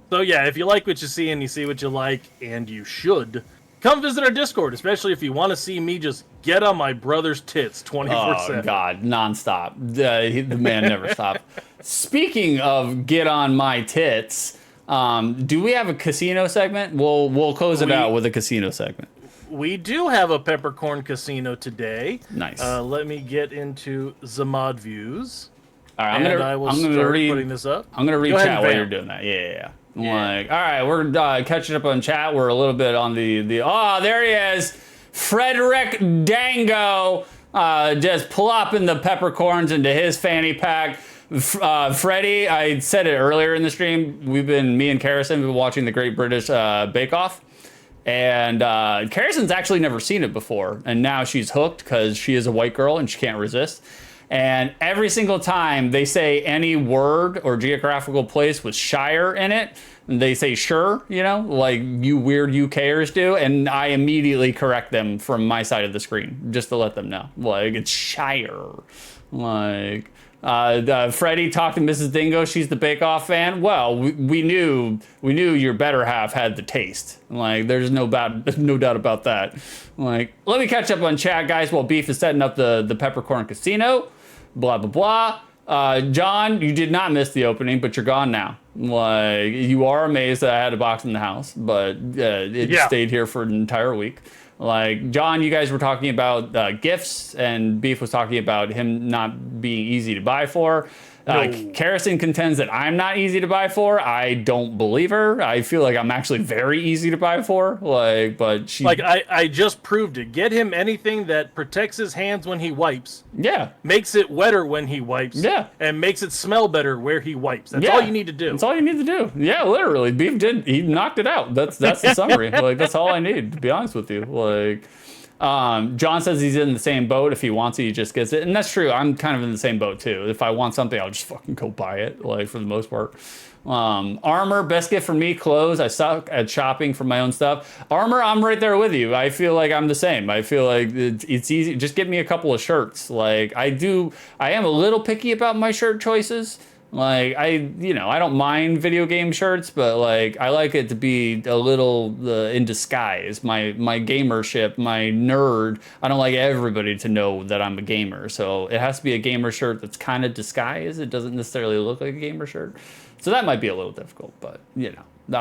So yeah, if you like what you see and you see what you like, and you should, come visit our Discord, especially if you want to see me just get on my brother's tits 24/7. Oh, God, nonstop. The man never stopped. Speaking of get on my tits, do we have a casino segment? We'll close it out with a casino segment. We do have a peppercorn casino today. Nice. Let me get into the mod views. All right, I'm gonna read, putting this up. I'm gonna read Go ahead chat and while vamp. you're doing that. Yeah. Like, all right, we're catching up on chat. We're a little bit on the. Oh, there he is, Frederick Dango. Just plopping the peppercorns into his fanny pack. Freddie, I said it earlier in the stream. Me and Karison have been watching the Great British Bake Off. And Karison's actually never seen it before. And now she's hooked because she is a white girl and she can't resist. And every single time they say any word or geographical place with Shire in it, they say sure, you know, like you weird UKers do. And I immediately correct them from my side of the screen just to let them know. Like, it's Shire. Like, Freddie talked to Mrs. Dingo. She's the Bake Off fan. Well, we knew your better half had the taste. Like, there's no doubt about that. Like, let me catch up on chat, guys, while Beef is setting up the Peppercorn Casino. Blah, blah, blah. John, you did not miss the opening, but you're gone now. Like, you are amazed that I had a box in the house, but it stayed here for an entire week. Like, John, you guys were talking about gifts, and Beef was talking about him not being easy to buy for. Kerrison contends that I'm not easy to buy for. I don't believe her. I feel like I'm actually very easy to buy for. But she... I just proved it. Get him anything that protects his hands when he wipes. Yeah. Makes it wetter when he wipes. Yeah. And makes it smell better where he wipes. That's all you need to do. That's all you need to do. Yeah, literally. Beef he knocked it out. That's the summary. That's all I need, to be honest with you. John says he's in the same boat. If he wants it, he just gets it. And that's true. I'm kind of in the same boat, too. If I want something, I'll just fucking go buy it, for the most part. Armor, best gift for me, clothes. I suck at shopping for my own stuff. Armor, I'm right there with you. I feel like I'm the same. I feel like it's easy. Just get me a couple of shirts. I am a little picky about my shirt choices. I don't mind video game shirts, but I like it to be a little in disguise. My gamership, my nerd. I don't like everybody to know that I'm a gamer, so it has to be a gamer shirt that's kind of disguised. It doesn't necessarily look like a gamer shirt, so that might be a little difficult. But I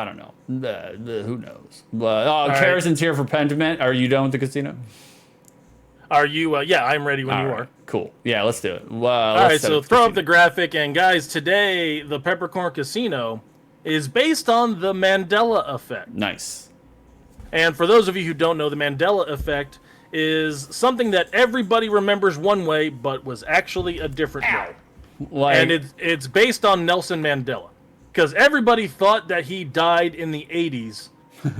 don't know. Who knows? But Kerrison's here for Pentiment. Are you done with the casino? Are you? Yeah, I'm ready when you are. Cool. Yeah, let's do it. All right, so throw up the graphic. And guys, today, the Peppercorn Casino is based on the Mandela effect. Nice. And for those of you who don't know, the Mandela effect is something that everybody remembers one way, but was actually a different way. And it's based on Nelson Mandela. Because everybody thought that he died in the 80s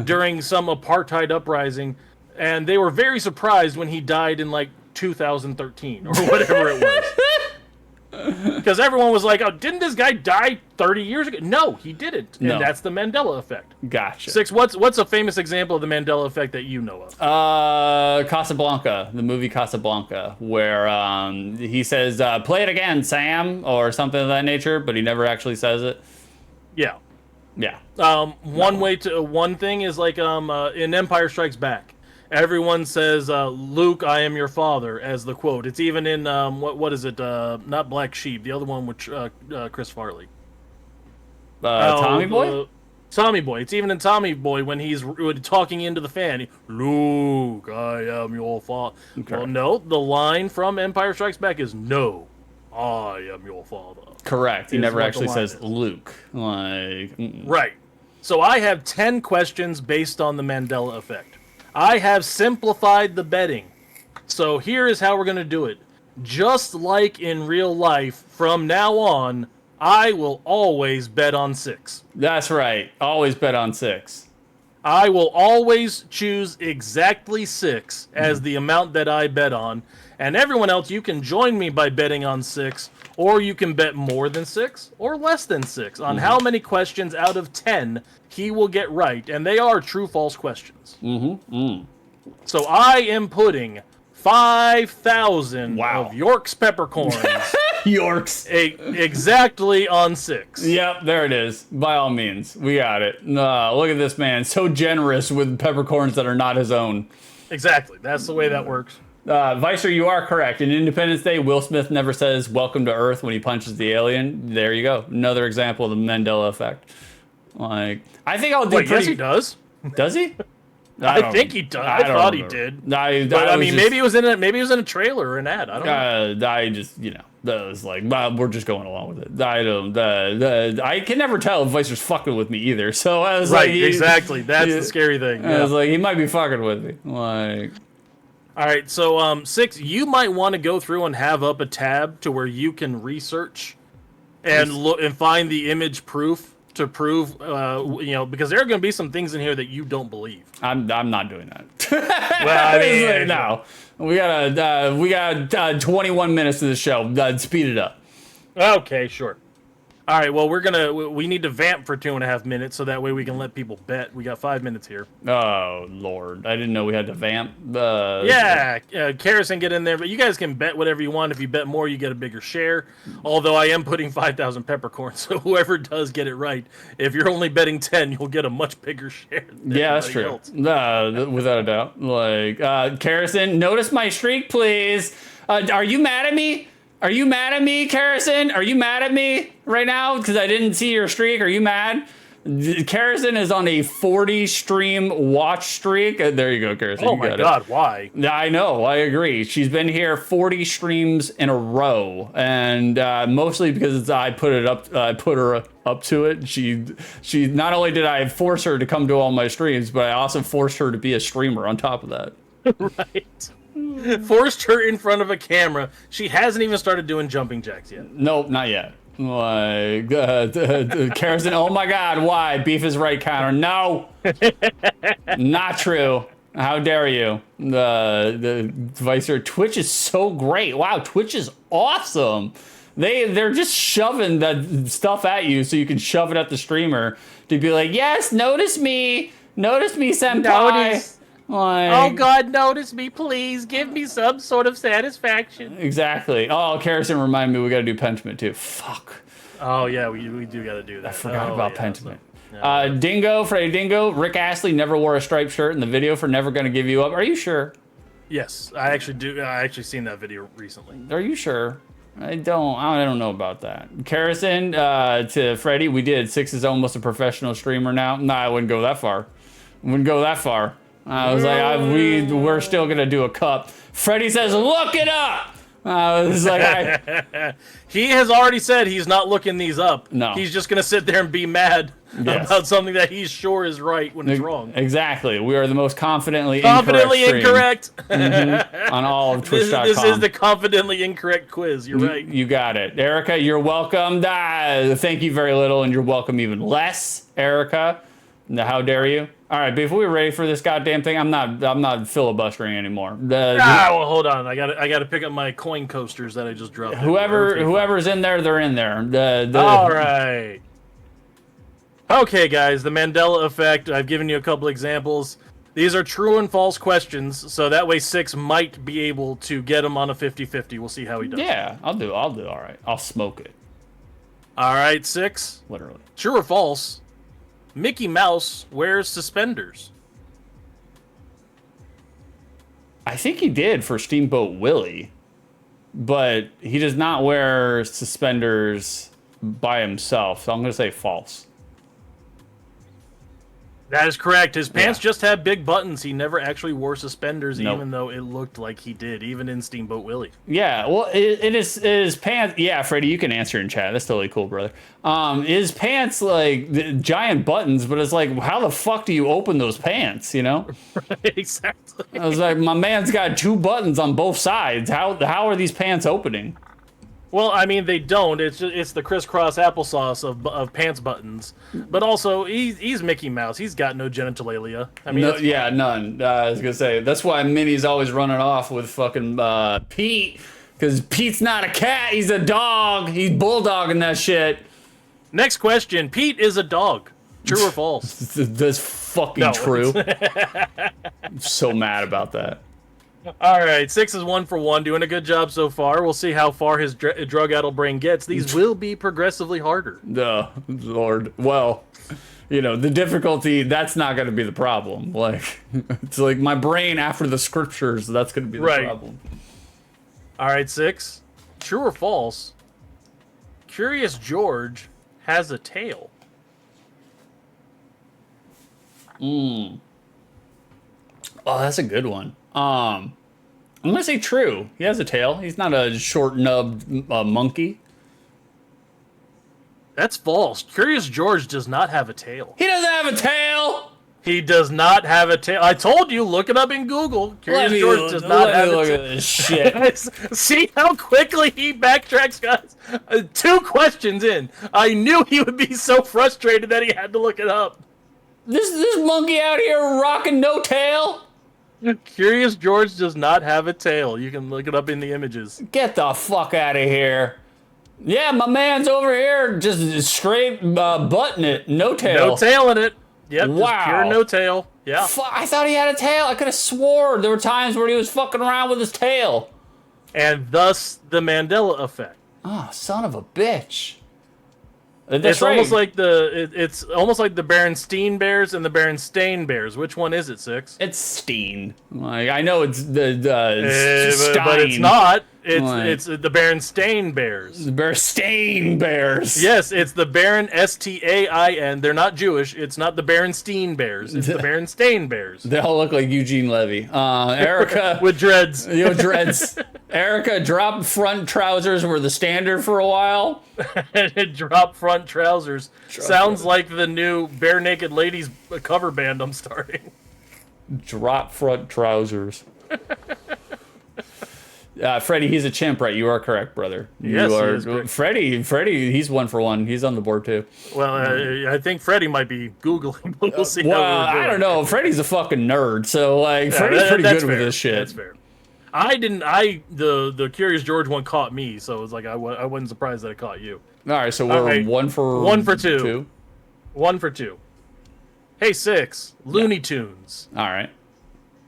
during some apartheid uprising. And they were very surprised when he died in 2013 or whatever it was. Because everyone was like, oh, didn't this guy die 30 years ago? No, he didn't. And that's the Mandela effect. Gotcha. Six, what's a famous example of the Mandela effect that you know of? Casablanca, the movie Casablanca, where he says, play it again, Sam, or something of that nature, but he never actually says it. Yeah. Yeah. One thing is in Empire Strikes Back. Everyone says, Luke, I am your father, as the quote. It's even in, what is it? Not Black Sheep, the other one with Chris Farley. Tommy Boy? Tommy Boy. It's even in Tommy Boy when he's talking into the fan. Luke, I am your father. Okay. Well, no, the line from Empire Strikes Back is, no, I am your father. Correct. He never actually says Luke. Right. So I have 10 questions based on the Mandela effect. I have simplified the betting. So here is how we're going to do it. Just like in real life, from now on, I will always bet on 6. That's right. Always bet on 6. I will always choose exactly 6 as the amount that I bet on. And everyone else, you can join me by betting on 6, or you can bet more than 6 or less than 6 on how many questions out of 10 he will get right. And they are true-false questions. So I am putting 5,000 of York's peppercorns. York's. Exactly on 6. Yep, there it is. By all means. We got it. Look at this man. So generous with peppercorns that are not his own. Exactly. That's the way that works. Vicer, you are correct. In Independence Day, Will Smith never says "Welcome to Earth" when he punches the alien. There you go. Another example of the Mandela effect. I think I'll do. Yes, he does. Does he? I think he does. I thought he did. Maybe it was in a trailer or an ad. I don't know. I just, that was we're just going along with it. I don't. I can never tell if Vicer's fucking with me either. So I was exactly. That's the scary thing. I was he might be fucking with me. All right, so 6, you might want to go through and have up a tab to where you can research and look and find the image proof to prove, because there are going to be some things in here that you don't believe. I'm not doing that. Well, I mean, no, we got 21 minutes of the show. Speed it up. Okay, sure. All right, well, we need to vamp for 2.5 minutes so that way we can let people bet. We got 5 minutes here. Oh, Lord. I didn't know we had to vamp. Kerrison, get in there. But you guys can bet whatever you want. If you bet more, you get a bigger share. Although I am putting 5,000 peppercorns, so whoever does get it right, if you're only betting 10, you'll get a much bigger share than that's true. Else. Without a doubt. Kerrison, notice my streak, please. Are you mad at me? Are you mad at me, Kerrison? Are you mad at me right now because I didn't see your streak? Are you mad? Karrison is on a 40 stream watch streak. There you go, Karrison. Oh my God, why? I know, I agree. She's been here 40 streams in a row, and mostly because I put her up to it. She not only did I force her to come to all my streams, but I also forced her to be a streamer on top of that. Right. Forced her in front of a camera. She hasn't even started doing jumping jacks yet. Nope, not yet. Like, Karrison, oh my God, why? Beef is right counter. No! Not true. How dare you? The Vicer, Twitch is so great. Wow, Twitch is awesome. They're just shoving that stuff at you so you can shove it at the streamer to be like, yes, notice me. Notice me, senpai. Notice. Like, oh God, notice me, please. Give me some sort of satisfaction. Exactly. Oh, Karrison reminded me we got to do Pentiment too. Fuck. Oh yeah, we do got to do that. I forgot about Pentiment. So, Dingo, Freddy Dingo, Rick Astley never wore a striped shirt in the video for Never Gonna Give You Up. Are you sure? yes, I actually do. I actually seen that video recently. Are you sure? I don't know about that. Karrison, to Freddy, we did. Six is almost a professional streamer now. Nah, I wouldn't go that far. I was like, we're still gonna do a cup. Freddy says, look it up. I was like, he has already said he's not looking these up. No. He's just gonna sit there and be mad about something that he's sure is right when it's wrong. Exactly. We are the most confidently incorrect. On all of Twitch.com. This is the confidently incorrect quiz. You're right. You got it. Erica, you're welcome. Thank you very little, and you're welcome even less, Erica. How dare you? All right, before we're ready for this goddamn thing, I'm not filibustering anymore. Well, hold on. I gotta pick up my coin coasters that I just dropped. Whoever's in there, they're in there. All right. Okay, guys, the Mandela effect. I've given you a couple examples. These are true and false questions, so that way Six might be able to get them on a 50-50. We'll see how he does. Yeah, I'll do all right. I'll smoke it. All right, Six. Literally. True or false? Mickey Mouse wears suspenders. I think he did for Steamboat Willie, but he does not wear suspenders by himself, so I'm going to say false. That is correct. His pants just had big buttons. He never actually wore suspenders, even though it looked like he did, even in Steamboat Willie. Yeah, well, it is his pants. Yeah, Freddie, you can answer in chat. That's totally cool, brother. His pants, like, giant buttons, but it's like, how the fuck do you open those pants, you know? Right, exactly. I was like, my man's got 2 buttons on both sides. How are these pants opening? Well, I mean, they don't. It's the crisscross applesauce of pants buttons. But also, he's Mickey Mouse. He's got no genitalia. I mean, none. I was gonna say that's why Minnie's always running off with fucking Pete, because Pete's not a cat. He's a dog. He's bulldogging that shit. Next question: Pete is a dog. True or false? That's fucking true. I'm so mad about that. All right, Six is 1 for 1, doing a good job so far. We'll see how far his drug-addled brain gets. These will be progressively harder. No, Lord. Well, you know, the difficulty, that's not going to be the problem. Like, it's like my brain after the scriptures, that's going to be the problem. All right, Six. True or false? Curious George has a tail. Oh, that's a good one. I'm gonna say true. He has a tail. He's not a short-nubbed monkey. That's false. Curious George does not have a tail. He doesn't have a tail! He does not have a tail. I told you, look it up in Google. Curious George does not have a tail. Look at this shit. See how quickly he backtracks, guys? 2 questions in. I knew he would be so frustrated that he had to look it up. This monkey out here rocking no tail? Curious George does not have a tail. You can look it up in the images. Get the fuck out of here. Yeah, my man's over here just straight butting it. No tail. No tail in it. Yep, wow. Just pure no tail. Yeah. I thought he had a tail. I could have swore there were times where he was fucking around with his tail. And thus the Mandela effect. Oh, son of a bitch. It's almost like the Berenstain Bears and the Berenstain Bears. Which one is it, Six? It's Steen. Like, I know it's the but it's not. It's the Berenstain Bears. The Berenstain Bears. Yes, it's the Baron Stain. They're not Jewish. It's not the Berenstein Bears. It's the Berenstain Bears. They all look like Eugene Levy. Erica with dreads. Dreads. Erica, drop front trousers were the standard for a while. Drop front trousers. Sounds like the new Bare Naked Ladies cover band I'm starting. Drop front trousers. Freddie, he's a chimp, right? You are correct, brother. Yes, you are. he is correct. Freddie, he's 1 for 1. He's on the board too. Well, I think Freddie might be Googling, but we'll see. Well, I don't know. Freddie's a fucking nerd, so like Freddie's pretty good with this shit. That's fair. The Curious George one caught me, so it was like I wasn't surprised that it caught you. All right, so we're 1 for 2. 1 for 2. Hey, 6. Looney Tunes. All right.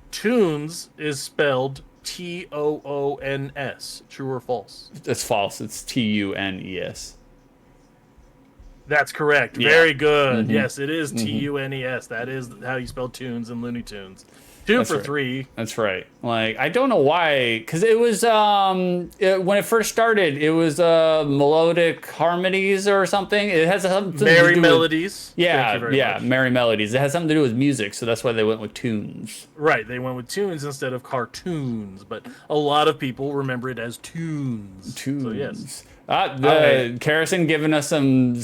Tunes is spelled Toons. True or false? It's false. It's Tunes. That's correct. Yeah. Very good. Yes, it is Tunes. That is how you spell tunes in Looney Tunes. 2 for 3. That's right. Like, I don't know why, because it was when it first started, it was melodic harmonies or something. It has something Merry to do Melodies. With, yeah, Merry Melodies. It has something to do with music, so that's why they went with tunes. Right, they went with tunes instead of cartoons, but a lot of people remember it as tunes. Tunes. So yes. Karrison giving us some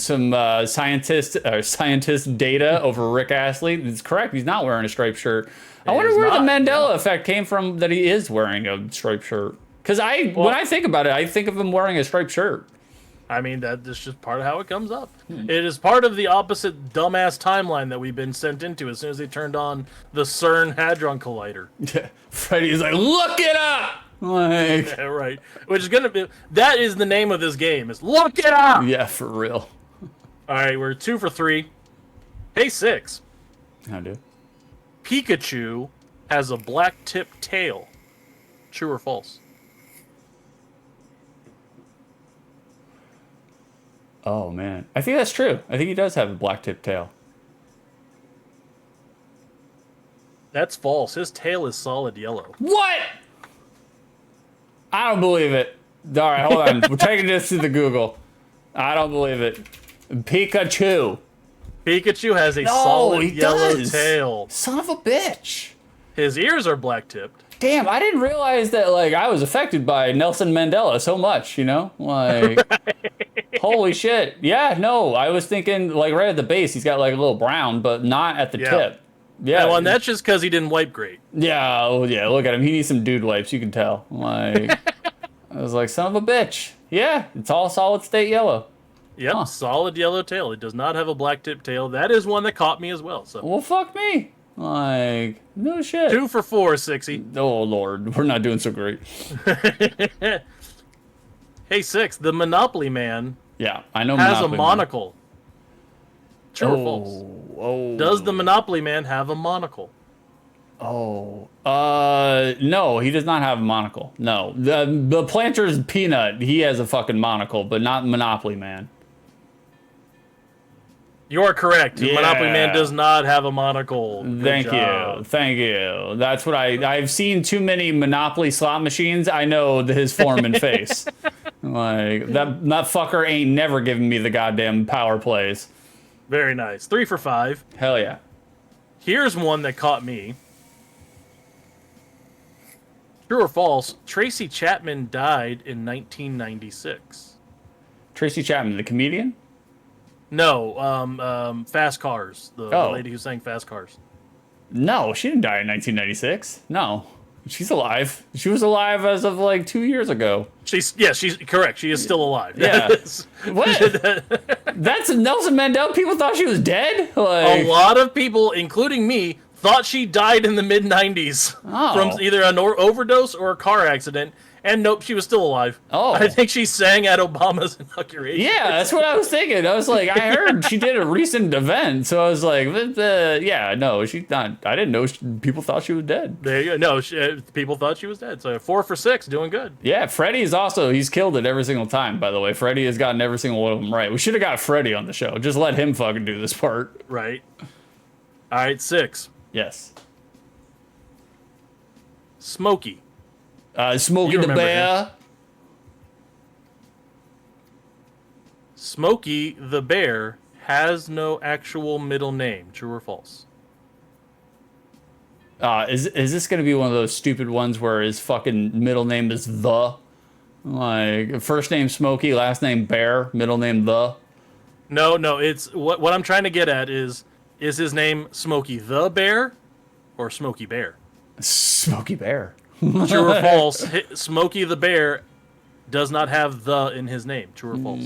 scientist data over Rick Astley. It's correct. He's not wearing a striped shirt. I wonder where the Mandela effect came from that he is wearing a striped shirt. Because when I think about it, I think of him wearing a striped shirt. I mean, that's just part of how it comes up. It is part of the opposite dumbass timeline that we've been sent into as soon as they turned on the CERN Hadron Collider. Freddie's like, look it up! Like, yeah, right. Which is going to be... That is the name of this game, is Look It Up! Yeah, for real. All right, we're 2 for 3. Hey, 6. How do? Pikachu has a black-tipped tail. True or false? Oh, man. I think that's true. I think he does have a black-tipped tail. That's false. His tail is solid yellow. What? I don't believe it. All right, hold on. We're taking this to the Google. I don't believe it. Pikachu. Pikachu has a solid yellow tail. Son of a bitch. His ears are black-tipped. Damn, I didn't realize that, like, I was affected by Nelson Mandela so much, you know? Like, holy shit. Yeah, no, I was thinking, like, right at the base, he's got, like, a little brown, but not at the tip. Yeah, well, and that's just because he didn't wipe great. Yeah, oh, yeah, look at him. He needs some dude wipes, you can tell. Like, I was like, son of a bitch. Yeah, it's all solid state yellow. Yep, solid yellow tail. It does not have a black tip tail. That is one that caught me as well. So. Well, fuck me. Like, no shit. 2 for 4, 60. Oh, Lord. We're not doing so great. Hey, 6. The Monopoly Man I know has Monopoly a monocle. Man. True or false? Oh. Does the Monopoly Man have a monocle? Oh. No, he does not have a monocle. No. The Planter's Peanut, he has a fucking monocle, but not Monopoly Man. You're correct. Yeah. Monopoly Man does not have a monocle. Thank you. That's what I've seen too many Monopoly slot machines. I know his form and face. Like, that fucker ain't never giving me the goddamn power plays. Very nice. 3 for 5. Hell yeah. Here's one that caught me. True or false? Tracy Chapman died in 1996. Tracy Chapman, the comedian? No, Fast Cars. The lady who sang Fast Cars. No, she didn't die in 1996. No. She's alive. She was alive as of like 2 years ago. She's correct. She is still alive. Yeah. What? That's Nelson Mandela. People thought she was dead? Like... A lot of people, including me, thought she died in the mid-90s from either an overdose or a car accident. And nope, she was still alive. Oh. I think she sang at Obama's inauguration. Yeah, that's what I was thinking. I was like, I heard she did a recent event. So I was like, yeah, no, she's not. I didn't know people thought she was dead. There you go. No, people thought she was dead. So 4 for 6, doing good. Yeah, Freddie's also, he's killed it every single time, by the way. Freddie has gotten every single one of them right. We should have got Freddie on the show. Just let him fucking do this part. Right. All right, 6. Yes. Smokey. Smokey the Bear. Smokey the Bear has no actual middle name. True or false? Is this gonna be one of those stupid ones where his fucking middle name is the? Like, first name Smokey, last name Bear, middle name the? No, it's what I'm trying to get at is his name Smokey the Bear or Smokey Bear? Smokey Bear. True or false? Smokey the Bear does not have the in his name. True or false?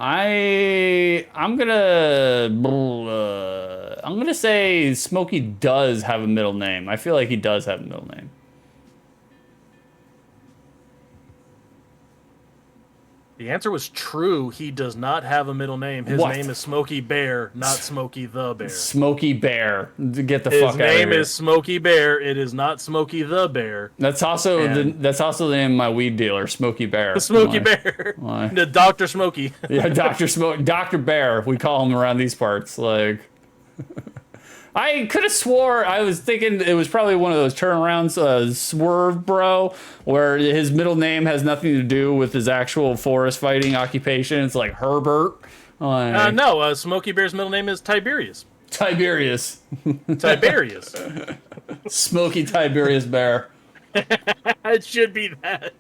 I'm gonna say Smokey does have a middle name. I feel like he does have a middle name. The answer was true. He does not have a middle name. His name is Smokey Bear, not Smokey the Bear. Smokey Bear. Get the fuck out of here. His name is Smokey Bear. It is not Smokey the Bear. That's also the name of my weed dealer, Smokey Bear. Smokey Bear. The Dr. Smokey. Yeah, Dr. Bear. We call him around these parts. Like, I could have swore, I was thinking it was probably one of those turnarounds, Swerve Bro, where his middle name has nothing to do with his actual forest fighting occupation. It's like Herbert. Like, no, Smokey Bear's middle name is Tiberius. Tiberius. Tiberius. Smoky Tiberius Bear. It should be that.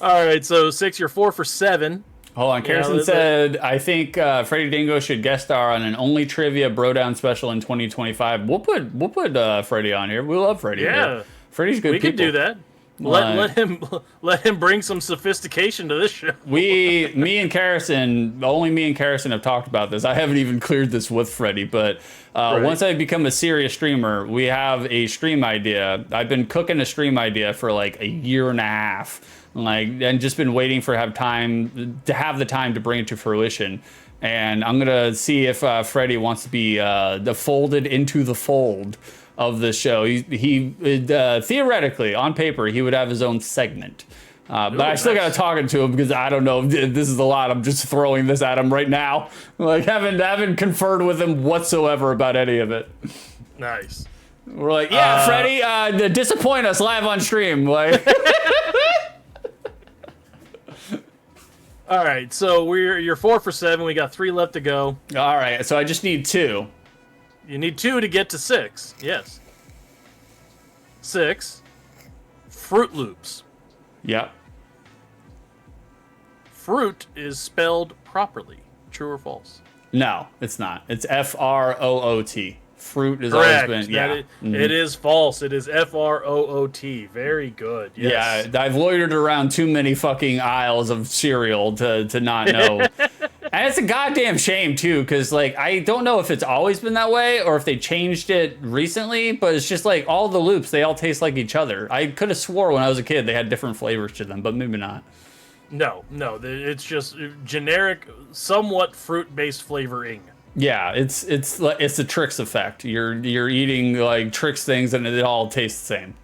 All right, so 6, you're 4 for 7. Hold on, Carson said, I think Freddie Dingo should guest star on an Only Trivia BroDown special in 2025. We'll put Freddie on here. We love Freddie. Yeah. Here. Freddie's good. We could do that. Let him bring some sophistication to this show. Me and Carson have talked about this. I haven't even cleared this with Freddie, but once I become a serious streamer, we have a stream idea. I've been cooking a stream idea for like a year and a half. And just been waiting to have the time to bring it to fruition. And I'm gonna see if Freddie wants to be folded into the fold of the show. He theoretically, on paper, he would have his own segment. But I still gotta talk to him because I don't know if this is a lot. I'm just throwing this at him right now. Like, haven't conferred with him whatsoever about any of it. Nice. We're like, yeah, Freddie, disappoint us live on stream. Like. All right, so you're 4 for 7. We got 3 left to go. All right, so I just need 2. You need 2 to get to 6. Yes. 6. Fruit Loops. Yep. Fruit is spelled properly. True or false? No, it's not. It's F-R-O-O-T. Fruit has Correct. always been, yeah. It is false. It is F-R-O-O-T. Very good. Yes. Yeah, I've loitered around too many fucking aisles of cereal to not know. And it's a goddamn shame, too, because, like, I don't know if it's always been that way or if they changed it recently, but it's just, like, all the loops, they all taste like each other. I could have swore when I was a kid they had different flavors to them, but maybe not. No, it's just generic, somewhat fruit-based flavoring. Yeah, it's the Trix effect. You're eating like Trix things and it all tastes the same.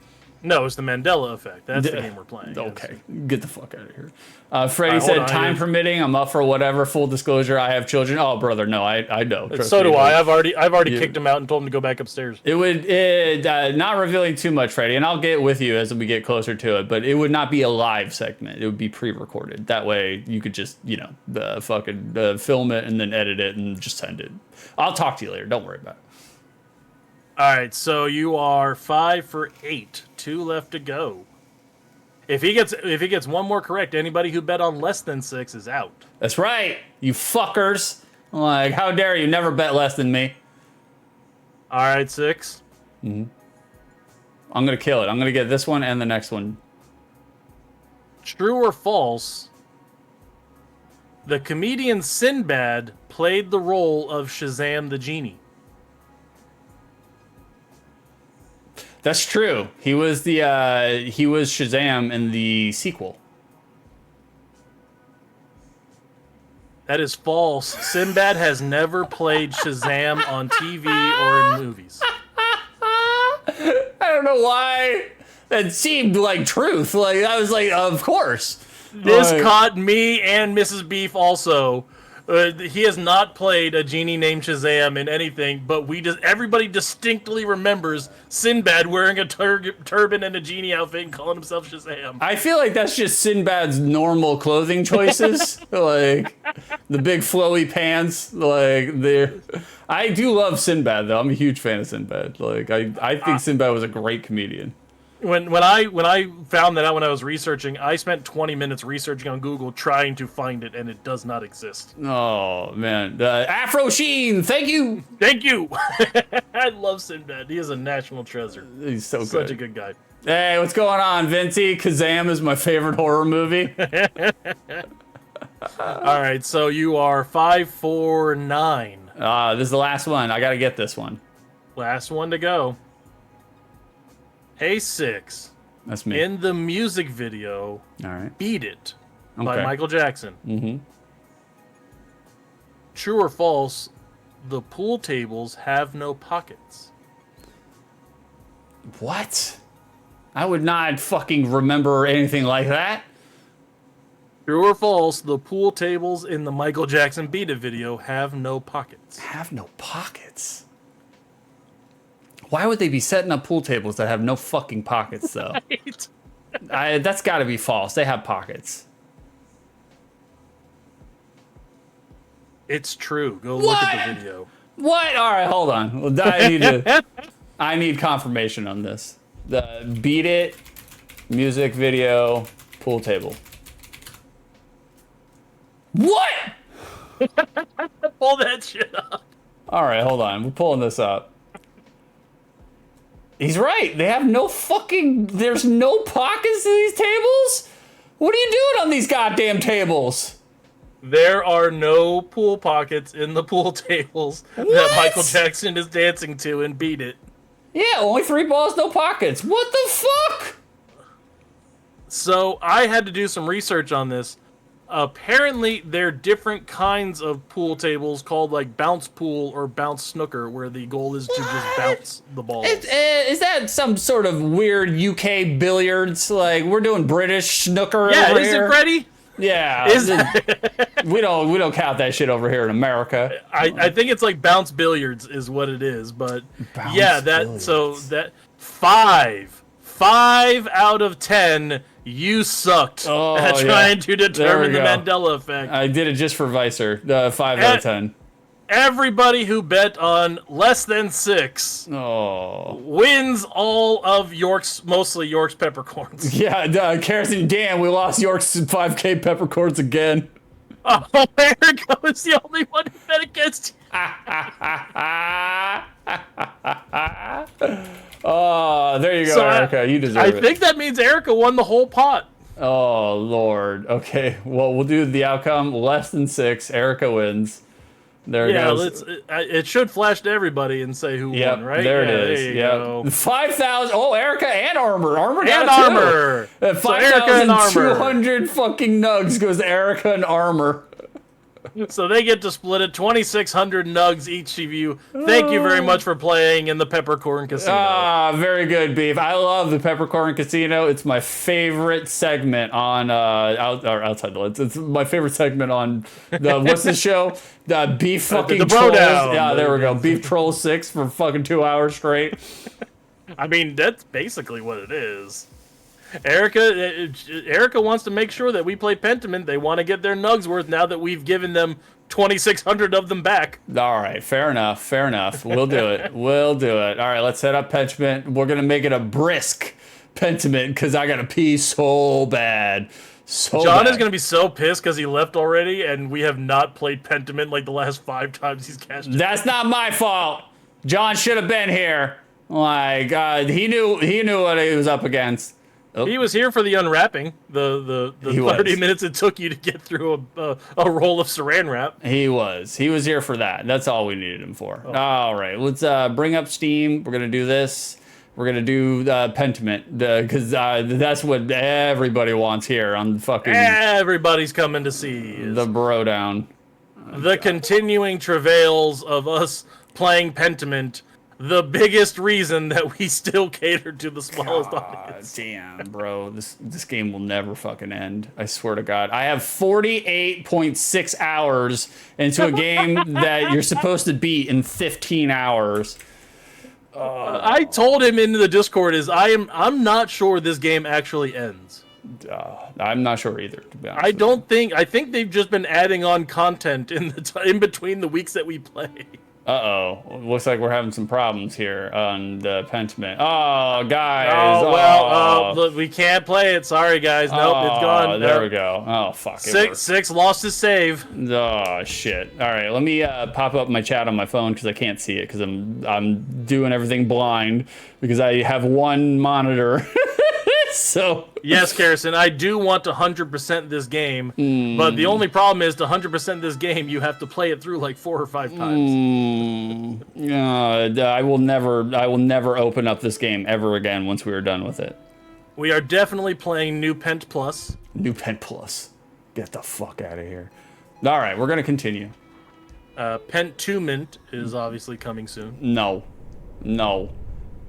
No, it's the Mandela effect. That's the game we're playing. Okay, get the fuck out of here. Freddie said, time permitting, I'm up for whatever. Full disclosure, I have children. Oh, brother, no, I know. So do I. I've already kicked him out and told him to go back upstairs. It would not revealing too much, Freddie, and I'll get with you as we get closer to it. But it would not be a live segment. It would be pre-recorded. That way, you could just fucking film it and then edit it and just send it. I'll talk to you later. Don't worry about it. All right, so you are 5 for 8. 2 left to go. If he gets one more correct, anybody who bet on less than 6 is out. That's right, you fuckers. Like, how dare you never bet less than me? All right, 6. Mm-hmm. I'm gonna kill it. I'm gonna get this one and the next one. True or false? The comedian Sinbad played the role of Shazam the Genie. That's true. He was Shazam in the sequel. That is false. Sinbad has never played Shazam on TV or in movies. I don't know why. That seemed like truth. Like, I was like, of course. This caught me and Mrs. Beef also He has not played a genie named Shazam in anything, but everybody distinctly remembers Sinbad wearing a turban and a genie outfit and calling himself Shazam. I feel like that's just Sinbad's normal clothing choices, like the big flowy pants. Like I do love Sinbad though. I'm a huge fan of Sinbad. Like I think Sinbad was a great comedian. When I found that out when I was researching, I spent 20 minutes researching on Google trying to find it, and it does not exist. Oh man, Afro Sheen, thank you. I love Sinbad. He is a national treasure. He's so good. Such a good guy. Hey, what's going on, Vincey? Kazam is my favorite horror movie. All right, so you are 5, 4, 9. This is the last one. I gotta get this one. Last one to go. Hey, 6. That's me. In the music video, All right. Beat It by Okay. Michael Jackson. Mm-hmm. True or false, the pool tables have no pockets. What? I would not fucking remember anything like that. True or false, the pool tables in the Michael Jackson Beat It video have no pockets. Have no pockets. Why would they be setting up pool tables that have no fucking pockets, though? Right. That's got to be false. They have pockets. It's true. Go look at the video. What? All right, hold on. Well, I need confirmation on this. The Beat It music video pool table. What? Pull that shit up. All right, hold on. We're pulling this up. He's right. They have no fucking... There's no pockets in these tables? What are you doing on these goddamn tables? There are no pool pockets in the pool tables that Michael Jackson is dancing to and Beat It. Yeah, only 3 balls, no pockets. What the fuck? So I had to do some research on this. Apparently, there are different kinds of pool tables called like bounce pool or bounce snooker, where the goal is to just bounce the balls. Is that some sort of weird UK billiards? Like we're doing British snooker Yeah, over is here? it Freddie? Yeah, we don't count that shit over here in America. I think it's like bounce billiards is what it is, but Bounce yeah, billiards. that 5 out of 10. You sucked at trying to determine the Mandela effect. I did it just for Vicer. 5 out of 10. Everybody who bet on less than 6 wins all of mostly York's peppercorns. Yeah, Kerosene Dan, we lost York's 5K peppercorns again. Oh, Erica was the only one who bet against you. Oh, there you go, Erica. You deserve it. I think that means Erica won the whole pot. Oh, Lord. Okay, well, we'll do the outcome. Less than 6. Erica wins. There it goes. It should flash to everybody and say who won, right? There it is. There you go. 5,000. Oh, Erica and Armor. Armor got And it Armor. too. 5,200 fucking nugs goes to Erica and Armor. So they get to split it. 2,600 nugs each of you. Thank you very much for playing in the Peppercorn Casino. Ah, very good, Beef. I love the Peppercorn Casino. It's my favorite segment on Outside the Lids. It's my favorite segment on the what's the show? The Beef fucking the Trolls. BroDown. Yeah, there we go. Beef Troll 6 for fucking 2 hours straight. I mean, that's basically what it is. Erica wants to make sure that we play Pentiment. They want to get their nugs worth now that we've given them 2,600 of them back. All right, fair enough. Fair enough. We'll do it. We'll do it. All right, let's set up Pentiment. We're gonna make it a brisk Pentiment because I gotta pee so bad. John is gonna be so pissed because he left already, and we have not played Pentiment like the last 5 times he's cashed it. That's not my fault. John should have been here. Like he knew what he was up against. Oh. He was here for the unwrapping, the 30 minutes it took you to get through a roll of saran wrap. He was here for that. That's all we needed him for. Oh. All right, let's bring up Steam. We're gonna do this. We're gonna do Pentiment because that's what everybody wants here on fucking. Everybody's coming to see the BroDown. The continuing travails of us playing Pentiment the biggest reason that we still cater to the smallest audience. Damn, bro. This game will never fucking end. I swear to God. I have 48.6 hours into a game that you're supposed to beat in 15 hours. I told him in the Discord I'm not sure this game actually ends. I'm not sure either, to be honest. I think they've just been adding on content in between the weeks that we play. Uh-oh. Looks like we're having some problems here on the Pentiment. Oh, guys. Oh, well, look, we can't play it. Sorry, guys. Nope, it's gone. There we go. Oh, fuck. Six lost his save. Oh, shit. All right, let me pop up my chat on my phone because I can't see it because I'm doing everything blind because I have one monitor. So yes, Garrison, I do want to 100% this game, but the only problem is to 100% this game, you have to play it through like 4 or 5 times. I will never open up this game ever again once we are done with it. We are definitely playing New Pent Plus. New Pent Plus. Get the fuck out of here. All right, we're gonna continue. Pentumint is obviously coming soon. No.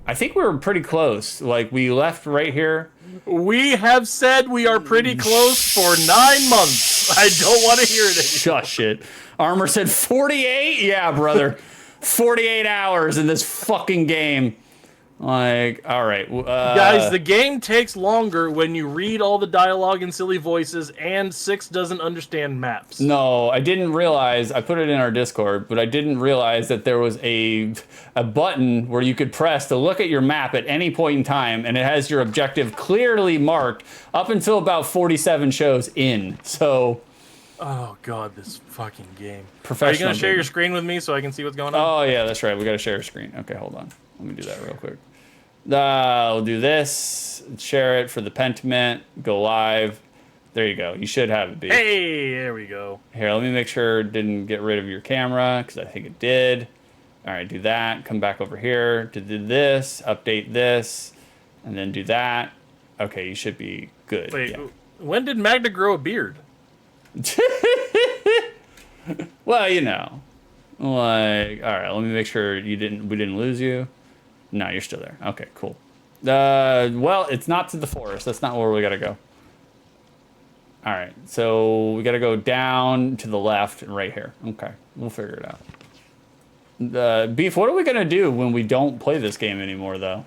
I think we were pretty close. Like, we left right here. We have said we are pretty close for 9 months. I don't want to hear it anymore. Shush it. Armor said 48? Yeah, brother. 48 hours in this fucking game. Like, all right. Guys, the game takes longer when you read all the dialogue in silly voices, and Six doesn't understand maps. No, I didn't realize. I put it in our Discord, but I didn't realize that there was a button where you could press to look at your map at any point in time, and it has your objective clearly marked up until about 47 shows in. So. Oh god, this fucking game. Professional. Are you gonna share your screen with me so I can see what's going on? Oh yeah, that's right. We gotta share a screen. Okay, hold on. Let me do that real quick. We'll do this. Share it for the Pentiment. Go live. There you go. You should have it, B. Hey, there we go. Here, let me make sure it didn't get rid of your camera, because I think it did. All right, do that. Come back over here to do this. Update this. And then do that. Okay, you should be good. Wait, yeah. When did Magda grow a beard? Well, you know. Like, all right, let me make sure we didn't lose you. No, you're still there. Okay, cool. Well, it's not to the forest. That's not where we gotta go. All right, so we gotta go down to the left and right here. Okay, we'll figure it out. Beef, what are we gonna do when we don't play this game anymore, though?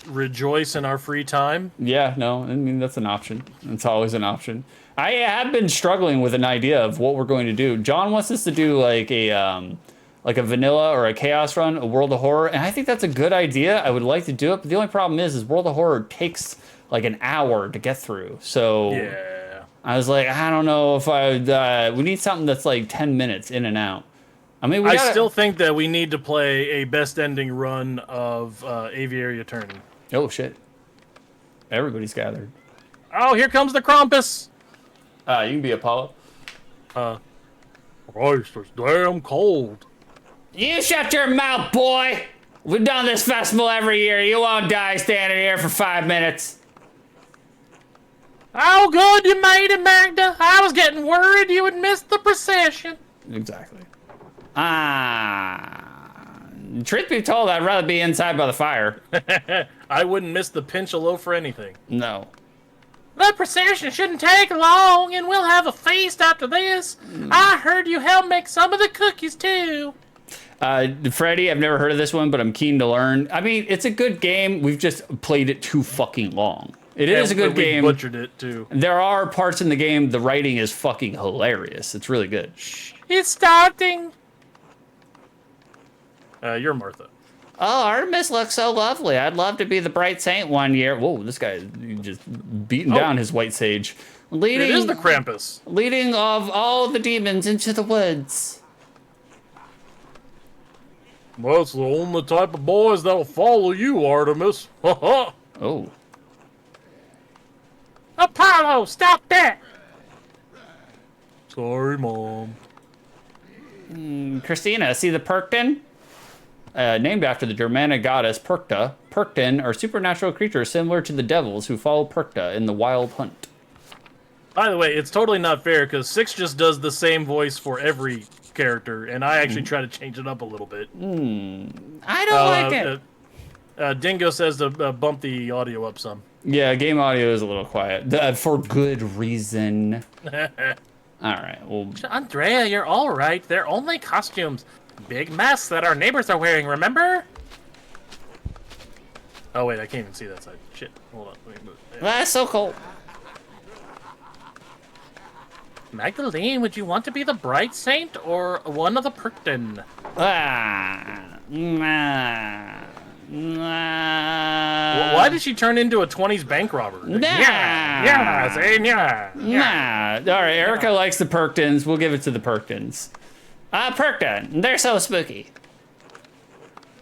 Rejoice in our free time. Yeah, no, I mean, that's an option. It's always an option. I have been struggling with an idea of what we're going to do. John wants us to do like a vanilla or a chaos run, a World of Horror, and I think that's a good idea. I would like to do it, but the only problem is World of Horror takes like an hour to get through. So yeah, I was like, I don't know if we need something that's like 10 minutes in and out. I mean, I still think that we need to play a best ending run of Aviary Attorney. Oh shit! Everybody's gathered. Oh, here comes the Krampus. You can be Apollo. Christ, it's damn cold. You shut your mouth, boy! We've done this festival every year. You won't die standing here for 5 minutes. Oh, good you made it, Magda. I was getting worried you would miss the procession. Exactly. Truth be told, I'd rather be inside by the fire. I wouldn't miss the pinch of loaf for anything. No. The procession shouldn't take long, and we'll have a feast after this. I heard you helped make some of the cookies, too. Freddy, I've never heard of this one, but I'm keen to learn. I mean, it's a good game. We've just played it too fucking long. It is a good game. We butchered it, too. There are parts in the game, the writing is fucking hilarious. It's really good. It's starting. You're Martha. Oh, Artemis looks so lovely. I'd love to be the bright saint one year. Whoa, this guy just beating down his white sage. It is the Krampus. Leading of all the demons into the woods. Well, it's the only type of boys that'll follow you, Artemis. Ha ha. Oh. Apollo, stop that. Sorry, Mom. Christina, see the Perkton? Named after the Germanic goddess Perkta, Perkton are supernatural creatures similar to the devils who follow Perkta in the wild hunt. By the way, it's totally not fair because Six just does the same voice for every character, and I actually try to change it up a little bit. I don't like it. Dingo says to bump the audio up some. Yeah, game audio is a little quiet. For good reason. Alright, well... Andrea, you're alright. They're only costumes. Big masks that our neighbors are wearing, remember? Oh, wait, I can't even see that side. Shit, hold on. Let me move. That's so cool. Magdalene, would you want to be the bright saint or one of the Perkton? Why did she turn into a 20s bank robber? Yeah, say yeah. All right, Erica likes the Perktons. We'll give it to the Perktons. Perkton, they're so spooky.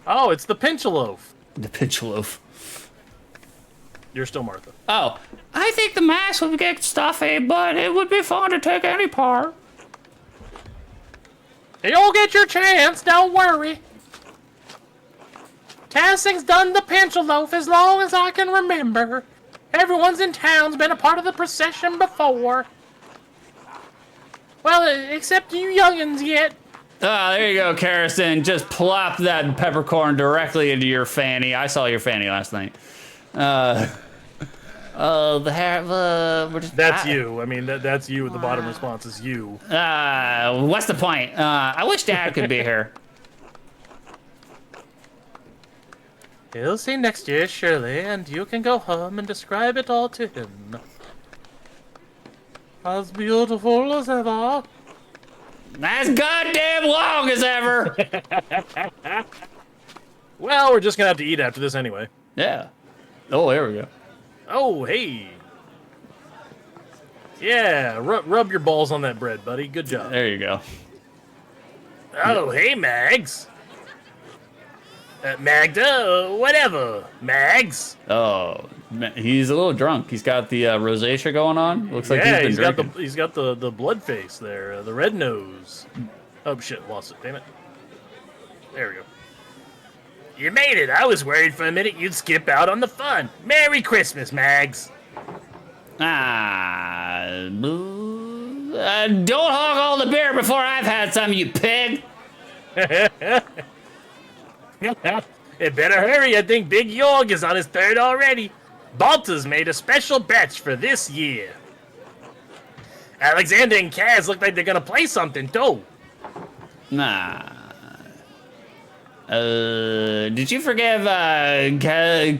Oh, it's the Pinchaloaf. The Pinchaloaf. You're still Martha. Oh, I think the mask would get stuffy, but it would be fun to take any part. You'll get your chance, don't worry. Casting's done the Pinchaloaf as long as I can remember. Everyone's in town's been a part of the procession before. Well, except you youngins yet. Oh, there you go, Karrison. Just plop that peppercorn directly into your fanny. I saw your fanny last night. The hair, That's you. I mean, that's you. The bottom response is you. What's the point? I wish Dad could be here. He'll see next year, surely, and you can go home and describe it all to him. As beautiful as ever. As goddamn long as ever. Well, we're just gonna have to eat after this anyway. Yeah. Oh, there we go. Oh, hey. Yeah, rub your balls on that bread, buddy. Good job. There you go. Oh, hey, Mags. Magda, whatever. Mags. Oh, he's a little drunk. He's got the rosacea going on. Looks like Yeah, he's been drinking. he's got the blood face there, the red nose. Oh shit, lost it. Damn it. There we go. You made it. I was worried for a minute you'd skip out on the fun. Merry Christmas, Mags. Don't hog all the beer before I've had some, you pig. It better hurry. I think Big Yorg is on his third already. Balta's made a special batch for this year. Alexander and Kaz look like they're gonna play something, too. Nah. Did you forgive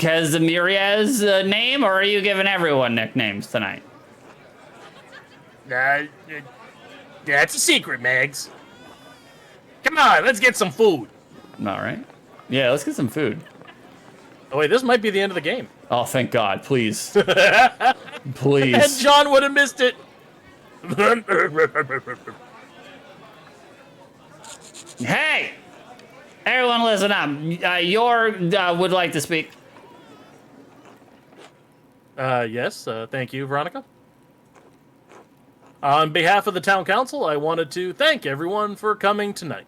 Kazimier's name, or are you giving everyone nicknames tonight? That's a secret, Mags. Come on, let's get some food. All right. Yeah, let's get some food. Oh, wait, this might be the end of the game. Oh, thank God. Please. Please. And John would have missed it. Hey! Everyone listen up. Yorg would like to speak. Yes, thank you, Veronica. On behalf of the town council, I wanted to thank everyone for coming tonight.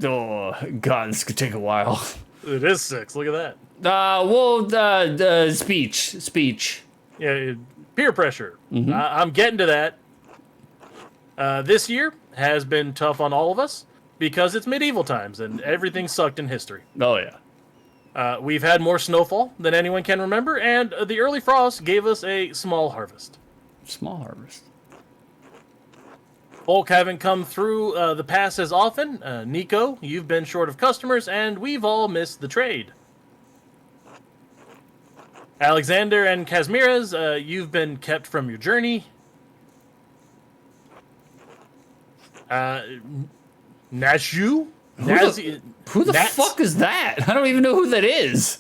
Oh, God, this could take a while. It is 6, look at that. Speech. Yeah, peer pressure. I'm getting to that. This year has been tough on all of us because it's medieval times and everything sucked in history. Oh, yeah. We've had more snowfall than anyone can remember, and the early frost gave us a small harvest. Small harvest. Folk haven't come through the pass as often. Nico, you've been short of customers, and we've all missed the trade. Alexander and Kazmira's, you've been kept from your journey. Nashu? Who the fuck is that? I don't even know who that is.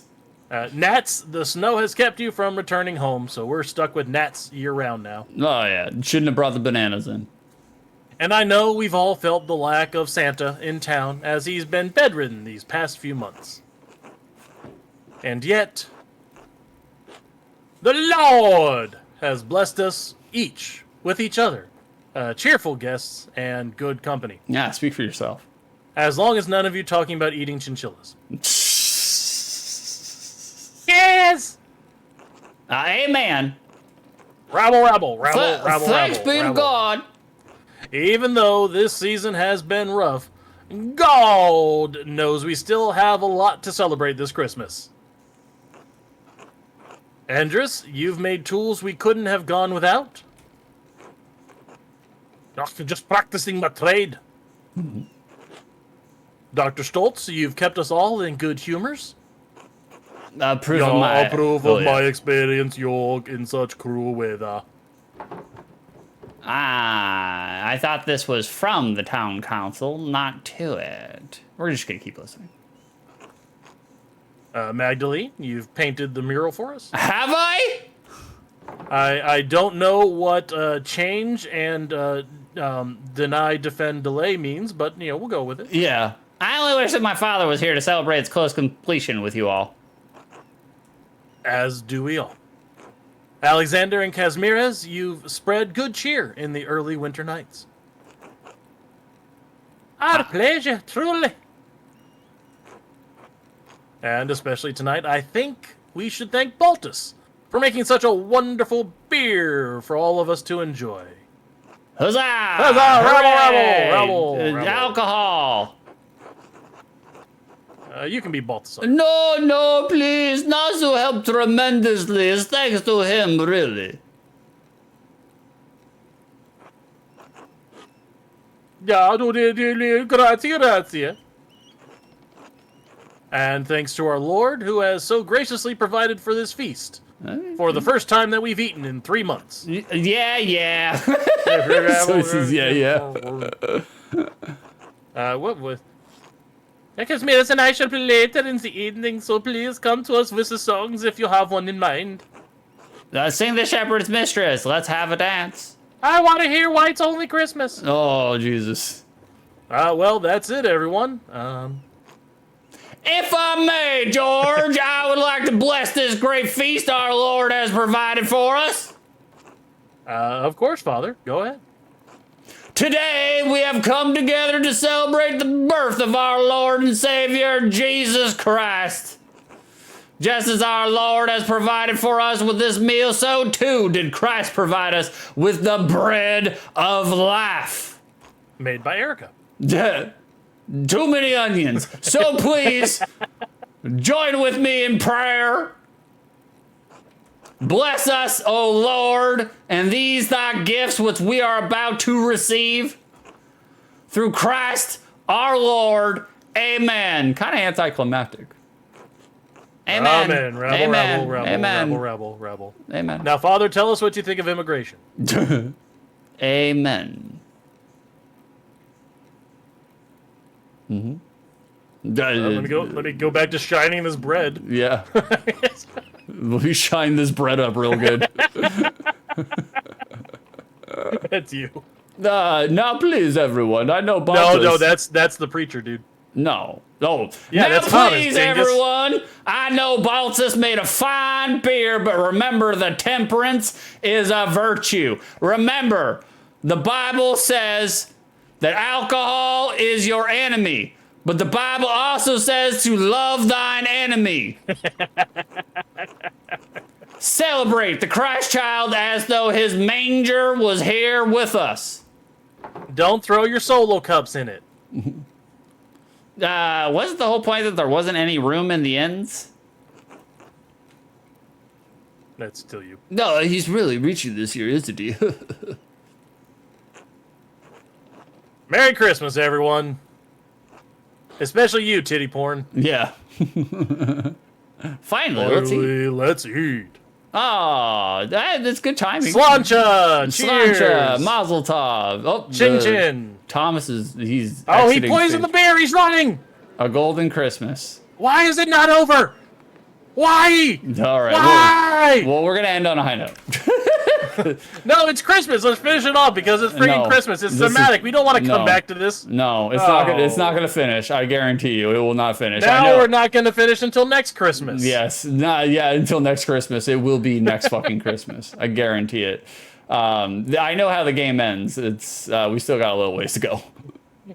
Nats, the snow has kept you from returning home, so we're stuck with Nats year-round now. Oh, yeah. Shouldn't have brought the bananas in. And I know we've all felt the lack of Santa in town, as he's been bedridden these past few months. And yet, the Lord has blessed us each with each other, cheerful guests and good company. Yeah, speak for yourself. As long as none of you talking about eating chinchillas. Yes! Amen. Rabble, rabble, rabble, rabble, Thanks rabble, be to rabble. God. Even though this season has been rough, God knows we still have a lot to celebrate this Christmas. Andrus, you've made tools we couldn't have gone without. Just practicing my trade. Dr. Stoltz, you've kept us all in good humors. Approve of my experience, York, in such cruel weather. Ah, I thought this was from the town council, not to it. We're just gonna keep listening. Magdalene, you've painted the mural for us. Have I? I don't know what change and deny, defend, delay means, but we'll go with it. Yeah. I only wish that my father was here to celebrate its close completion with you all. As do we all. Alexander and Kazmirez, you've spread good cheer in the early winter nights. Our pleasure, truly. And especially tonight, I think we should thank Baltus for making such a wonderful beer for all of us to enjoy. Huzzah! Huzzah! Rabble! Alcohol! You can be Balthasar. No, please. Nasu helped tremendously. It's thanks to him, really. Yeah, grazie. And thanks to our Lord, who has so graciously provided for this feast. For the first time that we've eaten in 3 months. Yeah. What was... Kazmirez and I shall play later in the evening, so please come to us with the songs if you have one in mind. Sing the Shepherd's Mistress. Let's have a dance. I want to hear White's Only Christmas. Oh, Jesus. Well, that's it, everyone. If I may, George, I would like to bless this great feast our Lord has provided for us. Of course, Father. Go ahead. Today, we have come together to celebrate the birth of our Lord and Savior, Jesus Christ. Just as our Lord has provided for us with this meal, so too did Christ provide us with the bread of life. Made by Erica. Too many onions. So please, join with me in prayer. Bless us, O Lord, and these thy gifts which we are about to receive. Through Christ our Lord. Amen. Kind of anticlimactic. Amen. Amen. Rabble. Amen. Now, Father, tell us what you think of immigration. Amen. Mm-hmm. Let me go back to shining this bread. Yeah. Let me shine this bread up real good. That's you. Now, please, everyone. I know Baltus. No, that's the preacher, dude. No. Oh, yeah, now that's please, Thomas, everyone. I know Baltus made a fine beer, but remember, the temperance is a virtue. Remember, the Bible says that alcohol is your enemy. But the Bible also says to love thine enemy. Celebrate the Christ child as though his manger was here with us. Don't throw your solo cups in it. Wasn't the whole point that there wasn't any room in the ends? That's still you. No, he's really reaching this year, isn't he? Merry Christmas, everyone. Especially you, titty porn. Yeah. Finally, let's eat. Oh, that's good timing. Slancha! Cheers! Slancha! Mazel tov! Oh, Chin chin! Thomas he's Oh, he exiting poisoned the bear! He's running! A golden Christmas. Why is it not over? Why? All right. Why? Well, we're going to end on a high note. No, it's Christmas. Let's finish it off because it's freaking Christmas. It's thematic. We don't want to come back to this. No, it's not. It's not going to finish. I guarantee you, it will not finish. Now we're not going to finish until next Christmas. Yes. Until next Christmas. It will be next fucking Christmas. I guarantee it. I know how the game ends. It's we still got a little ways to go.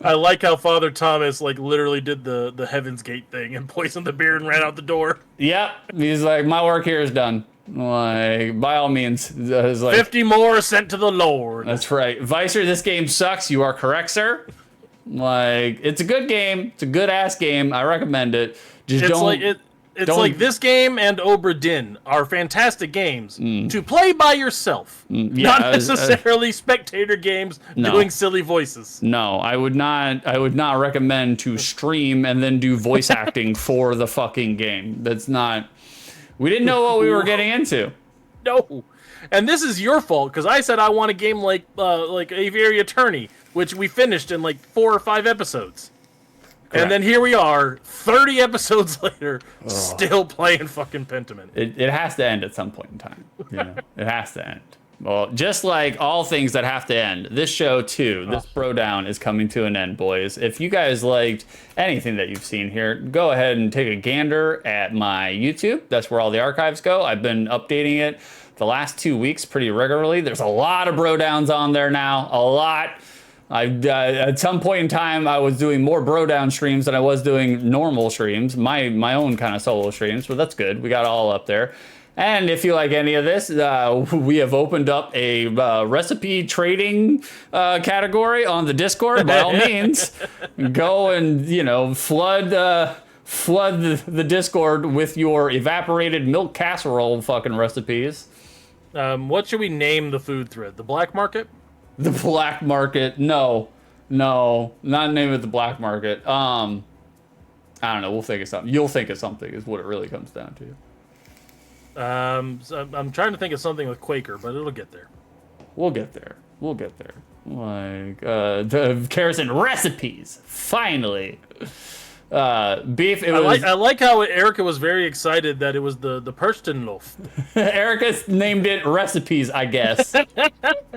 I like how Father Thomas literally did the Heaven's Gate thing and poisoned the beer and ran out the door. Yep. He's like, my work here is done. Like, by all means, it's like 50 more sent to the Lord. that's right. Vicer, this game sucks. You are correct, sir. Like, it's a good game. It's a good ass game. I recommend it. Just It's don't. like It's like this game and Obra Dinn are fantastic games to play by yourself, not necessarily spectator games doing silly voices. No, I would not. I would not recommend to stream and then do voice acting for the fucking game. That's not. We didn't know what we were getting into. No, and this is your fault because I said I want a game like Aviary Attorney, which we finished in like 4 or 5 episodes. Correct. And then here we are, 30 episodes later, still playing fucking Pentiment. It has to end at some point in time. You know? It has to end. Well, just like all things that have to end, this show too, this BroDown is coming to an end, boys. If you guys liked anything that you've seen here, go ahead and take a gander at my YouTube. That's where all the archives go. I've been updating it the last 2 weeks pretty regularly. There's a lot of BroDowns on there now, a lot. At some point in time, I was doing more BroDown streams than I was doing normal streams, my own kind of solo streams, but that's good. We got it all up there. And if you like any of this, we have opened up a recipe trading category on the Discord. By all means, go and, you know, flood the Discord with your evaporated milk casserole fucking recipes. What should we name the food thread? The Black Market? The Black Market? No, not name it the Black Market. I don't know. We'll think of something. You'll think of something is what it really comes down to. So I'm trying to think of something with Quaker, but it'll get there. We'll get there. Like the Kerosene recipes. Finally. Beef. I like how Erica was very excited that it was the Perstenloaf. Erica named it recipes, I guess.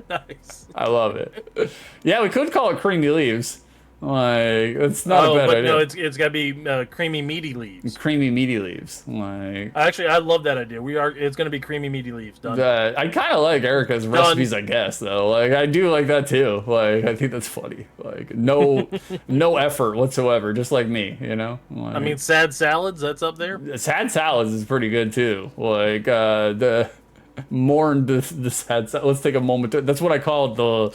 Nice. I love it. Yeah, we could call it creamy leaves. Like, it's not a bad idea. No, it's got to be creamy meaty leaves. Creamy meaty leaves. Like, actually, I love that idea. It's going to be creamy meaty leaves. Done. I kind of like Erica's recipes, I guess, though. Like, I do like that too. Like, I think that's funny. Like, no effort whatsoever, just like me, you know. Like, I mean, sad salads. That's up there. Sad salads is pretty good too. Like the sad. Let's take a moment. That's what I call the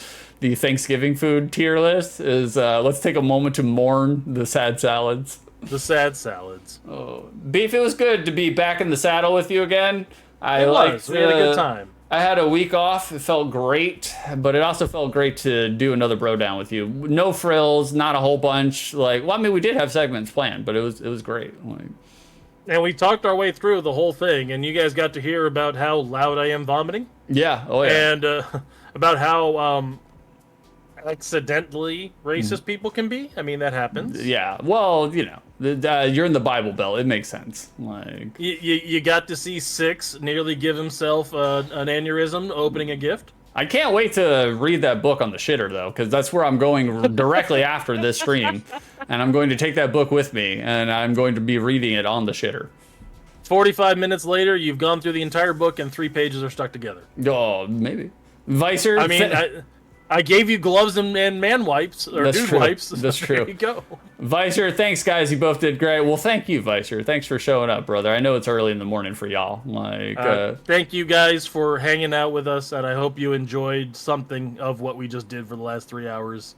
Thanksgiving food tier list. Is let's take a moment to mourn the sad salads. The sad salads. Oh, Beef, it was good to be back in the saddle with you again. We had a good time. I had a week off. It felt great, but it also felt great to do another BroDown with you. No frills, not a whole bunch. Like, well, I mean, we did have segments planned, but it was great. Like, and we talked our way through the whole thing, and you guys got to hear about how loud I am vomiting. Yeah. Oh yeah. And about how accidentally racist people can be. I mean, that happens. Yeah. Well, you know, you're in the Bible Belt. It makes sense. Like, you got to see Six nearly give himself an aneurysm opening a gift. I can't wait to read that book on the shitter, though, because that's where I'm going directly after this stream. And I'm going to take that book with me, and I'm going to be reading it on the shitter. 45 minutes later, you've gone through the entire book, and 3 pages are stuck together. Oh, maybe. Vicer. I mean, I gave you gloves and man wipes, or dude wipes. That's true. There you go. Vicer, thanks, guys. You both did great. Well, thank you, Vicer. Thanks for showing up, brother. I know it's early in the morning for y'all. Like, thank you guys for hanging out with us, and I hope you enjoyed something of what we just did for the last 3 hours.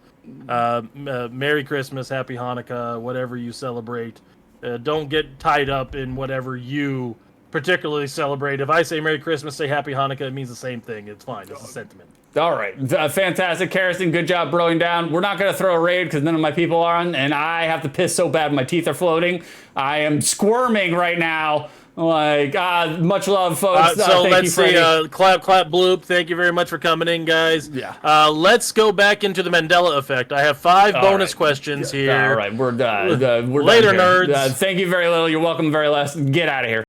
Merry Christmas, Happy Hanukkah, whatever you celebrate. Don't get tied up in whatever you particularly celebrate. If I say Merry Christmas, say Happy Hanukkah, it means the same thing. It's fine. It's a sentiment. All right. Fantastic. Kerosene, good job broing down. We're not going to throw a raid because none of my people are on, and I have to piss so bad my teeth are floating. I am squirming right now. Like, much love, folks. So let's see. Clap, clap, bloop. Thank you very much for coming in, guys. Yeah. Let's go back into the Mandela effect. I have 5 bonus questions here. All right. We're done. Later, nerds. nerds. Thank you very little. You're welcome very less. Get out of here.